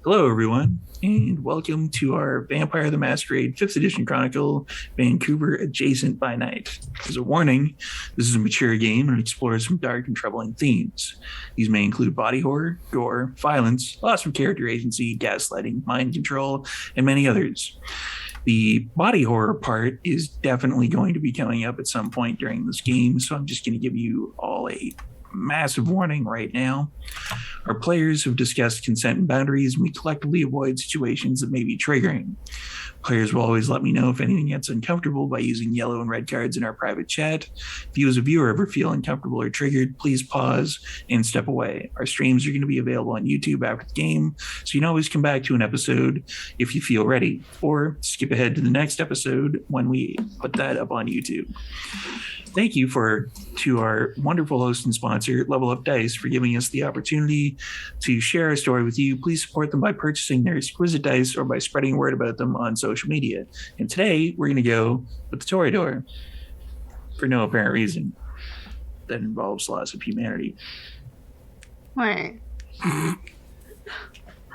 Hello, everyone, and welcome to our Vampire the Masquerade 5th Edition Chronicle, Vancouver Adjacent by Night. As a warning, this is a mature game and explores some dark and troubling themes. These may include body horror, gore, violence, loss of character agency, gaslighting, mind control, and many others. The body horror part is definitely going to be coming up at some point during this game, so I'm just going to give you all a massive warning right now. Our players have discussed consent and boundaries, and we collectively avoid situations that may be triggering. Players will always let me know if anything gets uncomfortable by using yellow and red cards in our private chat. If you as a viewer ever feel uncomfortable or triggered, please pause and step away. Our streams are going to be available on YouTube after the game, so you can always come back to an episode if you feel ready, or skip ahead to the next episode when we put that up on YouTube. Thank you to our wonderful host and sponsor, Level Up Dice, for giving us the opportunity to share our story with you. Please support them by purchasing their exquisite dice or by spreading word about them on social media. And today, we're going to go with the Toreador for no apparent reason that involves loss of humanity. Wait.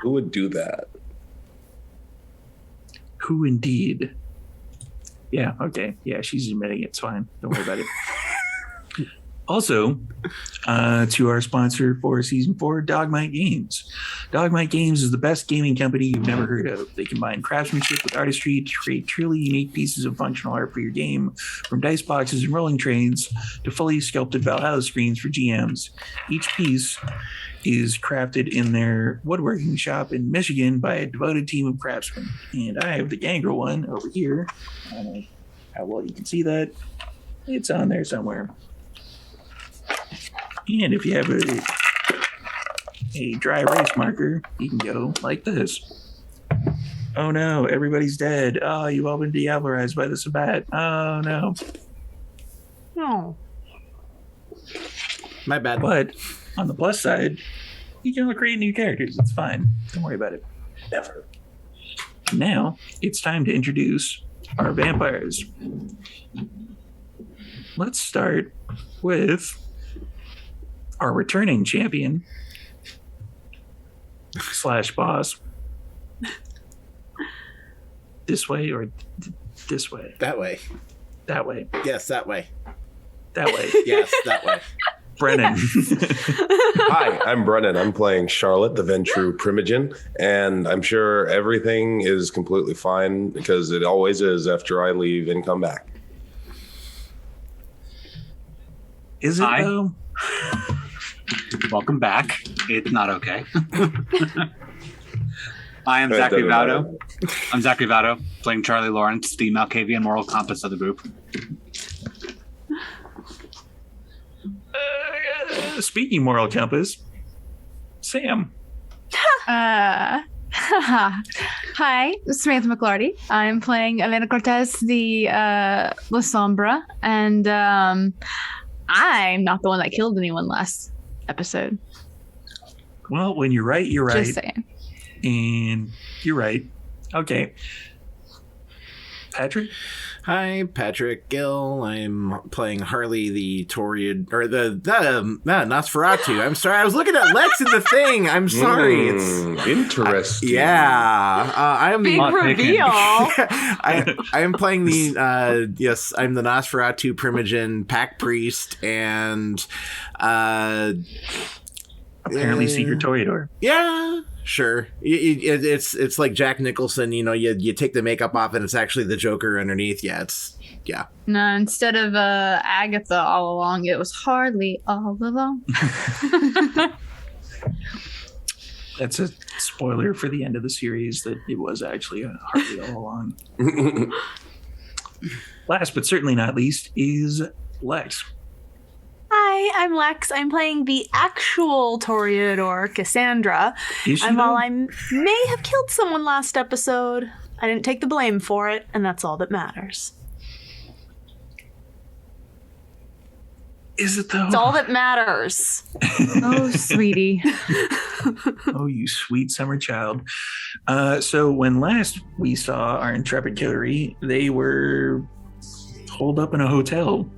Who would do that? Who indeed? Yeah, okay. Yeah, she's admitting it. It's fine. Don't worry about it. Also, to our sponsor for Season 4, Dogmite Games. Dogmite Games is the best gaming company you've never heard of. They combine craftsmanship with artistry to create truly unique pieces of functional art for your game, from dice boxes and rolling trains to fully sculpted Valhalla screens for GMs. Each piece is crafted in their woodworking shop in Michigan by a devoted team of craftsmen. And I have the Gangrel one over here. I don't know how well you can see that. It's on there somewhere. And if you have a dry erase marker, you can go like this. Oh no, everybody's dead. Oh, you've all been diablerized by the Sabbat. Oh no. No. My bad. But on the plus side, you can create new characters. It's fine. Don't worry about it. Never. Now, it's time to introduce our vampires. Let's start with our returning champion / boss. This way or this way? That way. That way. Yes, that way. That way. Yes, that way. Brennan. Hi, I'm Brennan. I'm playing Charlotte, the Ventrue Primogen, and I'm sure everything is completely fine because it always is after I leave and come back. Is it Hi. though? Welcome back. It's not okay. I am That Zachary doesn't Vaudo. matter. I'm Zachary Vaudo, playing Charlie Lawrence, the Malkavian moral compass of the group. Speaking moral compass, Sam. Hi, Samantha McLarty. I'm playing Elena Cortez, the La Sombra, and I'm not the one that killed anyone last episode. Well, when you're right, you're right. Just saying. And you're right. Okay. Patrick? Hi, Patrick Gill. I'm playing Harley, the Toriad, or the Nosferatu. I'm sorry, I was looking at Lex in the thing. I'm sorry. Interesting. I am Big Not reveal. I am playing the yes, I'm the Nosferatu Primogen Pack Priest, and Apparently Secret Toreador. yeah, sure. It's like Jack Nicholson. You know, you take the makeup off and it's actually the Joker underneath. Yeah. No, instead of Agatha all along, it was Harley all along. That's a spoiler for the end of the series that it was actually a Harley all along. Last but certainly not least is Lex. Hi, I'm Lex. I'm playing the actual Toreador, Cassandra. Is she And while though? I may have killed someone last episode, I didn't take the blame for it, and that's all that matters. Is it though? It's all that matters. Oh, sweetie. Oh, you sweet summer child. So when last we saw our intrepid coterie, they were holed up in a hotel.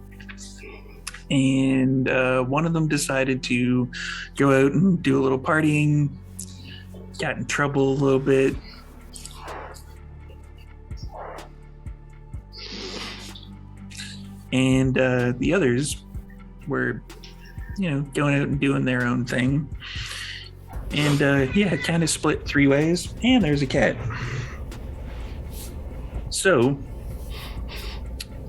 And one of them decided to go out and do a little partying. got in trouble a little bit. And the others were, going out and doing their own thing. And it kind of split 3 ways. And there's a cat. So,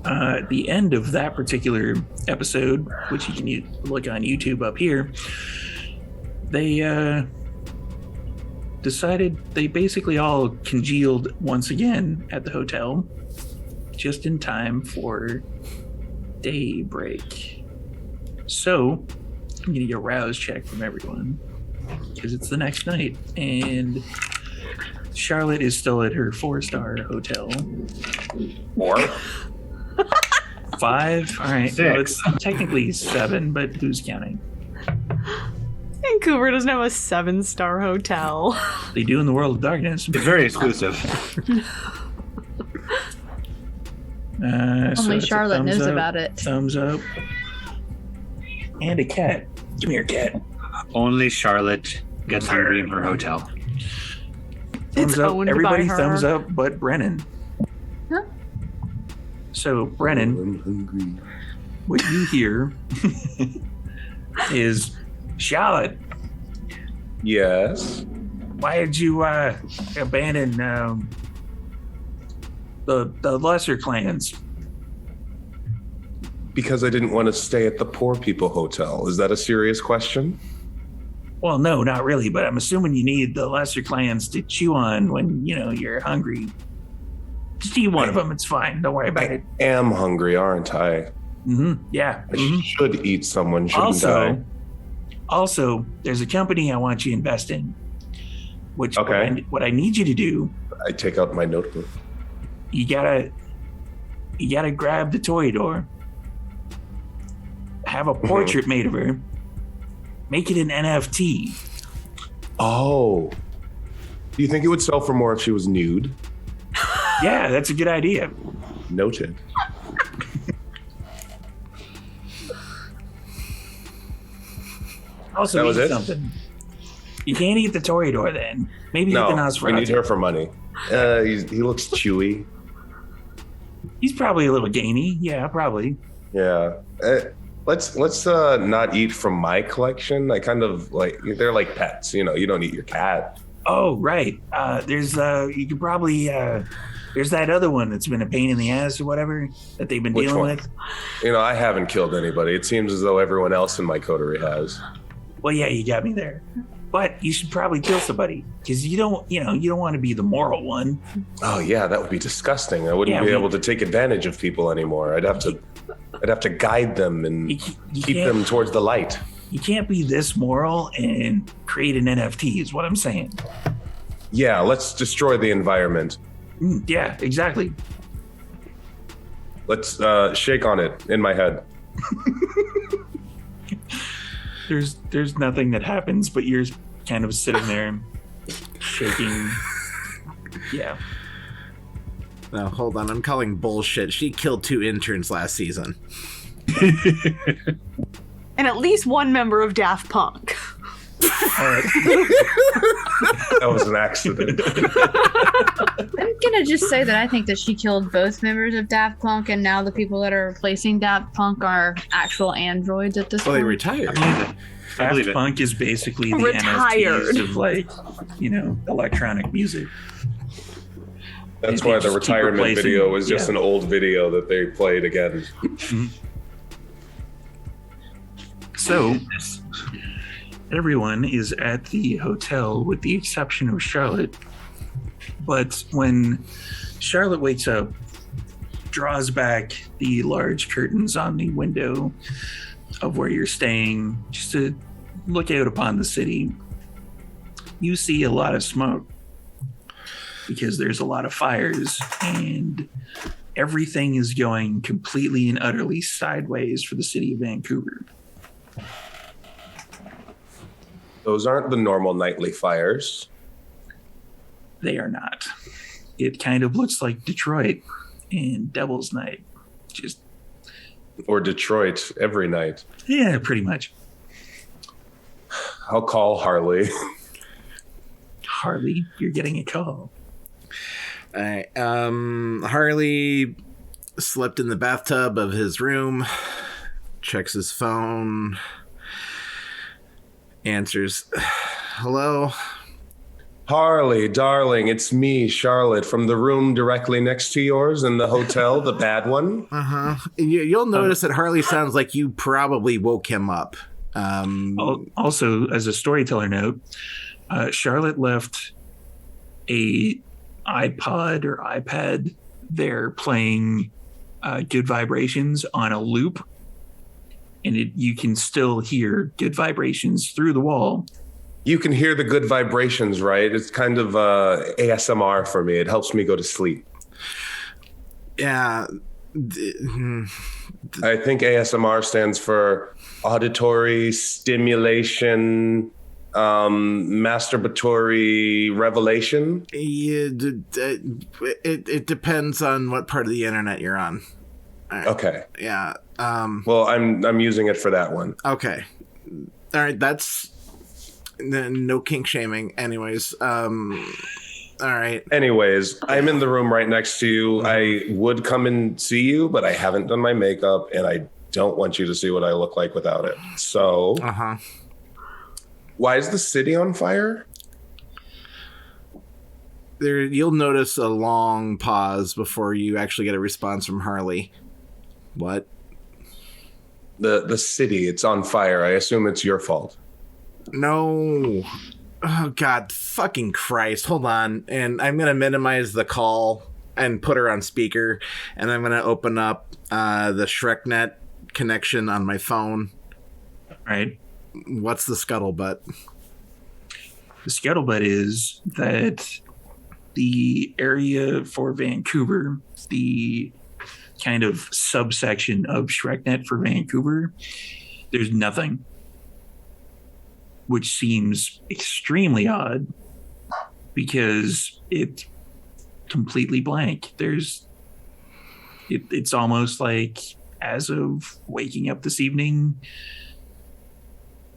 at the end of that particular episode, which you can look on YouTube up here, they decided they basically all congealed once again at the hotel, just in time for daybreak. So, I'm going to get a rouse check from everyone, because it's the next night, and Charlotte is still at her 4-star hotel. 4? 5? All right. 6. Well, it's technically 7, but who's counting? Vancouver doesn't have a 7-star hotel. They do in the World of Darkness. It's very exclusive. Only it's a Charlotte thumbs knows up, about it. Thumbs up. And a cat. Come here, cat. Only Charlotte gets hungry in her hotel. Thumbs It's up. owned by Everybody her. thumbs up but Brennan. Huh? So, Brennan, I'm hungry. what you hear is, Charlotte, Yes. why did you abandon the lesser clans? Because I didn't want to stay at the poor people hotel. Is that a serious question? Well, no, not really, but I'm assuming you need the lesser clans to chew on when, you're hungry. Just eat one of them, it's fine. Don't worry about I it. am hungry, aren't I? Yeah. I should eat someone, shouldn't I? Also, there's a company I want you to invest in. Which Okay. what I need you to do, I take out my notebook. you gotta grab the Toreador, have a portrait made of her, make it an NFT. Oh. Do you think it would sell for more if she was nude? Yeah, that's a good idea. Noted. Also, That was eat it? something. You can't eat the Toreador then. Maybe eat the No, we Nosferatu. need her for money. He looks chewy. He's probably a little gamey. Yeah, probably. Yeah. Let's not eat from my collection. I kind of they're like pets. You don't eat your cat. Oh, right. There's you could probably there's that other one that's been a pain in the ass or whatever that they've been Which dealing one? with. I haven't killed anybody. It seems as though everyone else in my coterie has. Well, yeah, you got me there. But you should probably kill somebody because you don't want to be the moral one. Oh yeah, that would be disgusting. I wouldn't Yeah, be able to take advantage of people anymore. I'd have to guide them and You keep can't- them towards the light. You can't be this moral and create an NFT is what I'm saying. Yeah, let's destroy the environment. Yeah, exactly. Let's shake on it in my head. There's nothing that happens, but you're kind of sitting there shaking. Yeah. No, hold on. I'm calling bullshit. She killed 2 interns last season. And at least one member of Daft Punk. All right. That was an accident. I'm gonna just say that I think that she killed both members of Daft Punk, and now the people that are replacing Daft Punk are actual androids at this Well, they point. retired. I believe Daft it. Punk is basically the Retired. NFTs of electronic music. That's They why the just keep retirement replacing- video was just yeah. an old video that they played again. So everyone is at the hotel with the exception of Charlotte. But when Charlotte wakes up, draws back the large curtains on the window of where you're staying just to look out upon the city, you see a lot of smoke because there's a lot of fires and everything is going completely and utterly sideways for the city of Vancouver. Those aren't the normal nightly fires. They are not. It kind of looks like Detroit and Devil's Night. Just, Or Detroit every night. yeah, pretty much. I'll call Harley. Harley, you're getting a call. All right. Harley slept in the bathtub of his room, checks his phone, answers, "Hello?" Harley, darling, it's me, Charlotte, from the room directly next to yours in the hotel, the bad one. You'll notice that Harley sounds like you probably woke him up. Also, as a storyteller note, Charlotte left a iPod or iPad there playing Good Vibrations on a loop, and you can still hear Good Vibrations through the wall. You can hear the good vibrations, right? It's kind of ASMR for me. It helps me go to sleep. Yeah. I think ASMR stands for auditory stimulation, masturbatory revelation. Yeah, it depends on what part of the internet you're on. Okay. Yeah. Well, I'm using it for that one. Okay. All right. That's no kink shaming. Anyways. All right. Anyways, I'm in the room right next to you. I would come and see you, but I haven't done my makeup, and I don't want you to see what I look like without it. So, why is the city on fire? You'll notice a long pause before you actually get a response from Harley. What? The city, it's on fire. I assume it's your fault. No. Oh, God. Fucking Christ. Hold on. And I'm going to minimize the call and put her on speaker. And I'm going to open up the ShrekNet connection on my phone. All right. What's the scuttlebutt? The scuttlebutt is that the area for Vancouver, the kind of subsection of ShrekNet for Vancouver, there's nothing. Which seems extremely odd because it's completely blank. It's almost like as of waking up this evening,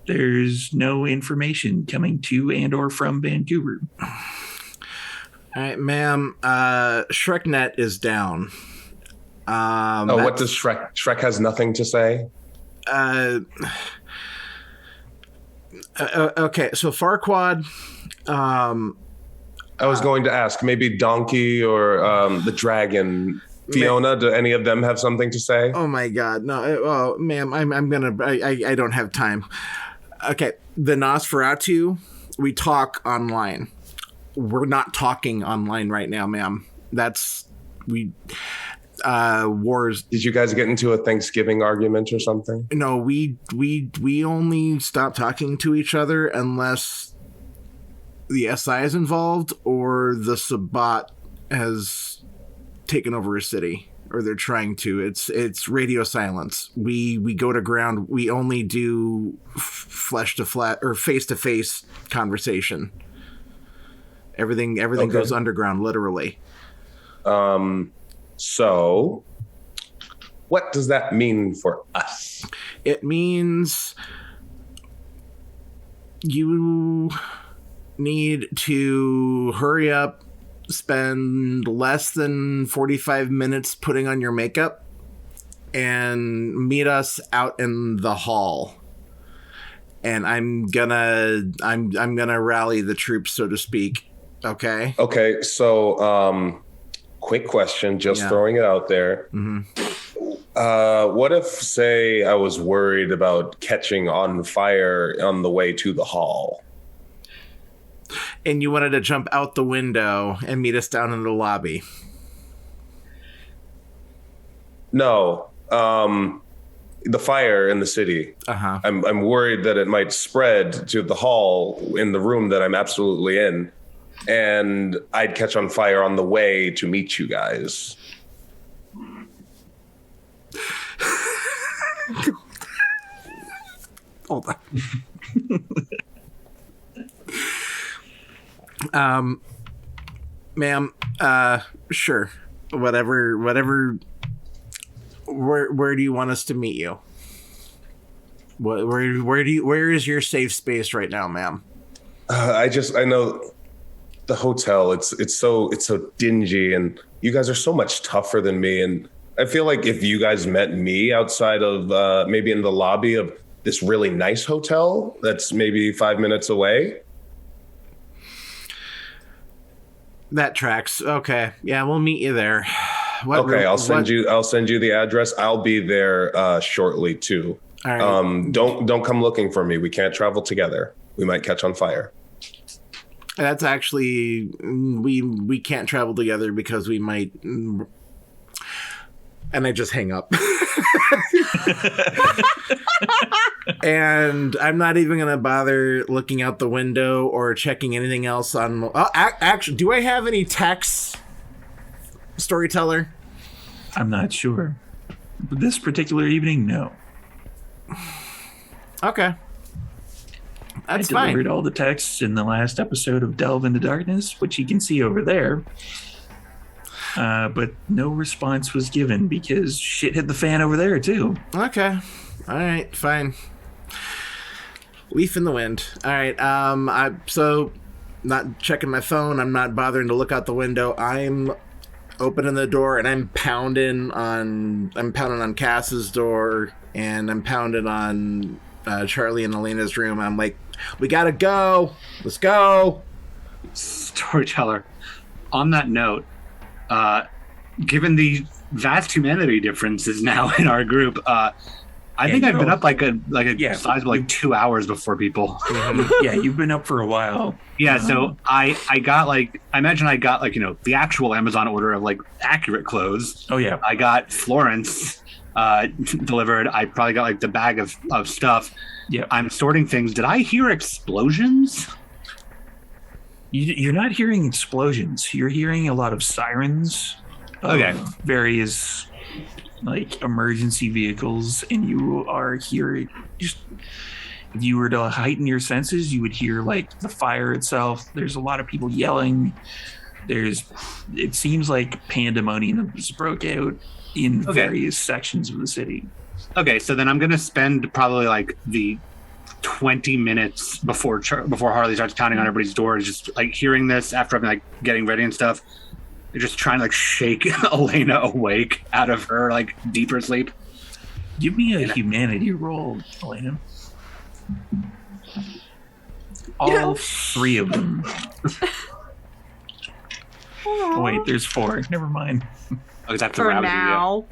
there's no information coming to and or from Vancouver. All right, ma'am. ShrekNet is down. What does Shrek? Shrek has nothing to say. Okay, so Farquaad. I was going to ask maybe Donkey or the Dragon. Fiona, do any of them have something to say? Oh my God, no, ma'am, I don't have time. Okay, the Nosferatu, we talk online. We're not talking online right now, ma'am. Wars. Did you guys get into a Thanksgiving argument or something? No, we only stop talking to each other unless the SI is involved or the Sabbat has taken over a city, or they're trying to. It's radio silence. We go to ground. We only do flesh to flat or face to face conversation. Everything goes underground, literally. So, what does that mean for us? It means you need to hurry up, spend less than 45 minutes putting on your makeup, and meet us out in the hall. And I'm gonna rally the troops, so to speak. Okay? Okay, so quick question, just throwing it out there. What if, say, I was worried about catching on fire on the way to the hall? And you wanted to jump out the window and meet us down in the lobby? No. The fire in the city. I'm worried that it might spread to the hall in the room that I'm absolutely in. And I'd catch on fire on the way to meet you guys. Hold on. Ma'am, sure. Whatever. Where do you want us to meet you? Where is your safe space right now, ma'am? I know the hotel. It's so dingy, and you guys are so much tougher than me. And I feel like if you guys met me outside of maybe in the lobby of this really nice hotel that's maybe 5 minutes away. That tracks. Okay. Yeah, we'll meet you there. I'll send you the address. I'll be there shortly too. All right. Don't come looking for me. We can't travel together. We might catch on fire. That's actually we can't travel together because we might. And I just hang up. And I'm not even going to bother looking out the window or checking anything else on... actually, do I have any texts, storyteller? I'm not sure. But this particular evening, no. Okay. That's I delivered fine. all the texts in the last episode of Delve into Darkness, which you can see over there. But no response was given because shit hit the fan over there, too. Okay. All right, fine. Leaf in the wind. All right. So not checking my phone. I'm not bothering to look out the window. I'm opening the door and I'm pounding on Cass's door, and I'm pounding on Charlie and Elena's room. I'm like, we gotta go. Let's go. Storyteller. On that note, given the vast humanity differences now in our group, I think I've been up like a sizable 2 hours before people. Yeah, you've been up for a while. Yeah, so I got I imagine I got the actual Amazon order of accurate clothes. Oh yeah. I got Florence delivered. I probably got the bag of stuff. Yeah. I'm sorting things. Did I hear explosions? You're not hearing explosions. You're hearing a lot of sirens. Okay. Various emergency vehicles, and you are hearing just, if you were to heighten your senses, you would hear the fire itself. There's a lot of people yelling. It seems like pandemonium has broke out in various sections of the city. Okay, so then I'm gonna spend probably the 20 minutes before Harley starts pounding on everybody's doors, just hearing this after I've been getting ready and stuff. They're just trying to shake Elena awake out of her deeper sleep. Give me a humanity roll, Elena. All three of them. Oh wait, there's 4. Never mind. Oh, is that For now.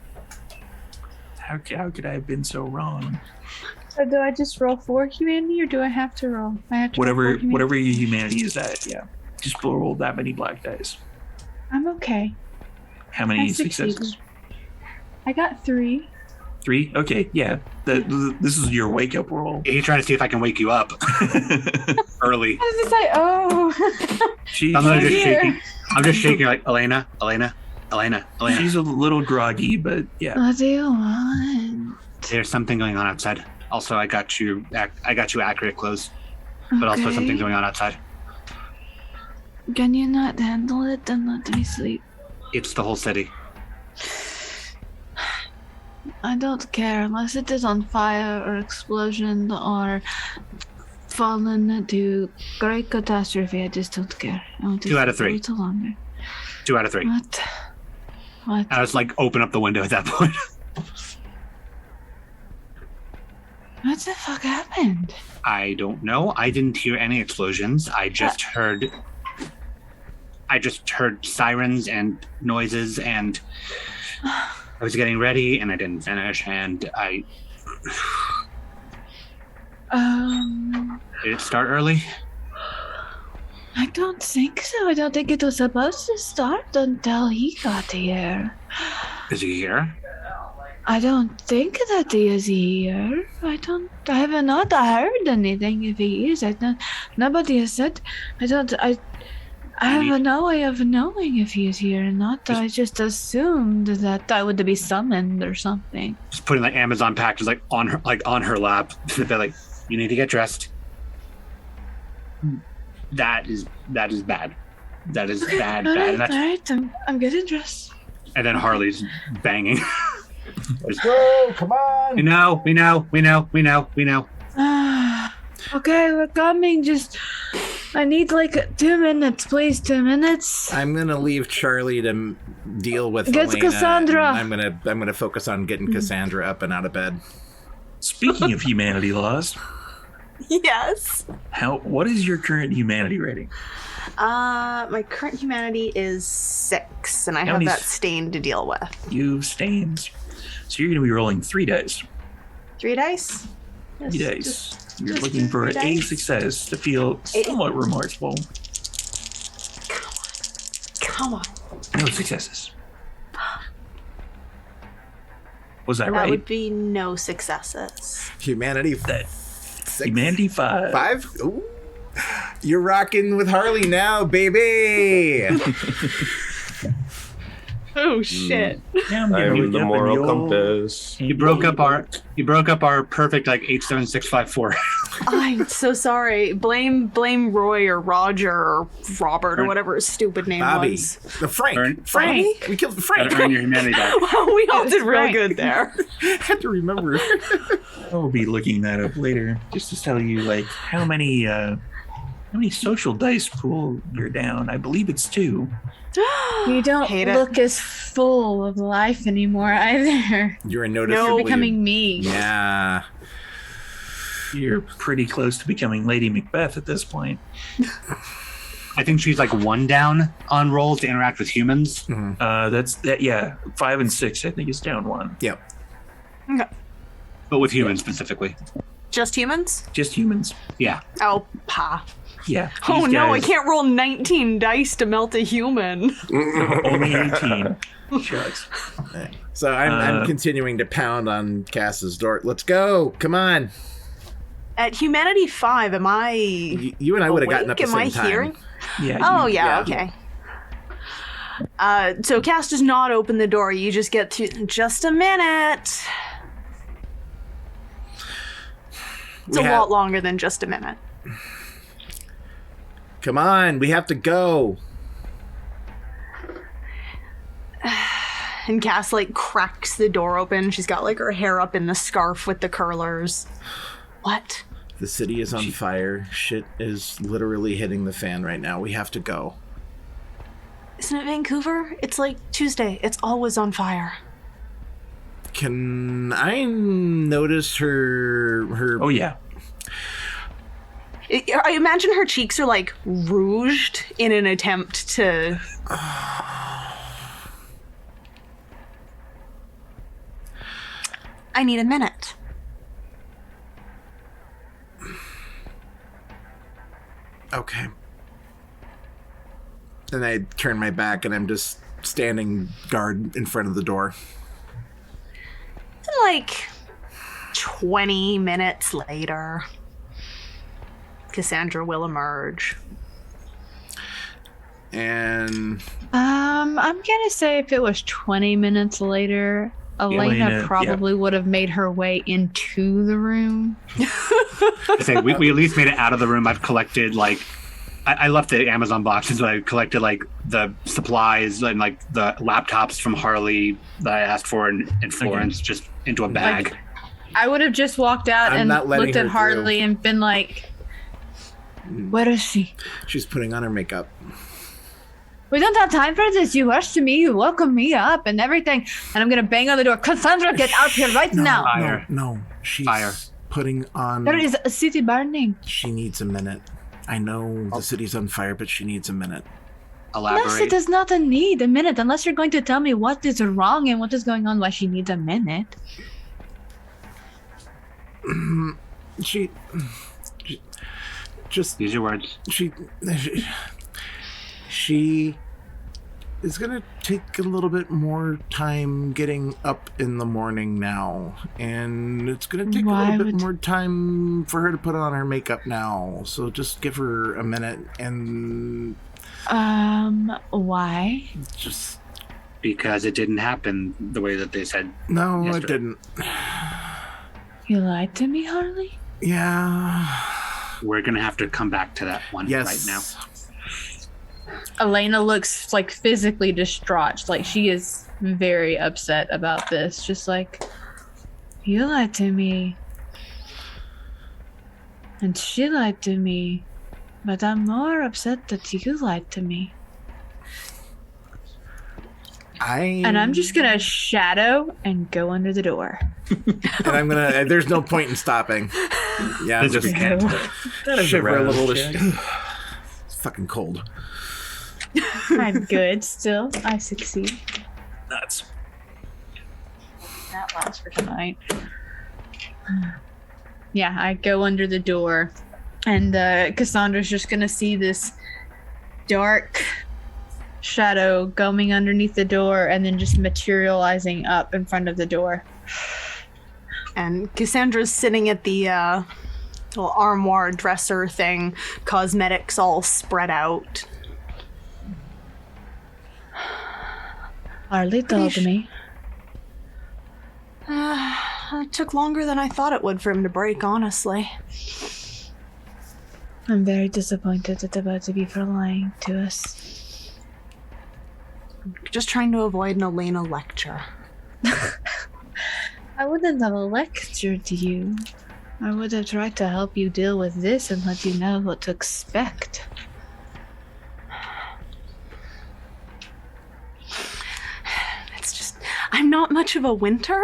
How could I have been so wrong? So do I just roll 4 humanity, or do I have to roll? I have to roll 4 humanity? Whatever your humanity is at, yeah. Just roll that many black dice. I'm okay. How many I succeeded. successes? I got 3. 3? Okay, yeah. This is your wake up roll. He's trying to see if I can wake you up early. I was just like, oh. I'm just shaking Elena. She's a little groggy, but yeah. What do you want? There's something going on outside. Also, I got you accurate clothes, but also something going on outside. Can you not handle it and let me sleep? It's the whole city. I don't care unless it is on fire or explosion or fallen to great catastrophe. I just don't care. I want to 2 out of 3. A little longer. 2 out of 3. What? I was open up the window at that point. What the fuck happened? I don't know. I didn't hear any explosions. I just heard sirens and noises, and I was getting ready and I didn't finish, and did it start early? I don't think so. I don't think it was supposed to start until he got here. Is he here? I don't think that he is here. I have not heard anything if he is. Nobody has said. I have no way of knowing if he is here or not. I just assumed that I would be summoned or something. Just putting Amazon packages on her lap. They're you need to get dressed. That is bad. That is bad. All Bad. right, I'm getting dressed. And then Harley's banging. Let's go. Come on. We know. Okay, we're coming. Just I need like 2 minutes, please. 2 minutes. I'm gonna leave Charlie to deal with Get Elena, Cassandra. and I'm gonna focus on getting Cassandra up and out of bed. Speaking of humanity lost, Yes. what is your current humanity rating? My current humanity is 6, and I How have many that s- stain to deal with. You stains. So you're going to be rolling 3 dice. 3 dice? 3 dice. You're just looking for 3 a dice? success to feel somewhat remorseful. Come on. No successes. Was that That right? would be no successes. Humanity. That 6? humanity 5. 5? Ooh. You're rocking with Harley now, baby. Oh shit. Now I'm getting I'm hooked the up in moral old- compass. You broke up our perfect like 87654. I'm so sorry. Blame Roy or Roger or Robert or whatever his stupid name Bobby. was. Frank. Frank. We killed Gotta Frank. earn your humanity back. Well, we all did real Frank. good there. I had to remember. I'll be looking that up later, just to tell you like how many social dice pool you're down. I believe it's 2. You don't Hate it. look as full of life anymore either. You're a No. noticeably... Becoming me. Yeah. You're pretty close to becoming Lady Macbeth at this point. I think she's like 1 down on rolls to interact with humans. That's that. Yeah, 5 and 6. I think is down 1. Yep. Okay. But with humans specifically. Just humans? Just humans. Yeah. Oh, pa. Yeah. Oh these no, I guys- can't roll 19 dice to melt a human. Only 18. Shucks. So I'm continuing to pound on Cass's door. Let's go. Come on. At humanity 5, am I You and I would have gotten up awake? the Am same I time. hearing? Yeah. Oh you- yeah, okay. So Cass does not open the door. You just get to just a minute. It's We a have- lot longer than just a minute. Come on. We have to go. And Cass like cracks the door open. She's got like her hair up in the scarf with the curlers. What? The city is on fire. Shit is literally hitting the fan right now. We have to go. Isn't it Vancouver? It's like Tuesday. It's always on fire. Can I notice her... Oh yeah. I imagine her cheeks are like rouged in an attempt to. I need a minute. Okay. Then I turn my back and I'm just standing guard in front of the door. Like 20 minutes later, Cassandra will emerge. And I'm gonna say if it was 20 minutes later, Elena Elena, probably would have made her way into the room. I say we at least made it out of the room. I've collected like I left the Amazon boxes, but I collected like the supplies and like the laptops from Harley that I asked for in Florence just into a bag. Like, I would have just walked out I'm and not letting looked at her Harley and been like, "Where is she? she's putting on her makeup. We don't have time for this. You rushed to me, you welcomed me up and everything, and I'm gonna bang on the door. Cassandra, get out here right now! Fire. No. She's Fire. putting on... There is a city burning." She needs a minute. I know the city's on fire, but she needs a minute. No, she Elaborate. does not need a minute unless you're going to tell me what is wrong and what is going on, why she needs a minute. She just Use your words. she is gonna take a little bit more time getting up in the morning now, and it's gonna take a Why little bit would- more time for her to put on her makeup now. So just give her a minute and Why? just Because it didn't happen the way that they said. no, it Yesterday. didn't. You lied to me, Harley? Yeah. We're gonna have to come back to that one Yes. right now. Elena looks like physically distraught. Like she is very upset about this. Just like, you lied to me. And she lied to me. But I'm more upset that you lied to me. And I'm just gonna shadow and go under the door. And I'm gonna. There's no point in stopping. Yeah, I'm just That is shiver a little. check. It's fucking cold. I'm good still. I succeed. Nuts. That lasts for tonight. Yeah, I go under the door, and Cassandra's just gonna see this dark shadow going underneath the door and then just materializing up in front of the door. And Cassandra's sitting at the little armoire dresser thing, cosmetics all spread out. Harley told me. It took longer than I thought it would for him to break, honestly. I'm very disappointed at the both of you for lying to us. Just trying to avoid an Elena lecture. I wouldn't have lectured you. I would have tried to help you deal with this and let you know what to expect. It's just, I'm not much of a winter,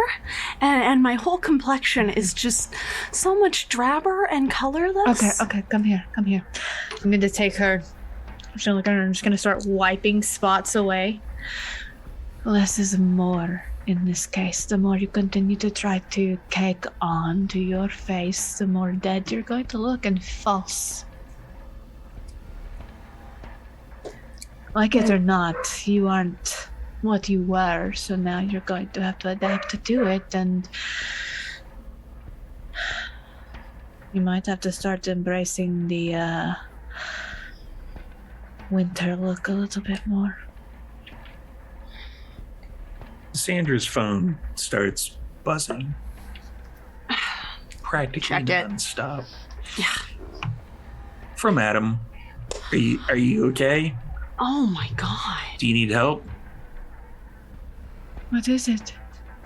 and my whole complexion is just so much drabber and colorless. Okay, come here. I'm going to take her. I'm just going to start wiping spots away. Less is more in this case. The more you continue to try to cake on to your face, the more dead you're going to look and false. Like it or not, you aren't what you were, so now you're going to have to adapt to it, and you might have to start embracing the winter look a little bit more. Sandra's phone starts buzzing. Practically Check it. nonstop. Yeah. From Adam. Are you okay? Oh my god. Do you need help? What is it?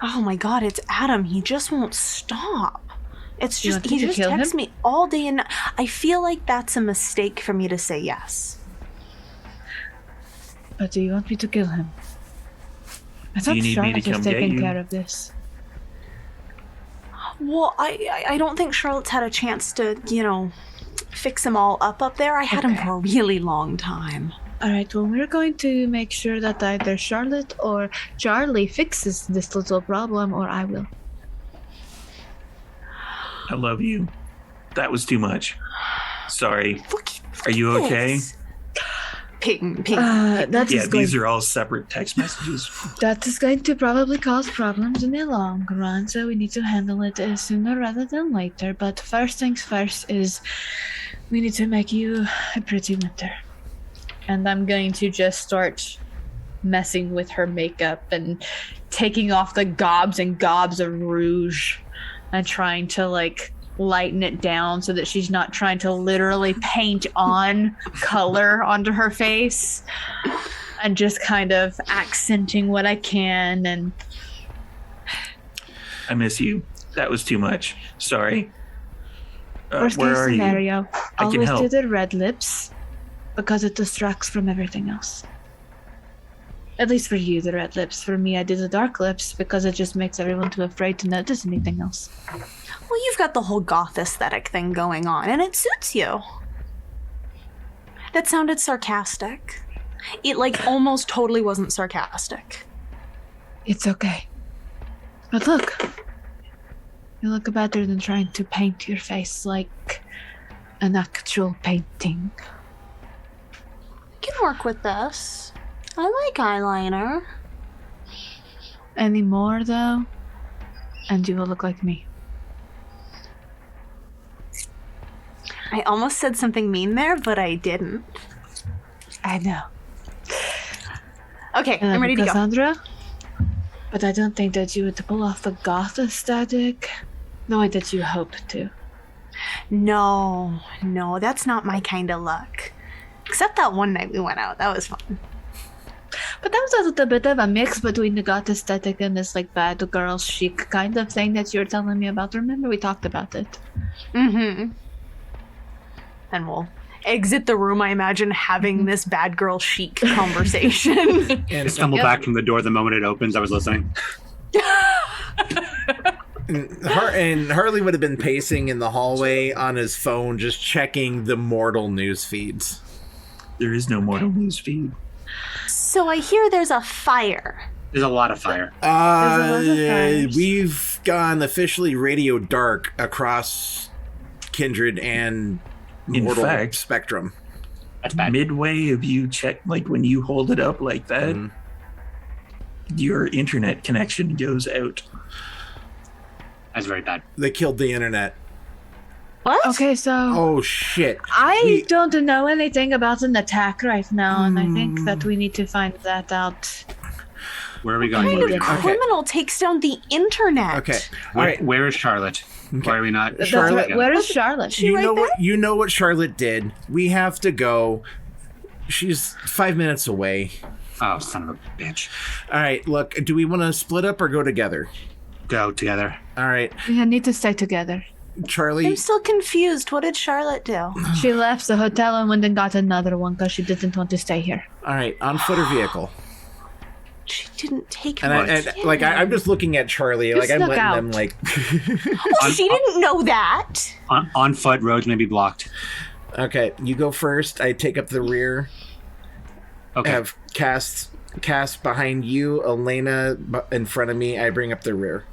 Oh my god, it's Adam. He just won't stop. It's You just, want me he to just kill texts him? me all day and I feel like that's a mistake for me to say yes. But do you want me to kill him? I Do thought you need me to Charlotte was come get taking you? care of this. Well, I don't think Charlotte's had a chance to, fix him all up there. I had him Okay. for a really long time. Alright, well, we're going to make sure that either Charlotte or Charlie fixes this little problem, or I will. I love you. That was too much. Sorry. Look Are you at okay? this. Ping. That Yeah, is going these are all separate text messages. that is going to probably cause problems in the long run, so we need to handle it sooner rather than later. But first things first is we need to make you a pretty winter. And I'm going to just start messing with her makeup and taking off the gobs and gobs of rouge and trying to lighten it down so that she's not trying to literally paint on color onto her face, and just kind of accenting what I can. And I miss you. That was too much. Sorry. worst Where case are you? scenario, I can always do help. the red lips because it distracts from everything else. At least for you, the red lips. For me, I did the dark lips because it just makes everyone too afraid to notice anything else. Well, you've got the whole goth aesthetic thing going on, and it suits you. That sounded sarcastic. It, almost totally wasn't sarcastic. It's okay. But look. You look better than trying to paint your face like an actual painting. I can work with this. I like eyeliner. Any more, though, and you will look like me. I almost said something mean there, but I didn't. I know. Okay, I'm ready to go. Cassandra? But I don't think that you would pull off the goth aesthetic the way that you hope to. No, that's not my kind of look. Except that one night we went out. That was fun. But that was a little bit of a mix between the goth aesthetic and this bad girl chic kind of thing that you were telling me about. Remember we talked about it. Mm-hmm. And exit the room, I imagine having this bad girl chic conversation. And stumble back from the door the moment it opens. I was listening. And Harley would have been pacing in the hallway on his phone, just checking the mortal news feeds. There is no mortal news feed. So I hear there's a fire. There's a lot of fire. We've gone officially radio dark across Kindred and mortal spectrum. That's bad. Midway of you check, like when you hold it up like that, your internet connection goes out. That's very bad. They killed the internet. What? Okay, so Oh shit! I don't know anything about an attack right now, and I think that we need to find that out. Where are we going? What kind of criminal takes down the internet? Okay, all right. Where is Charlotte? Okay. Why are we not? That's Charlotte- right. Where is Charlotte? You right know there? what? You know what Charlotte did. We have to go. She's 5 minutes away. Oh, son of a bitch. All right. Look, do we want to split up or go together? Go together. All right, We need to stay together. Charlie. I'm still confused. What did Charlotte do? She left the hotel and went and got another one because she didn't want to stay here. All right, on foot or vehicle. She didn't take And, I'm just looking at Charlie. Just I'm look letting out. them like. Oh, she didn't know that. On foot, roads may be blocked. Okay, you go first. I take up the rear. Okay. Have Cass behind you, Elena in front of me. I bring up the rear.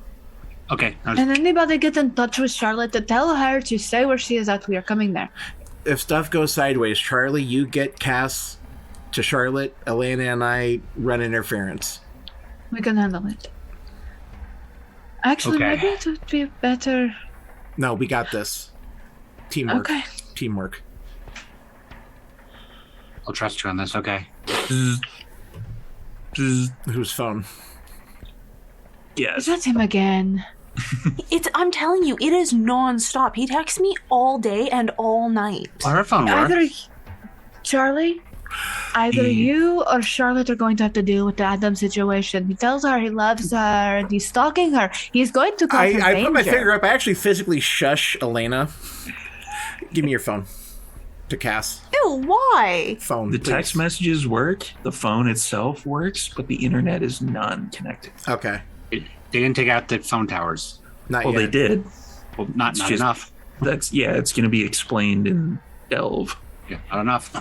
Okay. And anybody get in touch with Charlotte to tell her to stay where she is at. We are coming there. If stuff goes sideways, Charlie, you get Cass to Charlotte. Elena and I run interference. We can handle it. Actually, Okay. maybe it would be better. No, we got this. Teamwork. Okay. Teamwork. I'll trust you on this. Okay. Whose phone? Yes. That's him again. I'm telling you, it is non-stop. He texts me all day and all night. Our phone works. Either Charlie, either you or Charlotte are going to have to deal with the Adam situation. He tells her he loves her and he's stalking her. He's going to cause her I danger. put my finger up. I actually physically shush Elena. Give me your phone. To Cass. Ew, why? Phone. The please. text messages work, the phone itself works, but the internet is non-connected. Okay. They didn't take out the phone towers. Not Well, yet. they did. Well, not just- enough. It's going to be explained in Delve. Yeah, not enough.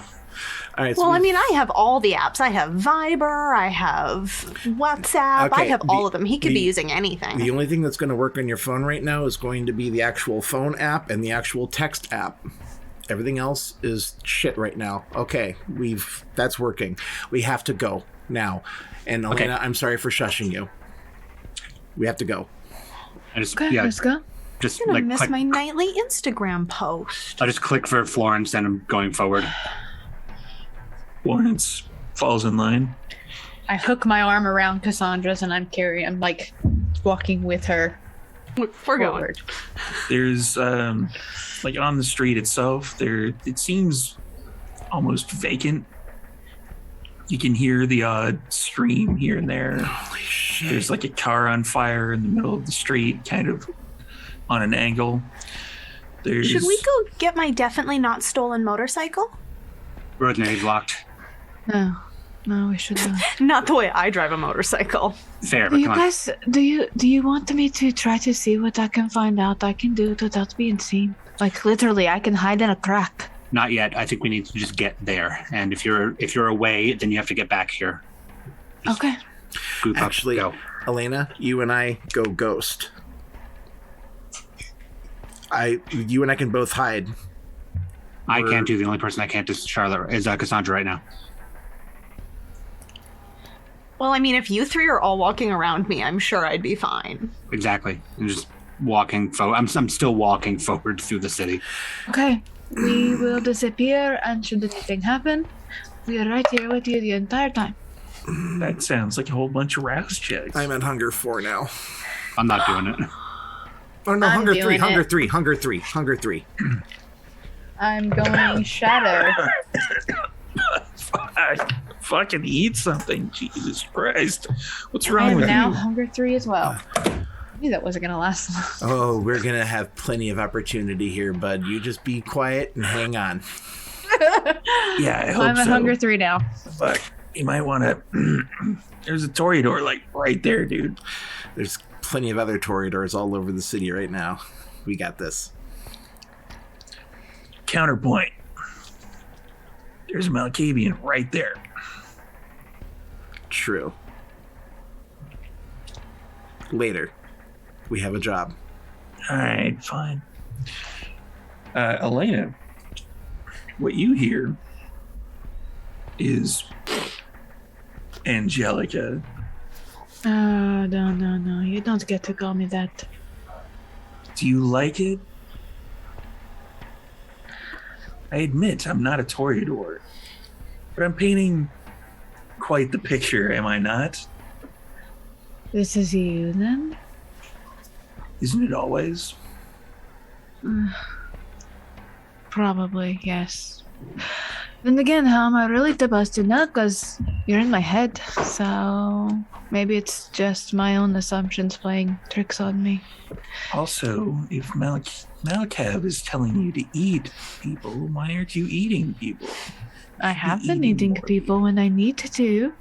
All right. So Well, I mean, I have all the apps. I have Viber. I have WhatsApp. I Okay, have all of them. He could be the- using anything. the only thing that's going to work on your phone right now is going to be the actual phone app and the actual text app. Everything else is shit right now. Okay, that's working. We have to go now. And Elena, I'm sorry for shushing you. We have to go. I just, Okay, let's go. just I'm gonna like miss click. my nightly Instagram post. I'll just click for Florence and I'm going forward. Lawrence falls in line. I hook my arm around Cassandra's and I'm like walking with her We're forward. There's like on the street itself, it seems almost vacant. You can hear the odd scream here and there. Holy shit. There's like a car on fire in the middle of the street, kind of on an angle. There's Should we go get my definitely not stolen motorcycle? Roads may be blocked. No, we should not. Not the way I drive a motorcycle. Fair, Do but you come on. guys, do you want me to try to see what I can find out I can do without being seen? Like literally, I can hide in a crack. Not yet. I think we need to just get there. And if you're away, then you have to get back here. Okay. Group up, Actually, go. Elena, you and I go ghost. You and I can both hide. I can't do. The only person I can't is Charlotte. Is Cassandra right now. Well, I mean, if you three are all walking around me, I'm sure I'd be fine. Exactly. I'm just walking forward. I'm still walking forward through the city. Okay. We will disappear, and should anything happen, we are right here with you the entire time. That sounds like a whole bunch of rouse checks. I'm at hunger 4 now. I'm not doing it. Oh no, I'm hunger 3, doing hunger it. 3, hunger 3, hunger 3. I'm going shatter. Fucking eat something, Jesus Christ! What's wrong I'm with now you? hunger 3 as well. I knew that wasn't gonna last long. Oh, we're gonna have plenty of opportunity here, bud. You just be quiet and hang on. Yeah, I hope I'm at so. hunger 3 now. Fuck. You might want to... There's a Toreador, like, right there, dude. There's plenty of other Toreadors all over the city right now. We got this. Counterpoint. There's a Malkavian right there. True. Later. We have a job. All right, fine. Elena, what you hear is Angelica. Oh, no. You don't get to call me that. Do you like it? I admit I'm not a Toreador, but I'm painting quite the picture, am I not? This is you, then? Isn't it always? Probably, yes. Then again, how am I really supposed to know? Because you're in my head, so maybe it's just my own assumptions playing tricks on me. Also, if Malkav is telling you to eat people, why aren't you eating people? I have been eating people when I need to.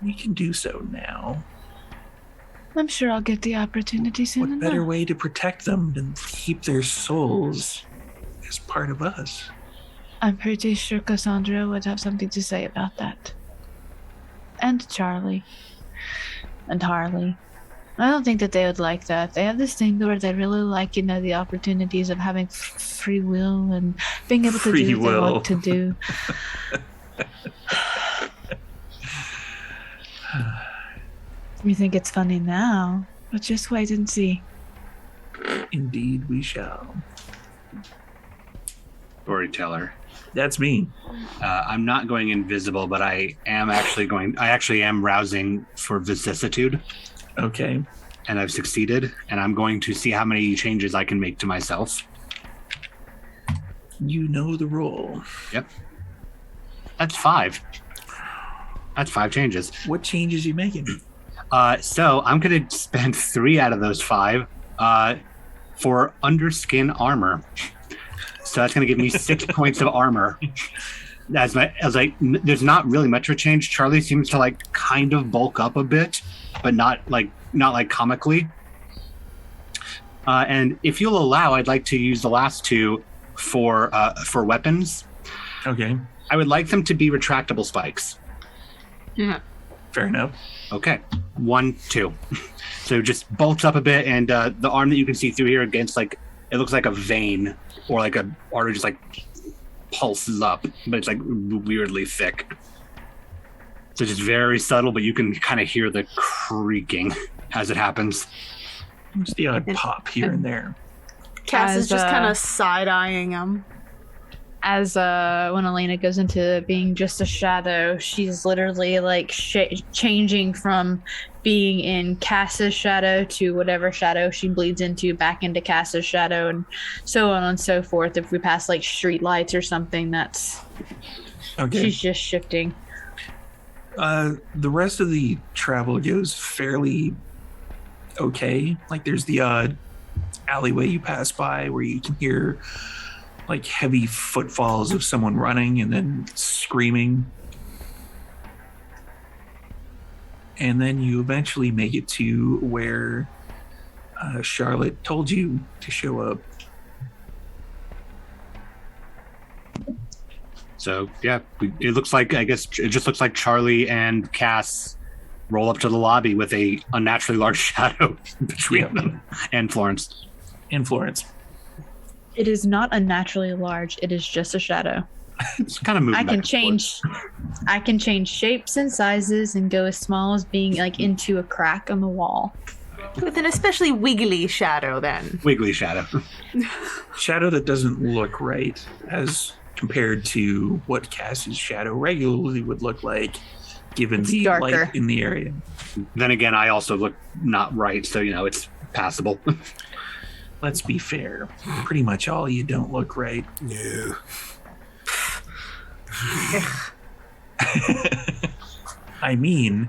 You can do so now. I'm sure I'll get the opportunity soon What enough. better way to protect them than keep their souls as part of us? I'm pretty sure Cassandra would have something to say about that. And Charlie. And Harley. I don't think that they would like that. They have this thing where they really like, the opportunities of having free will and being able to do what they want to do. You think it's funny now, but just wait and see. Indeed, we shall. Storyteller. That's me. I'm not going invisible, but I actually am rousing for vicissitude. Okay. And I've succeeded, and I'm going to see how many changes I can make to myself. You know the role. Yep. That's 5. That's 5 changes. What changes you making? So I'm going to spend 3 out of those 5 for underskin armor. So that's going to give me 6 points of armor. There's not really much of a change. Charlie seems to kind of bulk up a bit, but not comically. And if you'll allow, I'd like to use the last 2 for weapons. Okay. I would like them to be retractable spikes. Yeah. Fair enough. Okay. 1, 2. So just bulks up a bit, and the arm that you can see through here against it looks like a vein or like a artery just pulses up, but it's weirdly thick. So just very subtle, but you can kind of hear the creaking as it happens. Just the odd pop here and there. Cass is just kind of side-eyeing him. As when Elena goes into being just a shadow, she's literally changing from being in Cass's shadow to whatever shadow she bleeds into, back into Cass's shadow, and so on and so forth. If we pass street lights or something, that's okay. She's just shifting. The rest of the travel goes fairly okay. There's the odd alleyway you pass by where you can hear heavy footfalls of someone running and then screaming. And then you eventually make it to where Charlotte told you to show up. So, yeah, it looks like, I guess, it just looks like Charlie and Cass roll up to the lobby with a unnaturally large shadow between them and Florence. It is not unnaturally large. It is just a shadow. It's kind of moving. I can change shapes and sizes and go as small as being into a crack on the wall. With an especially wiggly shadow, then. Wiggly shadow. Shadow that doesn't look right as compared to what Cass's shadow regularly would look like, given the darker light in the area. Then again, I also look not right, so it's passable. Let's be fair. Pretty much all you don't look right. No. I mean,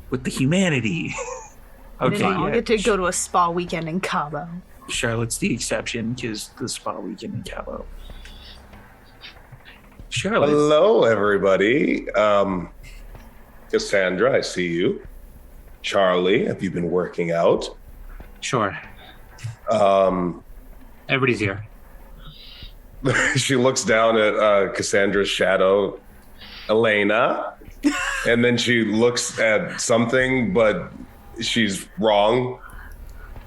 with the humanity. Okay. I'll get to go to a spa weekend in Cabo. Charlotte's the exception because the spa weekend in Cabo. Charlotte. Hello, everybody. Cassandra, I see you. Charlie, have you been working out? Sure. Everybody's here. She looks down at Cassandra's shadow, Elena, and then she looks at something, but she's wrong.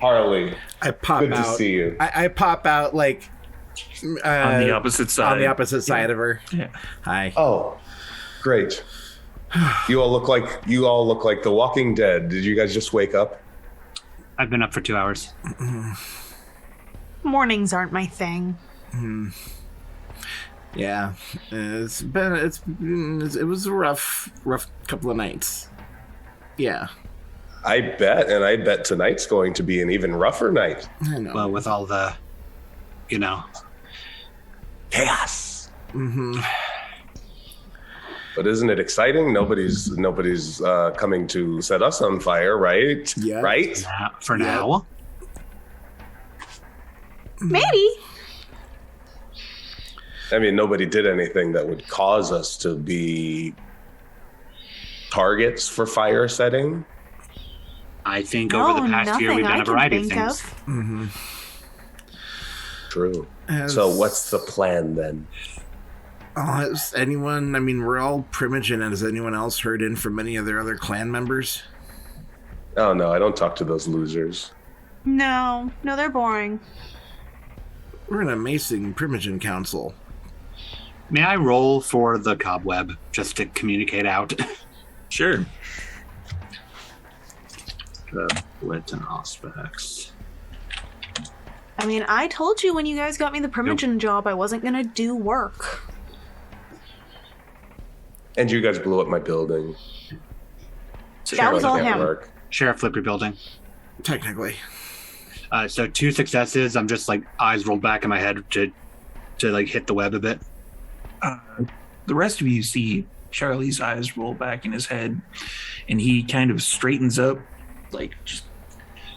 Harley, I pop good out. to see you. I pop out like On the opposite side. On the opposite side of her. Yeah. Hi. Oh, great. You all look like The Walking Dead. Did you guys just wake up? I've been up for 2 hours. Mornings aren't my thing. Yeah, it was a rough couple of nights. Yeah, I bet tonight's going to be an even rougher night. I know. Well, with all the, Chaos. Mm-hmm. But isn't it exciting? Nobody's coming to set us on fire, right? Yeah. Right? For now. Maybe. I mean, nobody did anything that would cause us to be targets for fire setting. I think over the past year we've done a variety of things. Mm-hmm. True. So what's the plan then? Has anyone, I mean, we're all Primogen, and has anyone else heard in from any of their other clan members? Oh no, I don't talk to those losers. No, they're boring. We're an amazing Primogen council. May I roll for the cobweb just to communicate out? Sure. The wits and aspects. I mean, I told you when you guys got me the Primogen job I wasn't gonna do work. And you guys blew up my building. That was all him. Work. Sheriff Flipper building. Technically. So 2 successes. I'm just like eyes rolled back in my head to like hit the web a bit. The rest of you see Charlie's eyes roll back in his head, and he kind of straightens up, like just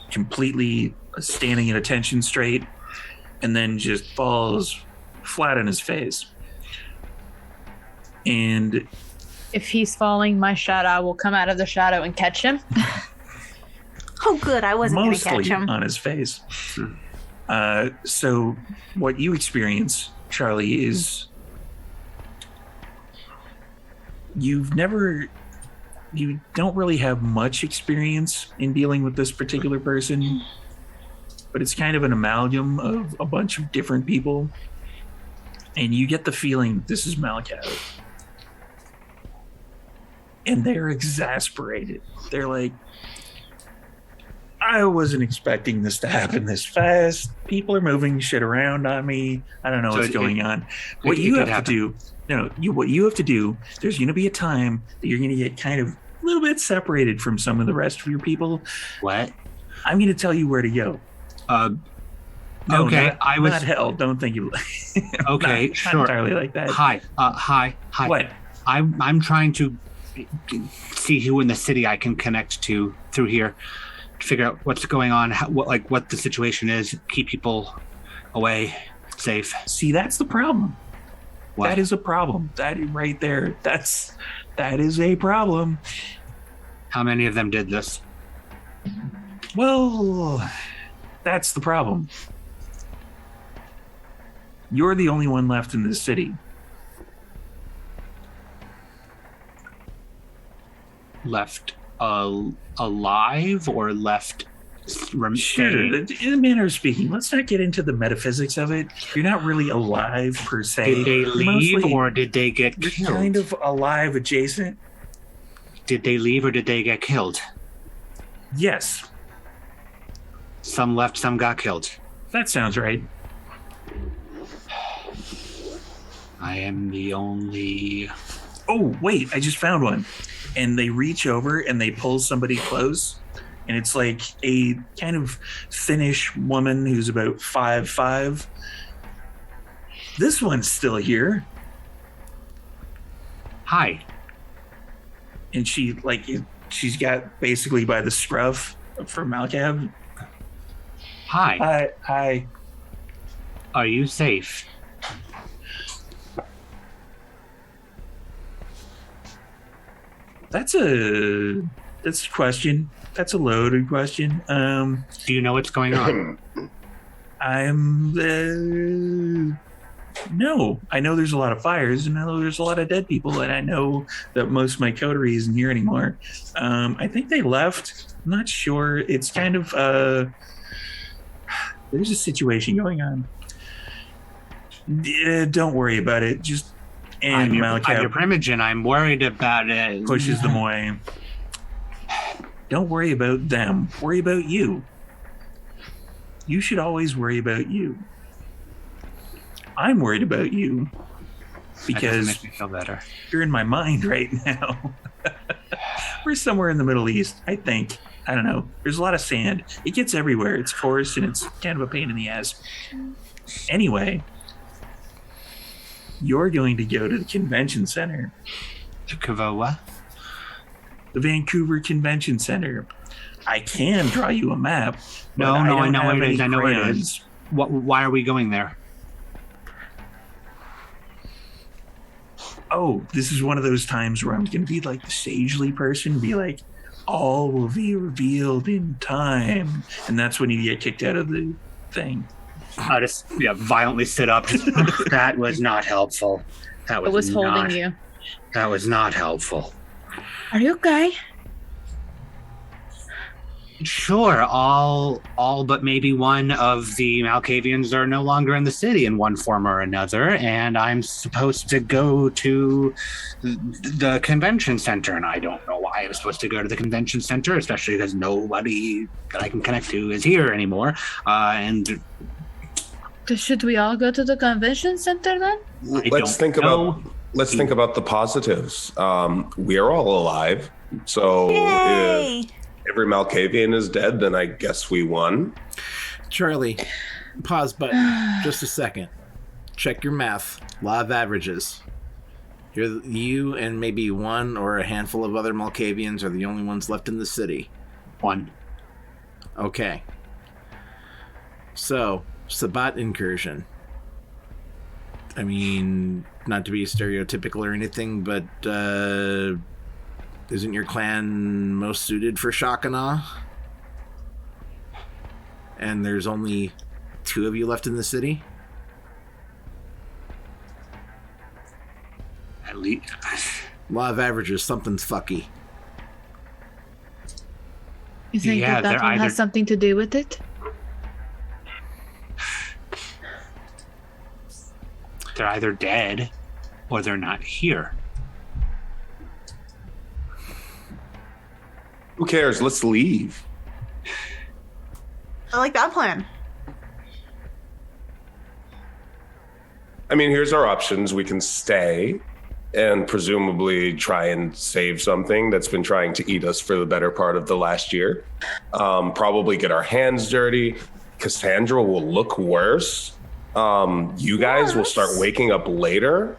completely standing at attention straight, and then just falls flat on his face. And if he's falling, my shadow will come out of the shadow and catch him. Oh, good. I wasn't going to catch mostly him. on his face. So what you experience, Charlie, is you don't really have much experience in dealing with this particular person, but it's kind of an amalgam of a bunch of different people, and you get the feeling this is Malakav. And they're exasperated. They're like, I wasn't expecting this to happen this fast. People are moving shit around on me. I don't know what's going on. What you have to do, what you have to do, there's going to be a time that you're going to get kind of a little bit separated from some of the rest of your people. What? I'm going to tell you where to go. No, okay, not hell. Don't think you. Okay, not sure. entirely like that. Hi. What? I'm trying to see who in the city I can connect to through here. Figure out what's going on, what the situation is, keep people away, safe. See, that's the problem. What? That is a problem. That right there, that is a problem. How many of them did this? Well, that's the problem. You're the only one left in this city. Left alive or left? Sure. In a manner of speaking, let's not get into the metaphysics of it. You're not really alive per se. Did they leave or did they get You're killed? kind of alive adjacent. Did they leave or did they get killed? Yes. Some left, some got killed. That sounds right. I am the only... Oh, wait, I just found one. And they reach over and they pull somebody close. And it's like a kind of Finnish woman who's about 5'5". This one's still here. Hi. And she's got basically by the scruff for Malakav. Hi. Hi. Are you safe? That's a question. That's a loaded question. Do you know what's going on? No, I know there's a lot of fires, and I know there's a lot of dead people, and I know that most of my coterie isn't here anymore. I think they left. I'm not sure. It's kind of there's a situation going on. Don't worry about it. I'm your Primogen. I'm worried about it. Pushes them away. Don't worry about them. Worry about you. You should always worry about you. I'm worried about you because that makes me feel better. You're in my mind right now. We're somewhere in the Middle East, I think. I don't know. There's a lot of sand. It gets everywhere. It's coarse and it's kind of a pain in the ass. Anyway, you're going to go to the convention center. To what? The Vancouver Convention Center. I can draw you a map. No, I know where it is. I know where it is. Why are we going there? Oh, this is one of those times where I'm going to be like the sagely person, be like, all will be revealed in time. And that's when you get kicked out of the thing. I just violently sit up. That was not helpful. That was holding you. That was not helpful. Are you okay? Sure, all but maybe one of the Malkavians are no longer in the city in one form or another, and I'm supposed to go to the convention center, and I don't know why I'm supposed to go to the convention center, especially because nobody that I can connect to is here anymore. Should we all go to the convention center then? Let's think about the positives. We are all alive, so if every Malkavian is dead, then I guess we won. Charlie, pause button. Just a second. Check your math. Law of averages. You and maybe one or a handful of other Malkavians are the only ones left in the city. One. Okay. So, Sabbat incursion. I mean, not to be stereotypical or anything, but isn't your clan most suited for shock and awe? And there's only 2 of you left in the city? At least. Law of averages, something's fucky. You think that one has something to do with it? They're either dead or they're not here. Who cares? Let's leave. I like that plan. I mean, here's our options. We can stay and presumably try and save something that's been trying to eat us for the better part of the last year. Probably get our hands dirty. Cassandra will look worse. You guys will start waking up later.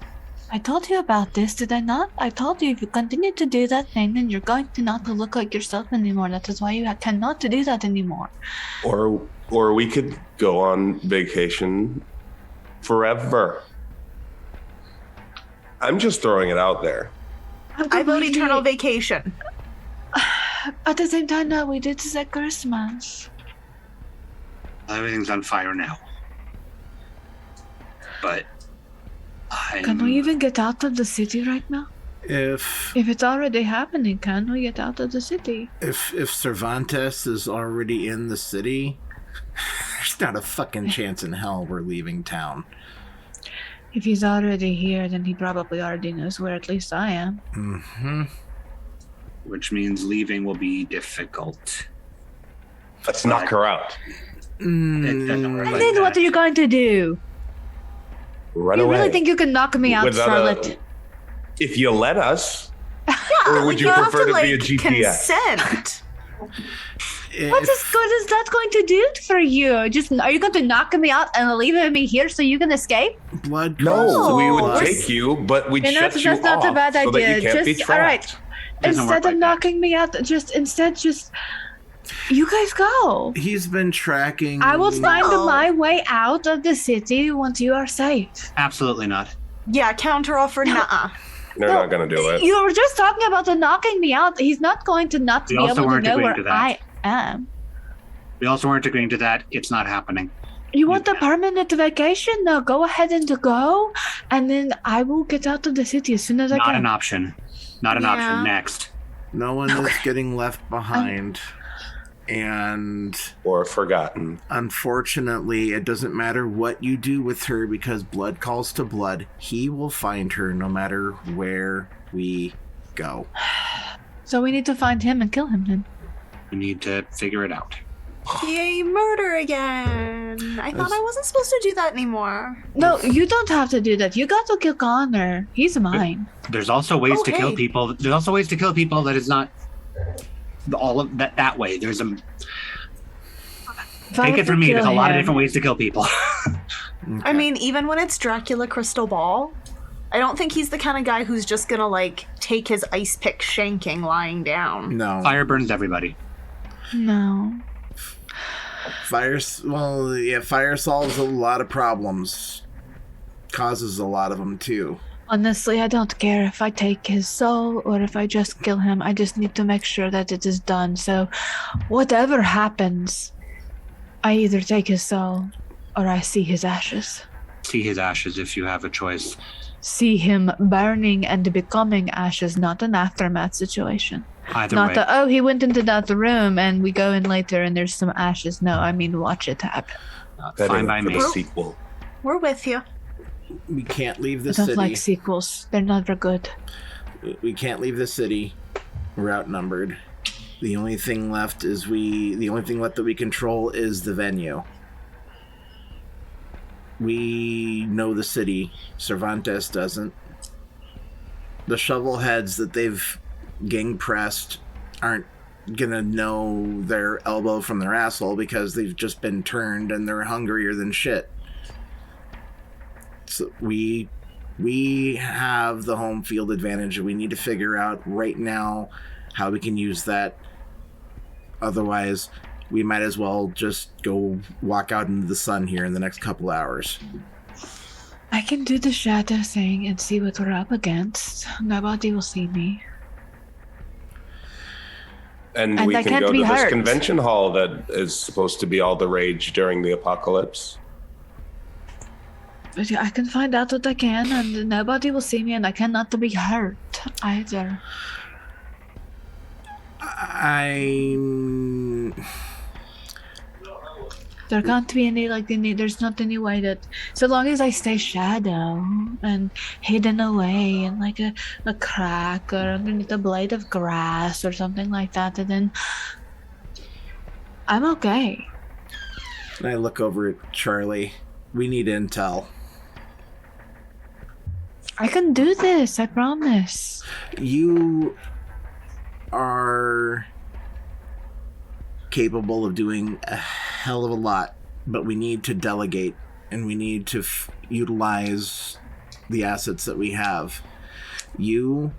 I told you about this, did I not? I told you if you continue to do that thing, then you're going to not look like yourself anymore. That is why you cannot do that anymore. Or we could go on vacation forever. I'm just throwing it out there. I vote eternal vacation. At the same time that we did this at Christmas. Everything's on fire now. But can we even get out of the city right now? If it's already happening, can we get out of the city? If Cervantes is already in the city, there's not a fucking chance in hell we're leaving town. If he's already here, then he probably already knows where at least I am. Mm-hmm. Which means leaving will be difficult. Let's knock her out. And then what are you going to do? Run you away. Really think you can knock me out, Charlotte? If you let us. Yeah, or would you prefer to be a GPS? Consent. What is that going to do for you? Are you going to knock me out and leave me here so you can escape? Blood. No, we would take you, but we'd shut you off. That's not a bad idea. So that you can't be trapped. All right. Instead of knocking me out, just you guys go. He's been tracking. I will find my way out of the city once you are safe. Absolutely not. Yeah, counter offer. Nuh-uh. They're not going to do it. You were just talking about the knocking me out. He's not going to not We be also able to weren't know agreeing where to that. I am. We also weren't agreeing to that. It's not happening. You want a permanent vacation? No, go ahead and go, and then I will get out of the city as soon as I Not can. an option. Not an option. Next. No one is getting left behind. And Or forgotten. unfortunately, it doesn't matter what you do with her because blood calls to blood. He will find her no matter where we go. So we need to find him and kill him then. We need to figure it out. Yay, murder again. I thought I wasn't supposed to do that anymore. No, you don't have to do that. You got to kill Connor. He's mine. There's also ways to kill Okay. people. There's also ways to kill people that is not all of that way. There's a take it from me. There's a lot of different ways to kill people. I mean, even when it's Dracula Crystal Ball, I don't think he's the kind of guy who's just gonna, like, take his ice pick shanking lying down. No. Fire burns everybody. No. Fire solves a lot of problems. Causes a lot of them, too. Honestly, I don't care if I take his soul or if I just kill him. I just need to make sure that it is done. So, whatever happens, I either take his soul or I see his ashes. See his ashes if you have a choice. See him burning and becoming ashes, not an aftermath situation. Either Not way. he went into that room and we go in later and there's some ashes. No, I mean, watch it happen. Fine by for me. the sequel. We're with you. We can't leave the I don't city. like sequels. They're never good. We can't leave the city. We're outnumbered. The only thing left that we control is the venue. We know the city. Cervantes doesn't. The shovel heads that they've gang pressed aren't gonna know their elbow from their asshole because they've just been turned and they're hungrier than shit. So we have the home field advantage and we need to figure out right now how we can use that. Otherwise, we might as well just go walk out into the sun here in the next couple hours. I can do the shadow thing and see what we're up against. Nobody will see me. And And we I can can't go be to this hurt. convention hall that is supposed to be all the rage during the apocalypse. But yeah, I can find out what I can and nobody will see me and I cannot be hurt either. There can't be there's not any way that, so long as I stay shadow and hidden away in like a crack or underneath a blade of grass or something like that, and then I'm okay. And I look over at Charlie. We need intel. I can do this, I promise. You are capable of doing a hell of a lot, but we need to delegate and we need to utilize the assets that we have. You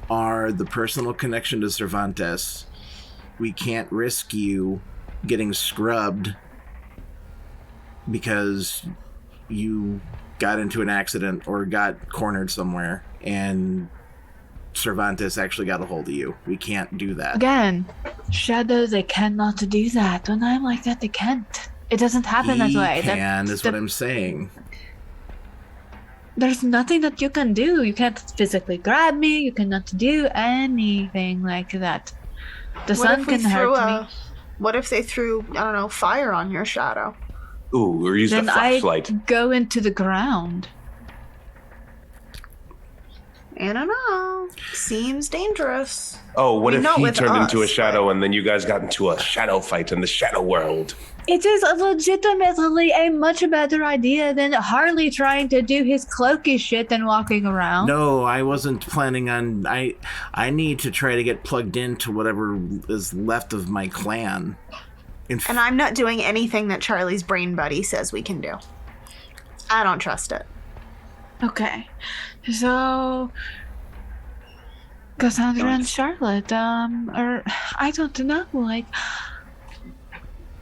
are the personal connection to Cervantes. We can't risk you getting scrubbed because you got into an accident or got cornered somewhere and Cervantes actually got a hold of you. We can't do that. Again, shadow, they cannot do that. When I'm like that, they can't. It doesn't happen that way. Is what I'm saying. There's nothing that you can do. You can't physically grab me. You cannot do anything like that. The sun can hurt me. What if they threw, I don't know, fire on your shadow? Ooh, or use Then the flashlight. I go into the ground. I don't know. Seems dangerous. Oh, what if not he with turned into a us, shadow and then you guys got into a shadow fight in the shadow world? It is legitimately a much better idea than Harley trying to do his cloaky shit and walking around. No, I wasn't planning on. I need to try to get plugged into whatever is left of my clan. And I'm not doing anything that Charlie's brain buddy says we can do. I don't trust it. Okay. So Cassandra and Charlotte, or I don't know, like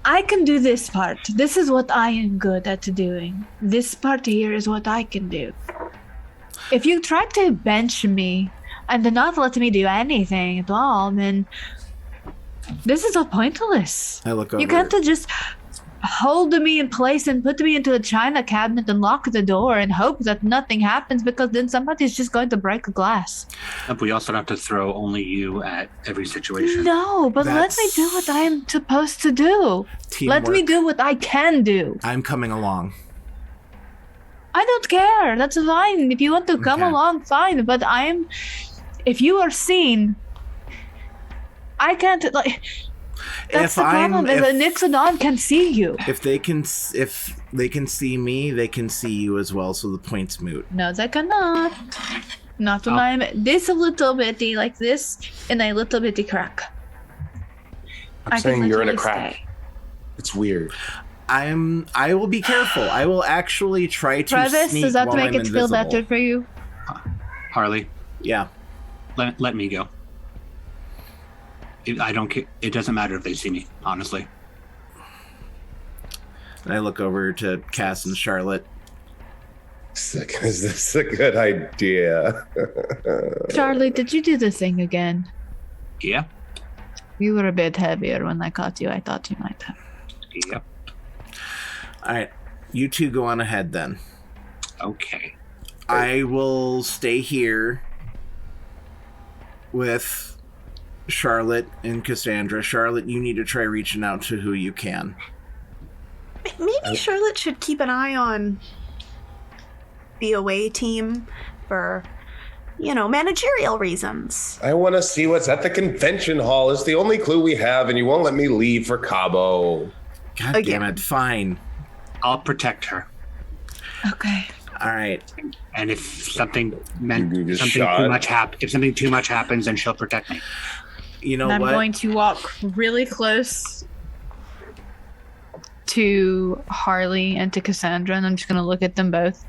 I can do this part. This is what I am good at doing. This part here is what I can do. If you try to bench me and then not let me do anything at all, then this is all pointless. I look over. You can't just hold me in place and put me into a china cabinet and lock the door and hope that nothing happens, because then somebody's just going to break a glass. But we also don't have to throw only you at every situation. No, but let me do what I'm supposed to do. Teamwork. Let me do what I can do. I'm coming along. I don't care. That's fine. If you want to come Okay. along, fine. But if you are seen, I can't, like, that's the problem, is that Nixodon can see you. If they can see me, they can see you as well, so the point's moot. No, they cannot. Not when I'm this little bitty, like this, in a little bitty crack. I'm saying you're in a literally crack. stay. It's weird. I will be careful. I will actually try to Travis, sneak does that while make I'm it feel invisible. better for you? Harley, Yeah. let me go. I don't care. It doesn't matter if they see me, honestly. And I look over to Cass and Charlotte. Is this a good idea? Charlie, did you do the thing again? Yeah. You were a bit heavier when I caught you. I thought you might have. Yep. All right, you two go on ahead then. Okay. I will stay here with Charlotte and Cassandra. Charlotte, you need to try reaching out to who you can. Maybe Charlotte should keep an eye on the away team for, managerial reasons. I want to see what's at the convention hall. It's the only clue we have, and you won't let me leave for Cabo. God Again. damn it, fine. I'll protect her. Okay. All right. And if something You just something shot. if something too much happens, then she'll protect me. You know And I'm what? going to walk really close to Harley and to Cassandra, and I'm just going to look at them both.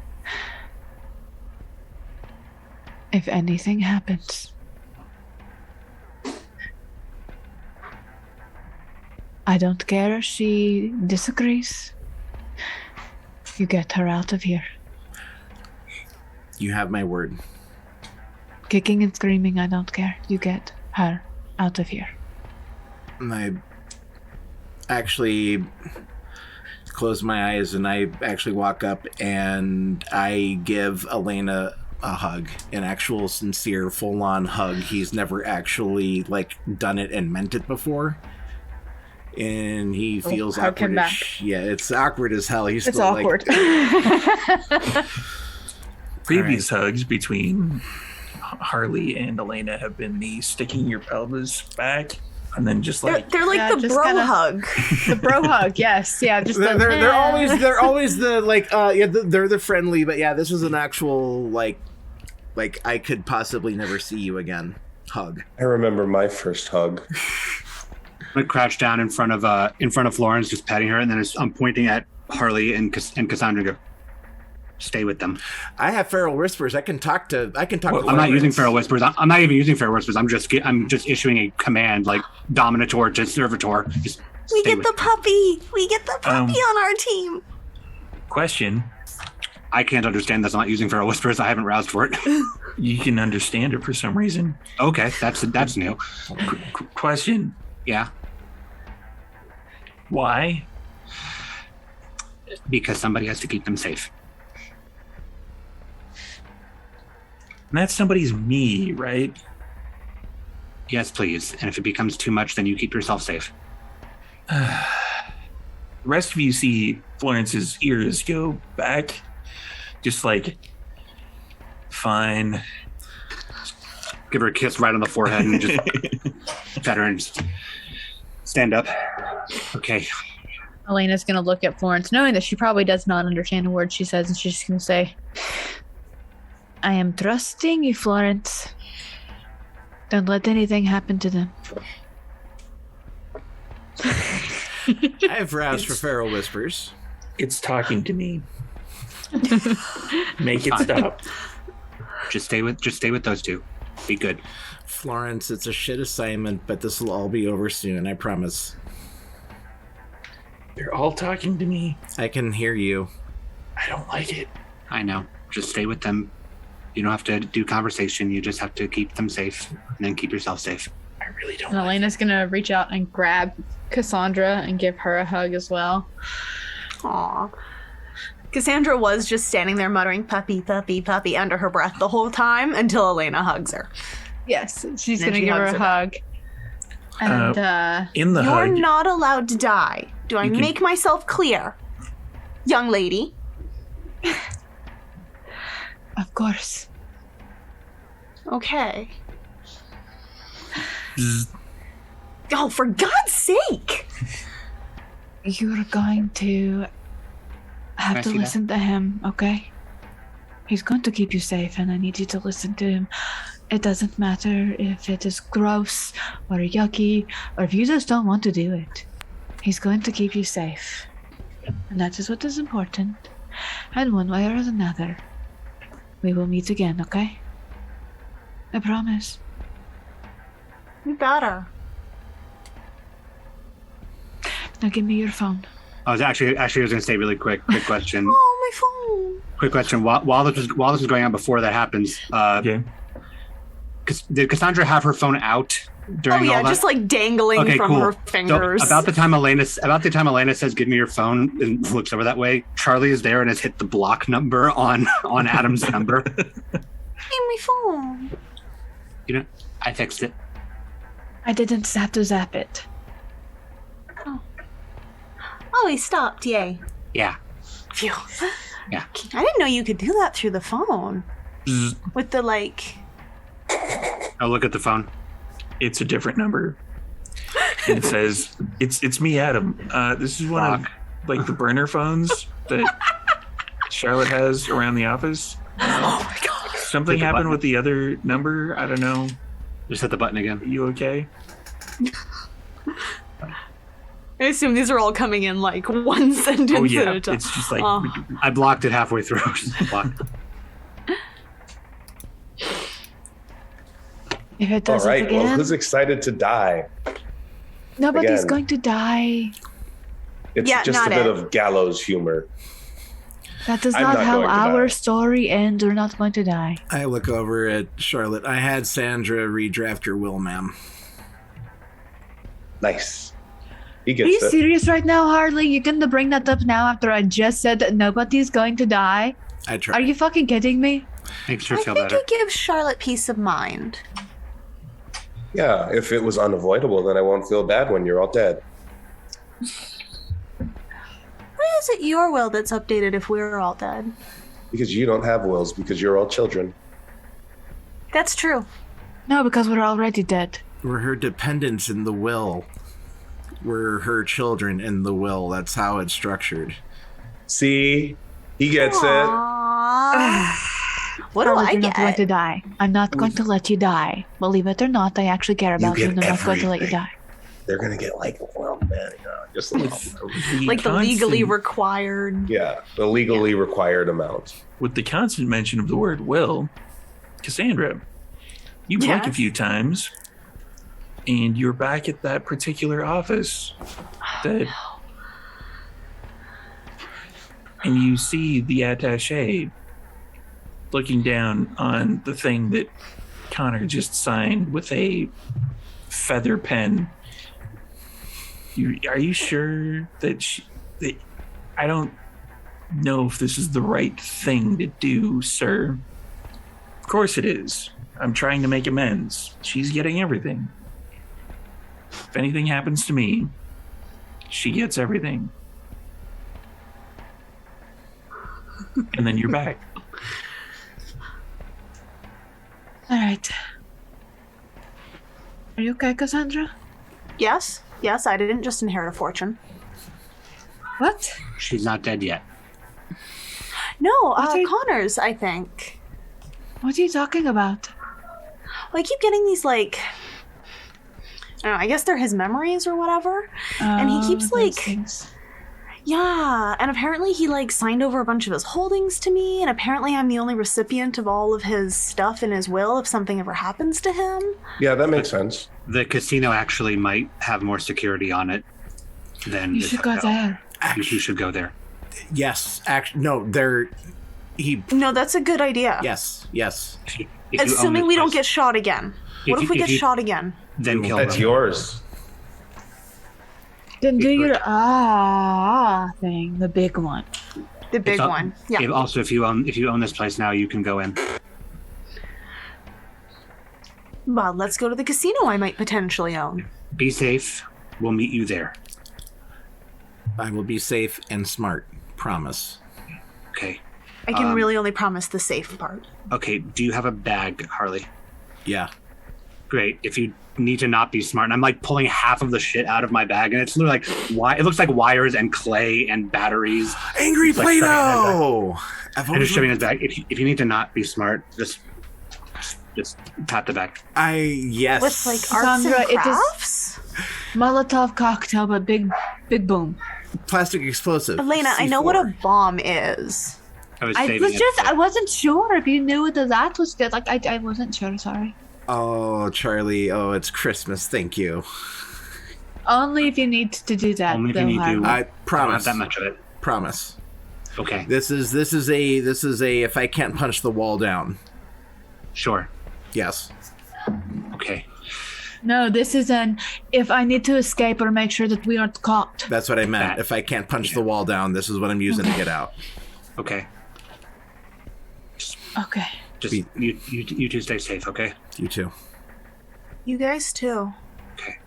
If anything happens, I don't care if she disagrees. You get her out of here. You have my word. Kicking and screaming, I don't care. You get her out of here. And I actually close my eyes and I actually walk up and I give Elena a hug, an actual sincere full-on hug. He's never actually done it and meant it before, and he feels hug him awkward. back. Yeah, it's awkward as hell. He's It's still awkward. Previous hugs between Harley and Elena have been the sticking your pelvis back and then just They're, like they're like Yeah, the just bro kinda- hug. The bro hug, yes. Yeah, just they're always the they're the friendly, but yeah, this is an actual like I could possibly never see you again hug. I remember my first hug. I'm gonna crouch down in front of Florence, just patting her, and then I'm pointing at Harley and Cassandra. And go, stay with them. I have feral whispers. I can talk to. I'm not Florence. using feral whispers. I'm not even using feral whispers. I'm just issuing a command like dominator to servitor. Just We stay get with the them. puppy. We get the puppy on our team. question. I can't understand that's not using feral whispers. I haven't roused for it. You can understand it for some reason. Okay, that's new. Question. Yeah, Why? because somebody has to keep them safe. And that somebody's me, right? Yes, please. And if it becomes too much, then you keep yourself safe. The rest of you see Florence's ears go back. Just like, fine. Give her a kiss right on the forehead and just pet her and just stand up. Okay. Elena's going to look at Florence, knowing that she probably does not understand a word she says, and she's just going to say, I am trusting you, Florence. Don't let anything happen to them. I have roused for feral whispers. It's talking to me. Make it stop. Just stay with those two. Be good. Florence, it's a shit assignment, but this will all be over soon. I promise. They're all talking to me. I can hear you. I don't like it. I know. Just stay with them. You don't have to do conversation. You just have to keep them safe and then keep yourself safe. I really don't. And Elena's gonna reach out and grab Cassandra and give her a hug as well. Aw. Cassandra was just standing there muttering puppy, puppy, puppy under her breath the whole time until Elena hugs her. Yes, she's And gonna she give her hugs a her hug. And In the You're hug, not allowed to die. Do I You can- make myself clear? Young lady. Of course. Okay. Zzz. Oh, for God's sake! You're going to Can I have to see that? listen to him, okay? He's going to keep you safe, and I need you to listen to him. It doesn't matter if it is gross or yucky, or if you just don't want to do it. He's going to keep you safe. And that is what is important. And one way or another, we will meet again, okay? I promise. You better. Now give me your phone. I was actually I was going to say really quick question. Oh, my phone. Quick question. While this was going on before that happens, okay. did Cassandra have her phone out during Oh yeah, all that? just like dangling Okay, from cool. her fingers. So about the time Elena says, "Give me your phone," and looks over that way, Charlie is there and has hit the block number on Adam's number. Give me phone. You know, I fixed it. I didn't have to zap it. Oh, he stopped. Yay. Yeah. Phew. Yeah. I didn't know you could do that through the phone. Zzz. With the like. Oh, look at the phone. It's a different number. And it says, "It's me, Adam. This is one of like the burner phones that Charlotte has around the office. Oh my God. Something Hit the happened button. with the other number. I don't know. Just hit the button again. You okay?" I assume these are all coming in like one sentence Oh yeah, at a time. it's just like Oh. I blocked it halfway through. Just blocked. If it All does it right. Well, again, who's excited to die? nobody's again? going to die. It's Yeah, just not a bit it. of gallows humor. That is I'm not not how going to our die. story ends. We're not going to die. I look over at Charlotte. I had Sandra redraft your will, ma'am. Nice. He Are gets you it. serious right now, Harley? You're going to bring that up now after I just said that nobody's going to die? I Are tried. you fucking kidding me? Makes her I feel think better. it gives Charlotte peace of mind. Yeah, if it was unavoidable, then I won't feel bad when you're all dead. Why is it your will that's updated if we're all dead? Because you don't have wills, because you're all children. That's true. No, because we're already dead. We're her dependents in the will. We're her children in the will. That's how it's structured. See? He gets it. Aww. What do Harley, I you're not going to get? die. I'm not going to let you die. Believe it or not, I actually care about you, get and I'm not going to let you everything. die. They're going to get like, well, man, just a little. Like the legally constant- required. Yeah, the legally required amount. with the constant mention of the word will, Cassandra, you blink a Yes? few times and you're back at that particular office that and you see the attaché looking down on the thing that Connor just signed with a feather pen. Are you sure that I don't know if this is the right thing to do, sir? Of course it is. I'm trying to make amends. She's getting everything. If anything happens to me, she gets everything. And then you're back. All right. Are you okay, Cassandra? Yes, yes, I didn't just inherit a fortune. What? She's not dead yet. No, What are you- Connors, I think. What are you talking about? Well, I keep getting these, like, I don't know, I guess they're his memories or whatever. And he keeps, those like, things. yeah, and apparently he, like, signed over a bunch of his holdings to me, and apparently I'm the only recipient of all of his stuff in his will if something ever happens to him. Yeah, that makes sense. The casino actually might have more security on it than You this should go hotel. there. You should go there. Yes, actually, no, they're No, that's a good idea. Yes. If you Assuming own we this don't place, get shot again. What if we get shot again? then kill That's them. yours. Then do your thing, the big one. The big It's one. Yeah. Also, if you own this place now, you can go in. Well, let's go to the casino I might potentially own. Be safe. We'll meet you there. I will be safe and smart. Promise. Okay. I can really only promise the safe part. Okay. Do you have a bag, Harley? Yeah. Great. If you need to not be smart, and I'm like pulling half of the shit out of my bag, and it's literally like it looks like wires and clay and batteries. Angry Like Play-Doh! And just shoving his bag. If you need to not be smart, just pat the bag. Yes. With like arts Sandra, and it is- crafts? Molotov cocktail, but big boom. Plastic explosive. Elena, I know what a bomb is. I wasn't sure if you knew what that was good. Like, I wasn't sure, sorry. Oh, Charlie. Oh, it's Christmas. Thank you. Only if you need to do that. Only if you though, need to. Harvey. I promise. Not that much of it. Promise. Okay. This is a if I can't punch the wall down. Sure. Yes. Okay. No, this is an if I need to escape or make sure that we aren't caught. That's what I meant. If I can't punch the wall down, this is what I'm using to get out. Okay. Okay. Just you two stay safe, okay? You too. You guys too. Okay.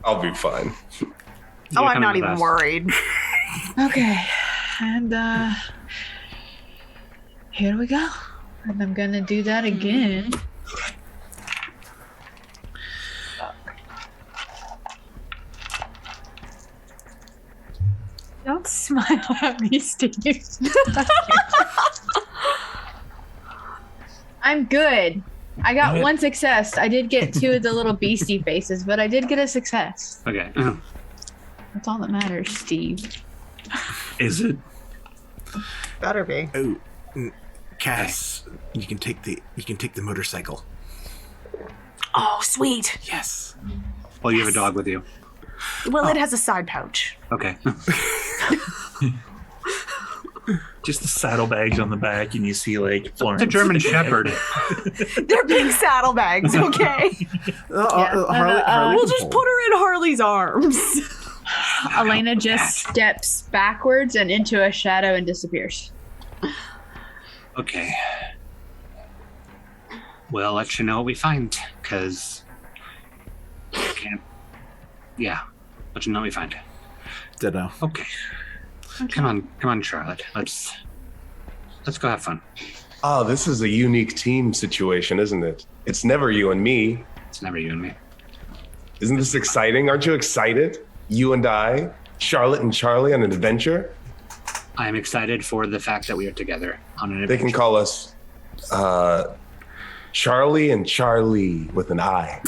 I'll be fine. Oh, You're I'm not coming with even us. worried. Okay. And here we go. And I'm gonna do that again. Don't smile at me, Steve. I'm good. I got one success. I did get two of the little beastie faces, but I did get a success. Okay. That's all that matters, Steve. Is it? Better be. Oh, Cass, you can take the motorcycle. Oh, sweet. Yes. Well, you have a dog with you. Well, it has a side pouch. Okay. Just the saddlebags on the back, and you see like Florence. It's a German Shepherd. They're big saddlebags, okay? Harley We'll just put her in Harley's arms. Elena just steps backwards and into a shadow and disappears. Okay. We'll let you know what we find, because I can't. Yeah. Let you know what we find. Ditto. Okay. Come on, Charlotte. Let's go have fun. Oh, this is a unique team situation, isn't it? It's never you and me. It's never you and me. Isn't this exciting? Aren't you excited? You and I, Charlotte and Charlie on an adventure? I am excited for the fact that we are together on an They adventure. can call us Charlie and Charlie with an I.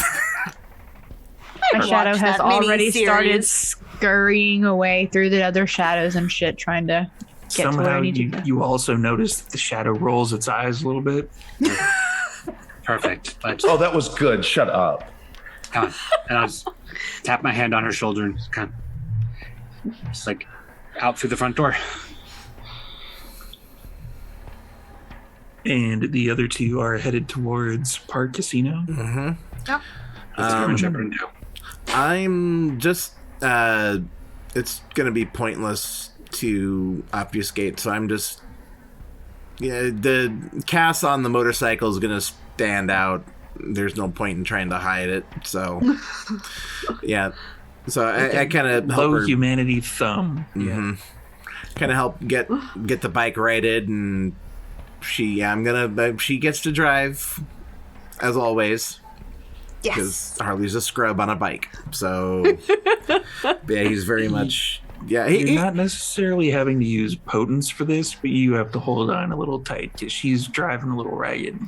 My shadow Watch has that already started miniseries. scurrying away through the other shadows and shit, trying to get to where Somehow I need to go. you also notice that the shadow rolls its eyes a little bit. Perfect. Let's Oh, that was good. Shut up. come on. And I'll just tap my hand on her shoulder and kind of just like out through the front door. And the other two are headed towards Park Casino. Mm-hmm. Yep. German Shepherd and go. I'm just it's gonna be pointless to obfuscate, so I'm just the Cass on the motorcycle is gonna stand out. There's no point in trying to hide it, so yeah. So I kind of Low humanity thumb. kind of help get the bike righted, and she gets to drive as always. Yes. Because Harley's a scrub on a bike. So, yeah, he's very much... Yeah, You're not necessarily having to use potence for this, but you have to hold on a little tight because she's driving a little ragged.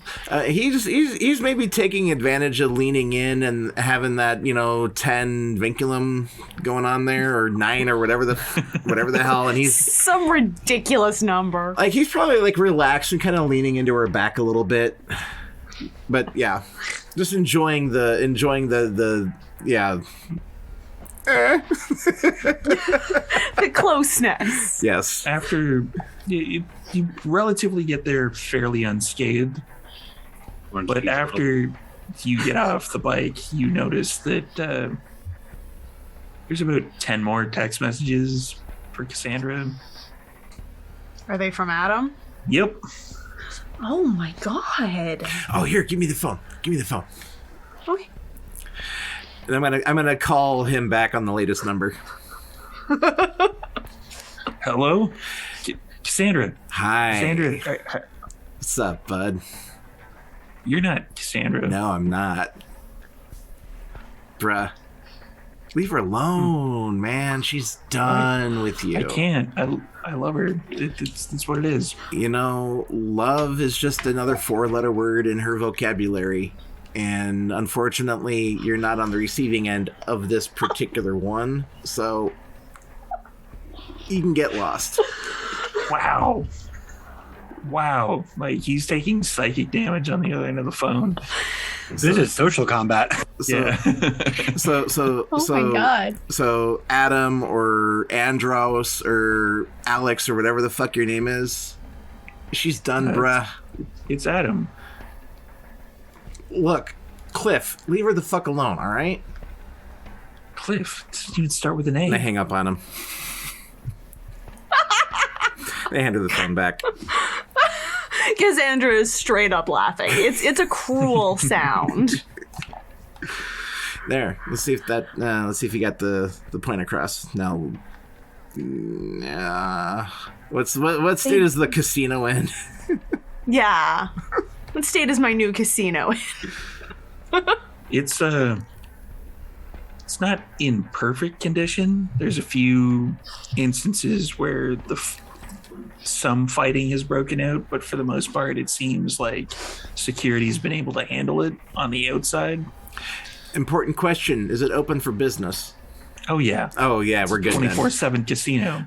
he's maybe taking advantage of leaning in and having that, 10 vinculum going on there, or 9 or whatever the hell, and he's... Some ridiculous number. Like, he's probably, like, relaxed and kind of leaning into her back a little bit. But, yeah, just enjoying the The closeness. Yes. After you relatively get there fairly unscathed, but after you get off the bike, you notice that there's about 10 more text messages for Cassandra. Are they from Adam? Yep. Oh my god. Oh, here, give me the phone. Give me the phone. Okay. And I'm gonna call him back on the latest number. Hello? Cassandra. Hi. Cassandra. What's up, bud? You're not Cassandra. No, I'm not. Bruh. Leave her alone, man. She's done with you. I can't. I love her. It's what it is. You know, love is just another 4-letter word in her vocabulary. And unfortunately, you're not on the receiving end of this particular one. So, you can get lost. Wow. Like, he's taking psychic damage on the other end of the phone. This is social combat. Yeah. So my God. So Adam or Andros or Alex or whatever the fuck your name is, she's done, bruh. It's Adam. Look, Cliff, leave her the fuck alone, all right? Cliff. You would start with an A. And I hang up on him. They hand her the phone back. Cassandra is straight up laughing. It's a cruel sound. There. Let's see if that. Let's see if you got the point across. Now. What state is the casino in? Yeah. What state is my new casino in? It's not in perfect condition. There's a few instances where some fighting has broken out, but for the most part, it seems like security's been able to handle it on the outside. Important question: is it open for business? Oh yeah. We're good. 24/7 casino.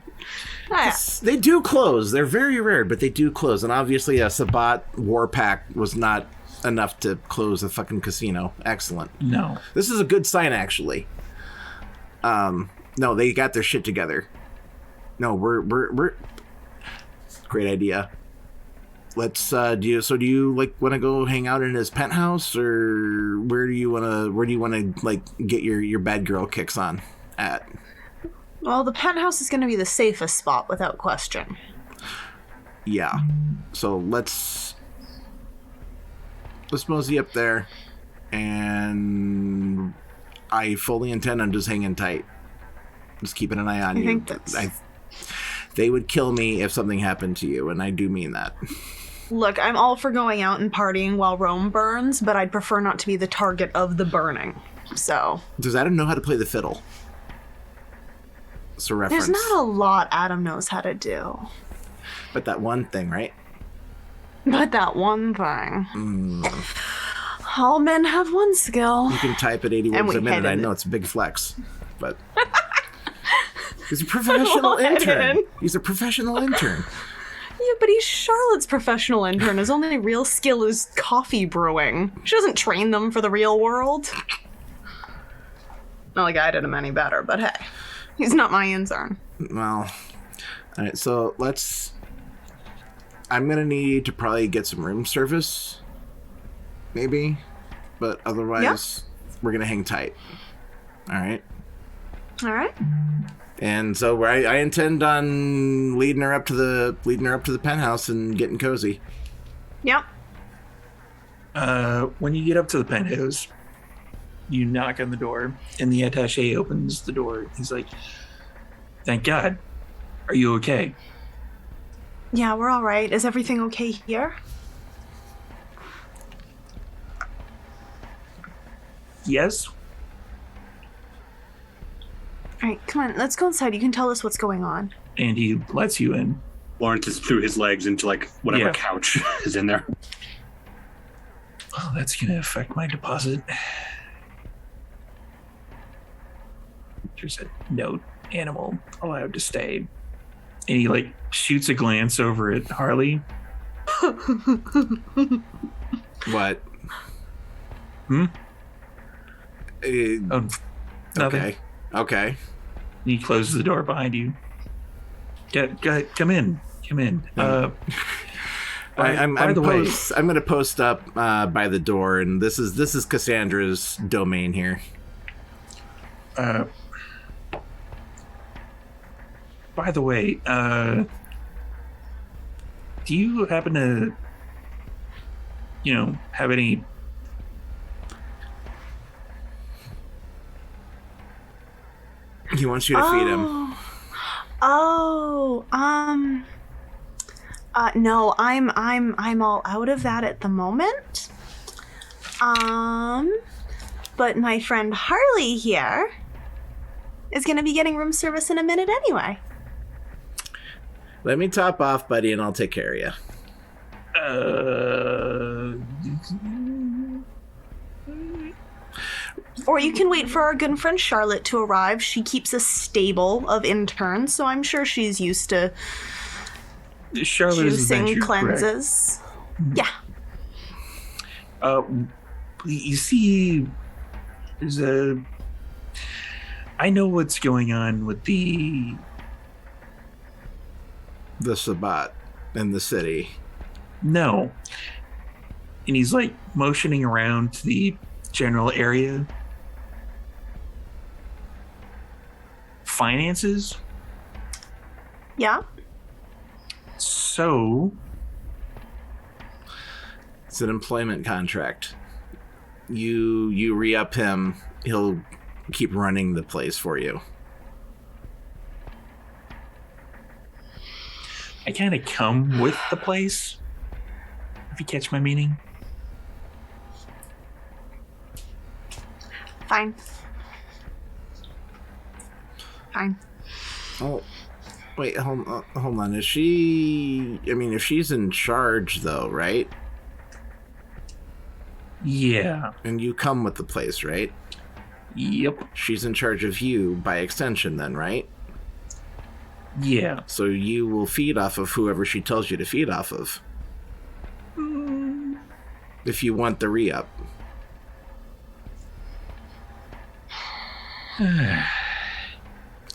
They do close. They're very rare, but they do close. And obviously, a Sabbat war pack was not enough to close a fucking casino. Excellent. No. This is a good sign, actually. No, they got their shit together. No, we're great idea. Let's do you like want to go hang out in his penthouse, or where do you want to like get your bad girl kicks on at? Well, the penthouse is going to be the safest spot without question. Yeah. So let's mosey up there, and I fully intend on just hanging tight. Just keeping an eye on you. think that's... They would kill me if something happened to you, and I do mean that. Look, I'm all for going out and partying while Rome burns, but I'd prefer not to be the target of the burning. So... Does Adam know how to play the fiddle? It's a reference. There's not a lot Adam knows how to do. But that one thing, right? But that one thing. All men have one skill. You can type at 80 words a minute. I know it's a big flex, but... He's a professional intern. He's a professional intern. Yeah, but he's Charlotte's professional intern. His only real skill is coffee brewing. She doesn't train them for the real world. Not like I did him any better, but hey. He's not my intern. Well, all right, so I'm going to need to probably get some room service, maybe, but otherwise, we're going to hang tight. All right? All right. And so I intend on leading her up to the penthouse and getting cozy. Yep. When you get up to the penthouse, you knock on the door, and the attaché opens the door. He's like, "Thank God. Are you okay?" Yeah, we're all right. Is everything okay here? Yes. All right, come on. Let's go inside. You can tell us what's going on. And he lets you in. Lawrence is through his legs into like whatever couch is in there. Oh, that's going to affect my deposit. There's a note, animal allowed to stay. And he like shoots a glance over at Harley. What? Oh, nothing. Okay. Okay. And he closes the door behind you. Come in. I'm by the way, I'm going to post up by the door, and this is Cassandra's domain here. by the way, do you happen to, have any? He wants you to feed him. No, I'm all out of that at the moment. But my friend Harley here is going to be getting room service in a minute anyway. Let me top off, buddy, and I'll take care of you. Or you can wait for our good friend Charlotte to arrive. She keeps a stable of interns, so I'm sure she's used to Charlotte is juicing cleanses. Correct? Yeah. You see, I know what's going on with the Sabbat in the city. No. And he's like motioning around to the general area. Finances? Yeah. So it's an employment contract. You re-up him, he'll keep running the place for you. I kind of come with the place, if you catch my meaning. Fine. Oh, wait, hold on. Is she... I mean, if she's in charge, though, right? Yeah. And you come with the place, right? Yep. She's in charge of you by extension, then, right? Yeah. So you will feed off of whoever she tells you to feed off of. If you want the re-up.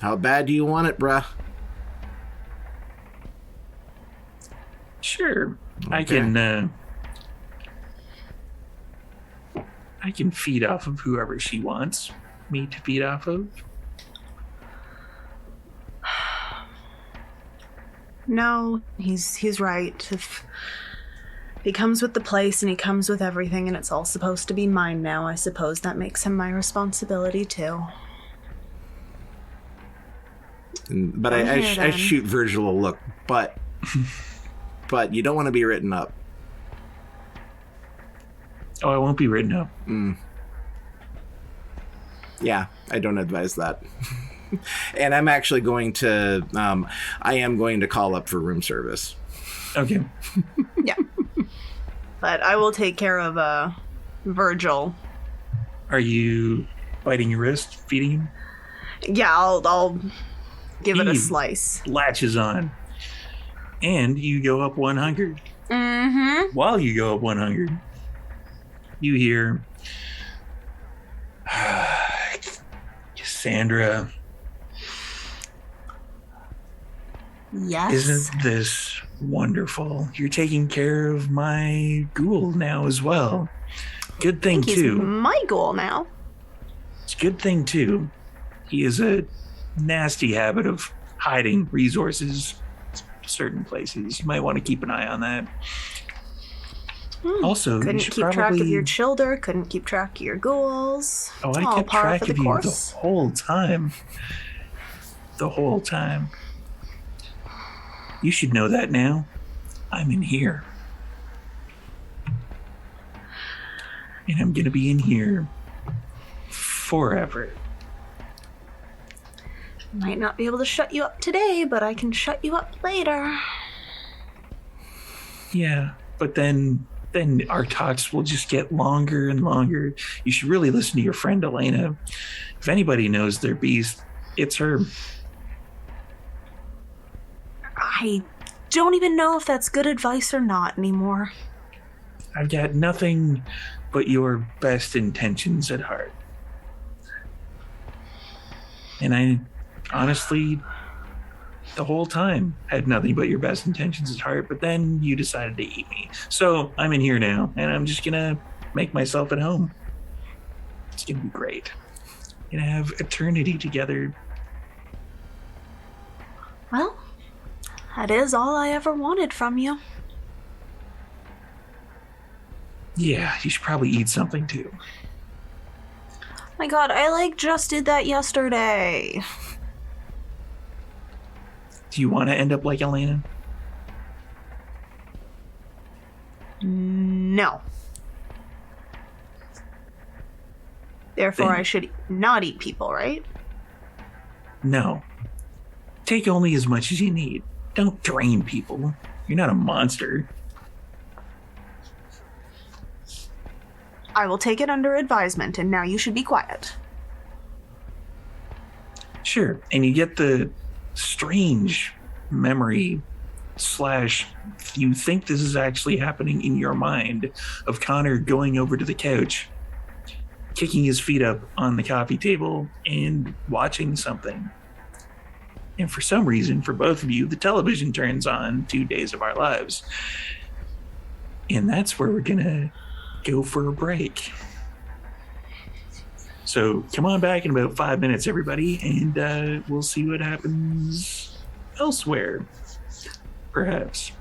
How bad do you want it, bruh? Sure. Okay. I can feed off of whoever she wants me to feed off of. No, he's right. If he comes with the place and he comes with everything and it's all supposed to be mine now, I suppose that makes him my responsibility too. But I shoot Virgil a look, but you don't want to be written up. Oh, I won't be written up. Yeah, I don't advise that. And I'm actually going to, I am going to call up for room service. Okay. Yeah. But I will take care of Virgil. Are you biting your wrist, feeding him? Yeah, I'll give it a slice. Latches on. And you go up 100. Mm-hmm. While you go up 100, you hear, Cassandra, yes. Isn't this wonderful? You're taking care of my ghoul now as well. Good thing, He's too. my ghoul now. It's a good thing, too. He has a nasty habit of hiding resources certain places. You might want to keep an eye on that. Also, couldn't you should keep track of your children, couldn't keep track of your ghouls. Oh, It's I all kept par track for of the you course. the whole time. The whole time. You should know that now. I'm in here. And I'm gonna be in here forever. Might not be able to shut you up today, but I can shut you up later. Yeah, but then our talks will just get longer and longer. You should really listen to your friend Elena. If anybody knows their beast, it's her. I don't even know if that's good advice or not anymore. I've got nothing but your best intentions at heart. And I honestly, the whole time, had nothing but your best intentions at heart, but then you decided to eat me. So I'm in here now, and I'm just gonna make myself at home. It's gonna be great. Gonna have eternity together. Well, that is all I ever wanted from you. Yeah, you should probably eat something too. My god, I just did that yesterday. Do you want to end up like Elena? No. Therefore, I should not eat people, right? No. Take only as much as you need. Don't drain people. You're not a monster. I will take it under advisement, and now you should be quiet. Sure. And you get the strange memory / you think this is actually happening in your mind of Connor going over to the couch, kicking his feet up on the coffee table and watching something. And for some reason, for both of you, the television turns on 2 days of our lives. And that's where we're gonna go for a break. So come on back in about 5 minutes, everybody, and we'll see what happens elsewhere, perhaps.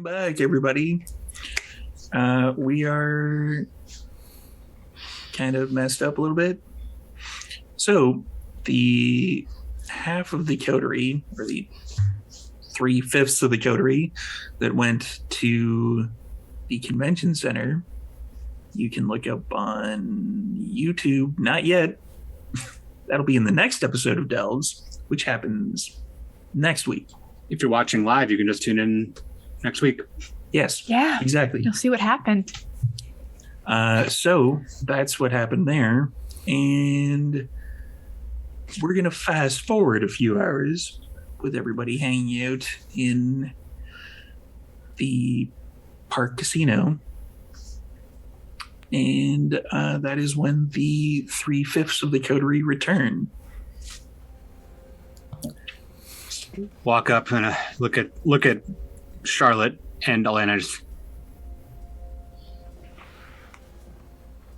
Welcome back, everybody. We are kind of messed up a little bit. So, the half of the coterie, or the 3/5 of the coterie that went to the convention center, you can look up on YouTube. Not yet. That'll be in the next episode of Delves, which happens next week. If you're watching live, you can just tune in next week. Yes. Yeah. Exactly. You'll see what happened. So that's what happened there. And we're going to fast forward a few hours with everybody hanging out in the park casino. And that is when the 3/5 of the coterie return. Walk up and look at Charlotte and Elena.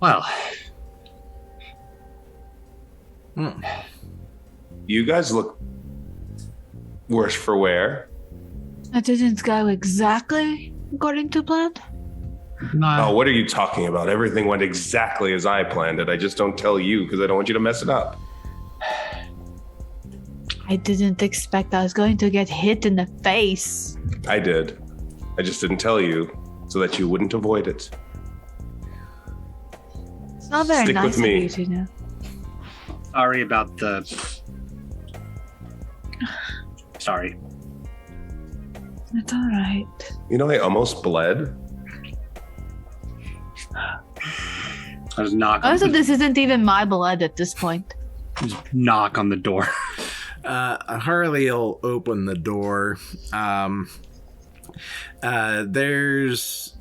Well, you guys look worse for wear. That didn't go exactly according to plan. Oh, what are you talking about? Everything went exactly as I planned it. I just don't tell you because I don't want you to mess it up. I didn't expect I was going to get hit in the face. I did. I just didn't tell you so that you wouldn't avoid it. It's not very Stick nice with of me. you to know. sorry about the. Sorry. It's all right. You know, I almost bled. I just knock. Also, this isn't even my blood at this point. Just knock on the door. Harley will open the door. There's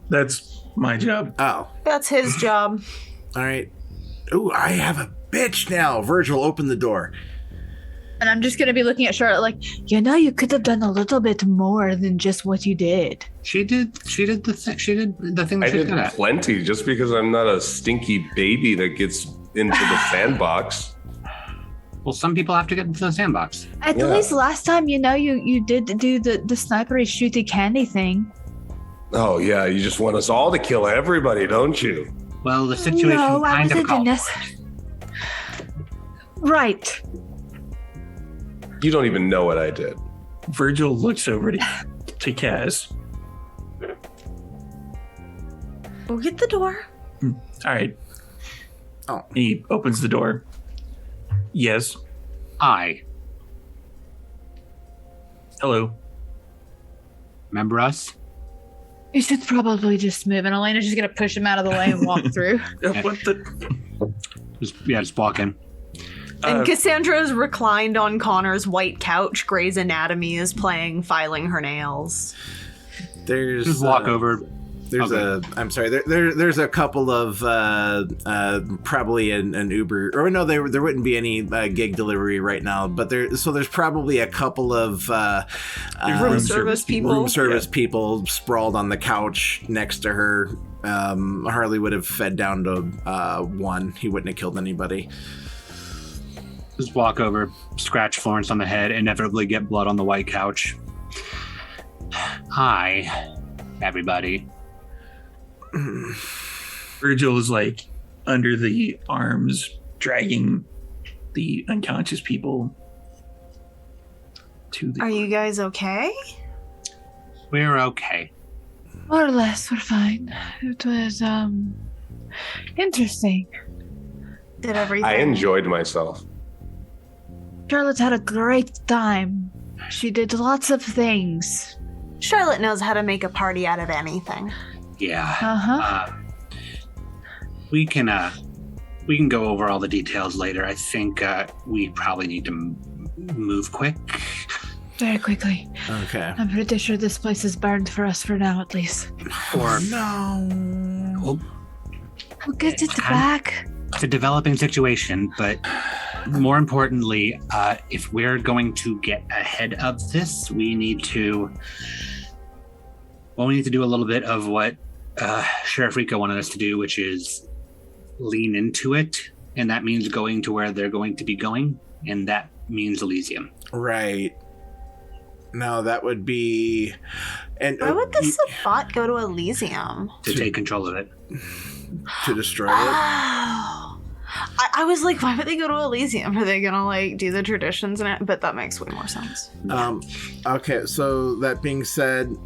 that's my job. Oh, That's his job. all right. Ooh, I have a bitch now. Virgil, open the door. And I'm just gonna be looking at Charlotte like, You could have done a little bit more than just what you did. She did the thing. She did the thing that I she's did good at. plenty just because I'm not a stinky baby that gets into the sandbox. Well, some people have to get into the sandbox. At Yeah. least last time, you did do the snipery shooty candy thing. Oh, yeah, you just want us all to kill everybody, don't you? Well, the situation No, I kind of wasn't called in for this. it. Right. You don't even know what I did. Virgil looks over to Kaz. Go get the door. All right. Oh. He opens the door. Yes. Hi. Hello. Remember us? You should probably just move. and Elena's just gonna push him out of the way and walk through. What the? Just walk in. And Cassandra is reclined on Connor's white couch. Grey's Anatomy is playing, filing her nails. There's Just walk over. There's I'm sorry. There's a couple of probably an Uber, or no, there wouldn't be any gig delivery right now. But there's probably a couple of Room service people sprawled on the couch next to her. Harley would have fed down to one. He wouldn't have killed anybody. Just walk over, scratch Florence on the head, inevitably get blood on the white couch. Hi, everybody. Virgil is like under the arms, dragging the unconscious people to the. Are you guys okay? We're okay. More or less, we're fine. It was, interesting. Did everything? I enjoyed myself. Charlotte had a great time. She did lots of things. Charlotte knows how to make a party out of anything. Yeah. Uh-huh. We can go over all the details later. I think we probably need to move quick. Very quickly. Okay. I'm pretty sure this place is burned for us for now, at least. Or No. well, We'll get it Okay. back. it's a developing situation, but more importantly, if we're going to get ahead of this, we need to do a little bit of what Sheriff Rico wanted us to do, which is lean into it, and that means going to where they're going to be going, and that means Elysium. Right. No, that would be... And Why would the Sabbat go to Elysium? To take control of it. To destroy it? Oh. I was like, why would they go to Elysium? Are they gonna like do the traditions and it? But that makes way more sense. Okay, so that being said,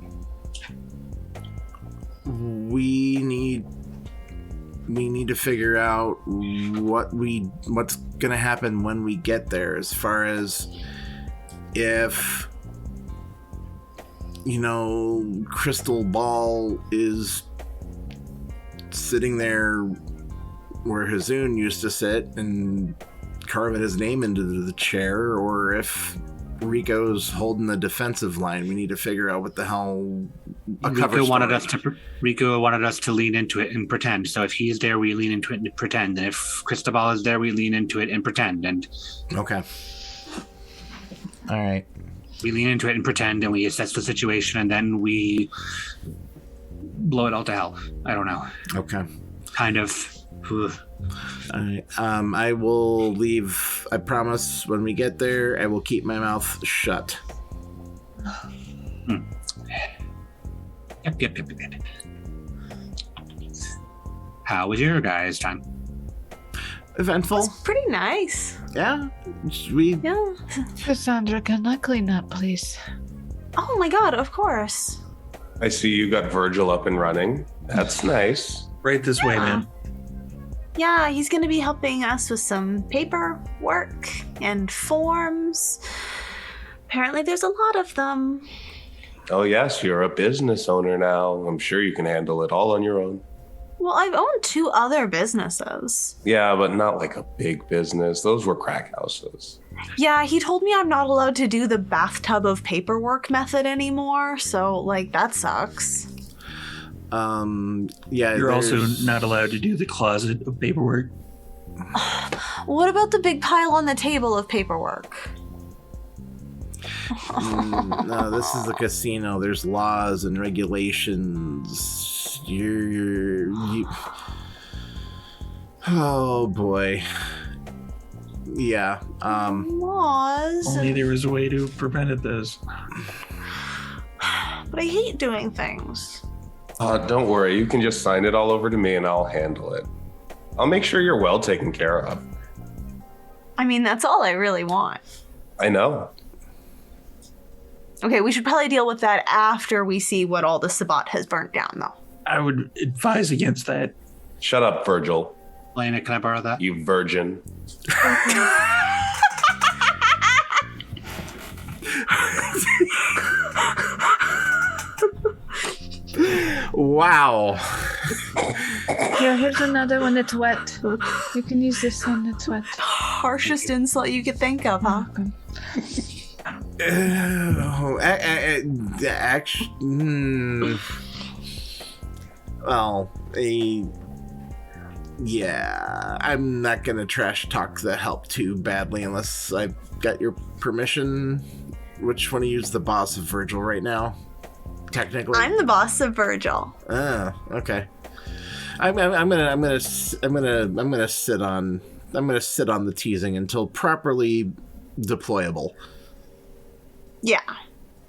we need to figure out what's gonna happen when we get there, as far as if Crystal Ball is sitting there where Hazoon used to sit and carving his name into the chair, or if Rico's holding the defensive line. We need to figure out what the hell Rico wanted us to lean into it and pretend. So if he's there, we lean into it and pretend. And if Cristobal is there, we lean into it and pretend. And okay. All right. We lean into it and pretend, and we assess the situation, and then we blow it all to hell. I don't know. Okay. Kind of. I will leave. I promise when we get there, I will keep my mouth shut. Yep. How was your guys' time? Eventful. It's pretty nice. Yeah. Yeah. Cassandra, can I clean up, please? Oh my god, of course. I see you got Virgil up and running. That's nice. Right this way, man. Yeah, he's going to be helping us with some paperwork and forms. Apparently there's a lot of them. Oh, yes, you're a business owner now. I'm sure you can handle it all on your own. Well, I've owned 2 other businesses. Yeah, but not like a big business. Those were crack houses. Yeah, he told me I'm not allowed to do the bathtub of paperwork method anymore, so, like, that sucks. Yeah. You're also not allowed to do the closet of paperwork. What about the big pile on the table of paperwork? No, this is a casino. There's laws and regulations. You. Oh boy. Yeah. Laws. Only there was a way to have prevented this. But I hate doing things. Don't worry. You can just sign it all over to me and I'll handle it. I'll make sure you're well taken care of. I mean, that's all I really want. I know. Okay, we should probably deal with that after we see what all the Sabbat has burnt down, though. I would advise against that. Shut up, Virgil. Lena, can I borrow that? You virgin. Wow. Here's another one that's wet. You can use this one that's wet. Harshest insult you could think of, huh? Actually, well, yeah, I'm not gonna trash talk the help too badly unless I've got your permission. Which one of you's the boss of Virgil right now? Technically, I'm the boss of Virgil. Ah, okay. I'm gonna sit on the teasing until properly deployable. Yeah.